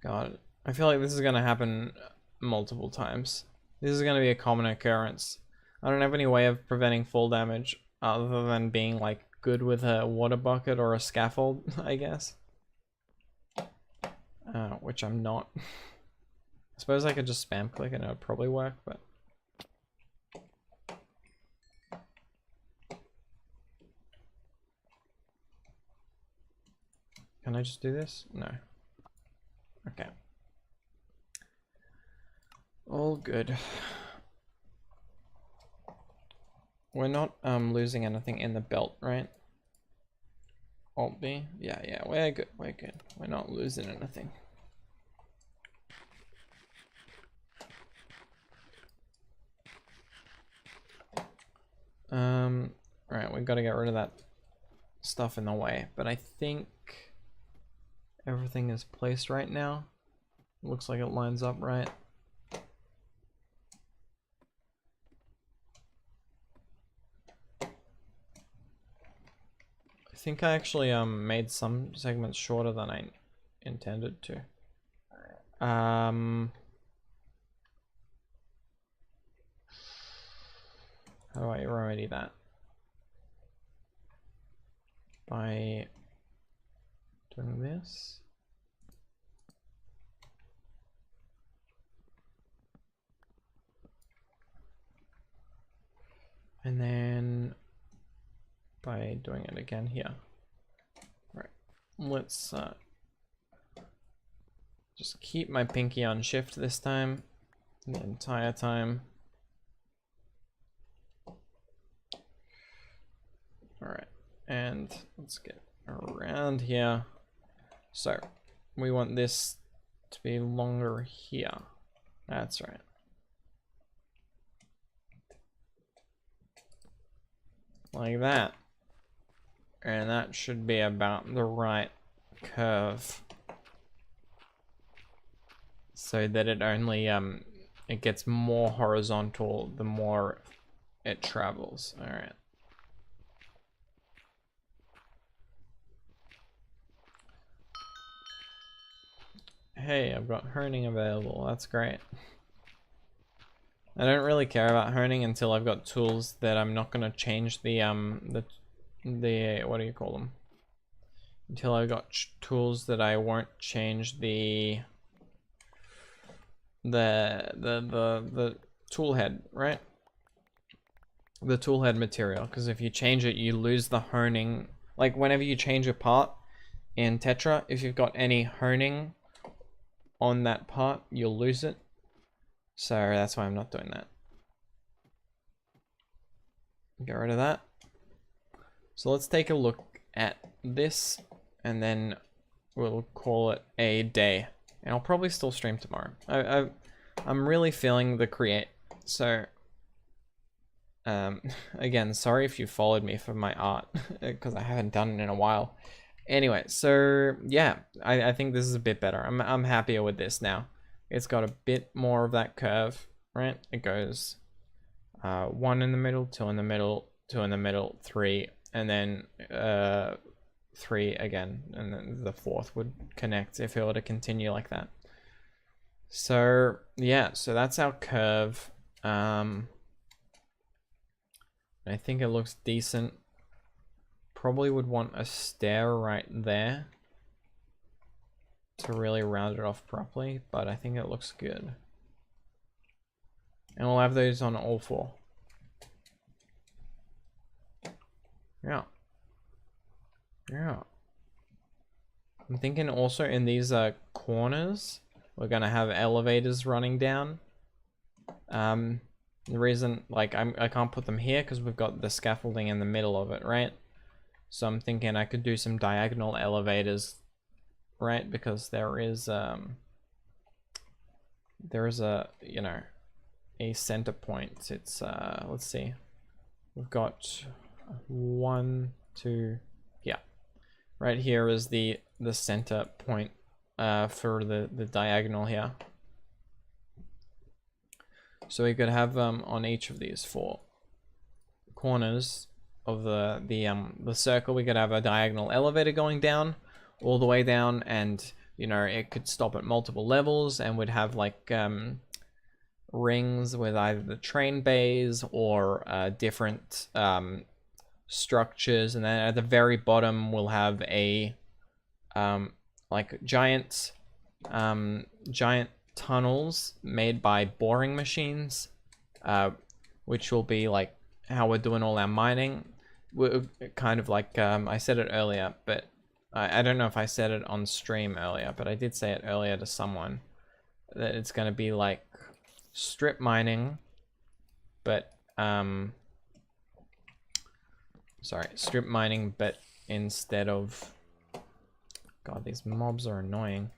S1: God, I feel like this is gonna happen multiple times. This is gonna be a common occurrence. I don't have any way of preventing fall damage other than being like good with a water bucket or a scaffold, I guess. Which I'm not. I suppose I could just spam click and it would probably work, but can I just do this? No. Okay. All good. We're not losing anything in the belt, right? Alt B? Yeah, we're good, we're good. We're not losing anything. Alright, we've got to get rid of that stuff in the way, but I think everything is placed right now. Looks like it lines up right. I think I actually made some segments shorter than I intended to. How do I remedy that? By doing this. And then by doing it again here. Right. Let's just keep my pinky on shift this time, the entire time. Alright, and let's get around here. So, we want this to be longer here. That's right. Like that. And that should be about the right curve. So that it only, it gets more horizontal the more it travels. Alright. Hey, I've got honing available. That's great. I don't really care about honing until I've got tools that I'm not gonna change the what do you call them? Until I've got tools that I won't change the tool head, right? The tool head material, because if you change it, you lose the honing. Like whenever you change a part in Tetra, if you've got any honing on that part, you'll lose it. So that's why I'm not doing that. Get rid of that. So let's take a look at this and then we'll call it a day. And I'll probably still stream tomorrow. I'm really feeling the create. So again, sorry if you followed me for my art because I haven't done it in a while. Anyway, so yeah, I think this is a bit better. I'm happier with this now. It's got a bit more of that curve, right? It goes 1 in the middle, 2 in the middle, 2 in the middle, 3, and then 3 again, and then the 4th would connect if it were to continue like that. So yeah, so that's our curve. I think it looks decent. Probably would want a stair right there to really round it off properly, but I think it looks good. And we'll have those on all 4. Yeah. Yeah. I'm thinking also in these corners, we're gonna have elevators running down. The reason, like, I can't put them here because we've got the scaffolding in the middle of it, right? So I'm thinking I could do some diagonal elevators, right? Because there is there is a, you know, a center point. It's let's see, we've got 1, 2, yeah, right here is the center point for the diagonal here. So we could have on each of these 4 corners of the circle, we could have a diagonal elevator going down all the way down, and you know, it could stop at multiple levels, and would have like rings with either the train bays or different structures, and then at the very bottom we'll have a like giant tunnels made by boring machines, which will be like how we're doing all our mining. We're kind of like I said it earlier, but I don't know if I said it on stream earlier, but I did say it earlier to someone, that it's going to be like strip mining, but strip mining, but instead of, God, these mobs are annoying.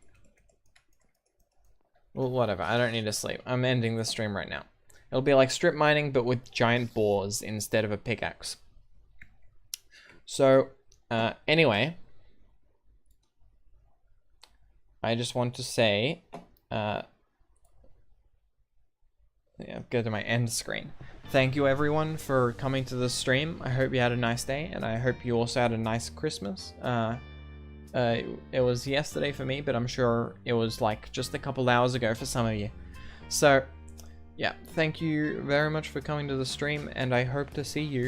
S1: Well, whatever, I don't need to sleep. I'm ending the stream right now. It'll be like strip mining, but with giant boars instead of a pickaxe. So, anyway, I just want to say, yeah, go to my end screen. Thank you everyone for coming to the stream. I hope you had a nice day, and I hope you also had a nice Christmas. It was yesterday for me, but I'm sure it was like just a couple hours ago for some of you. So, yeah, thank you very much for coming to the stream, and I hope to see you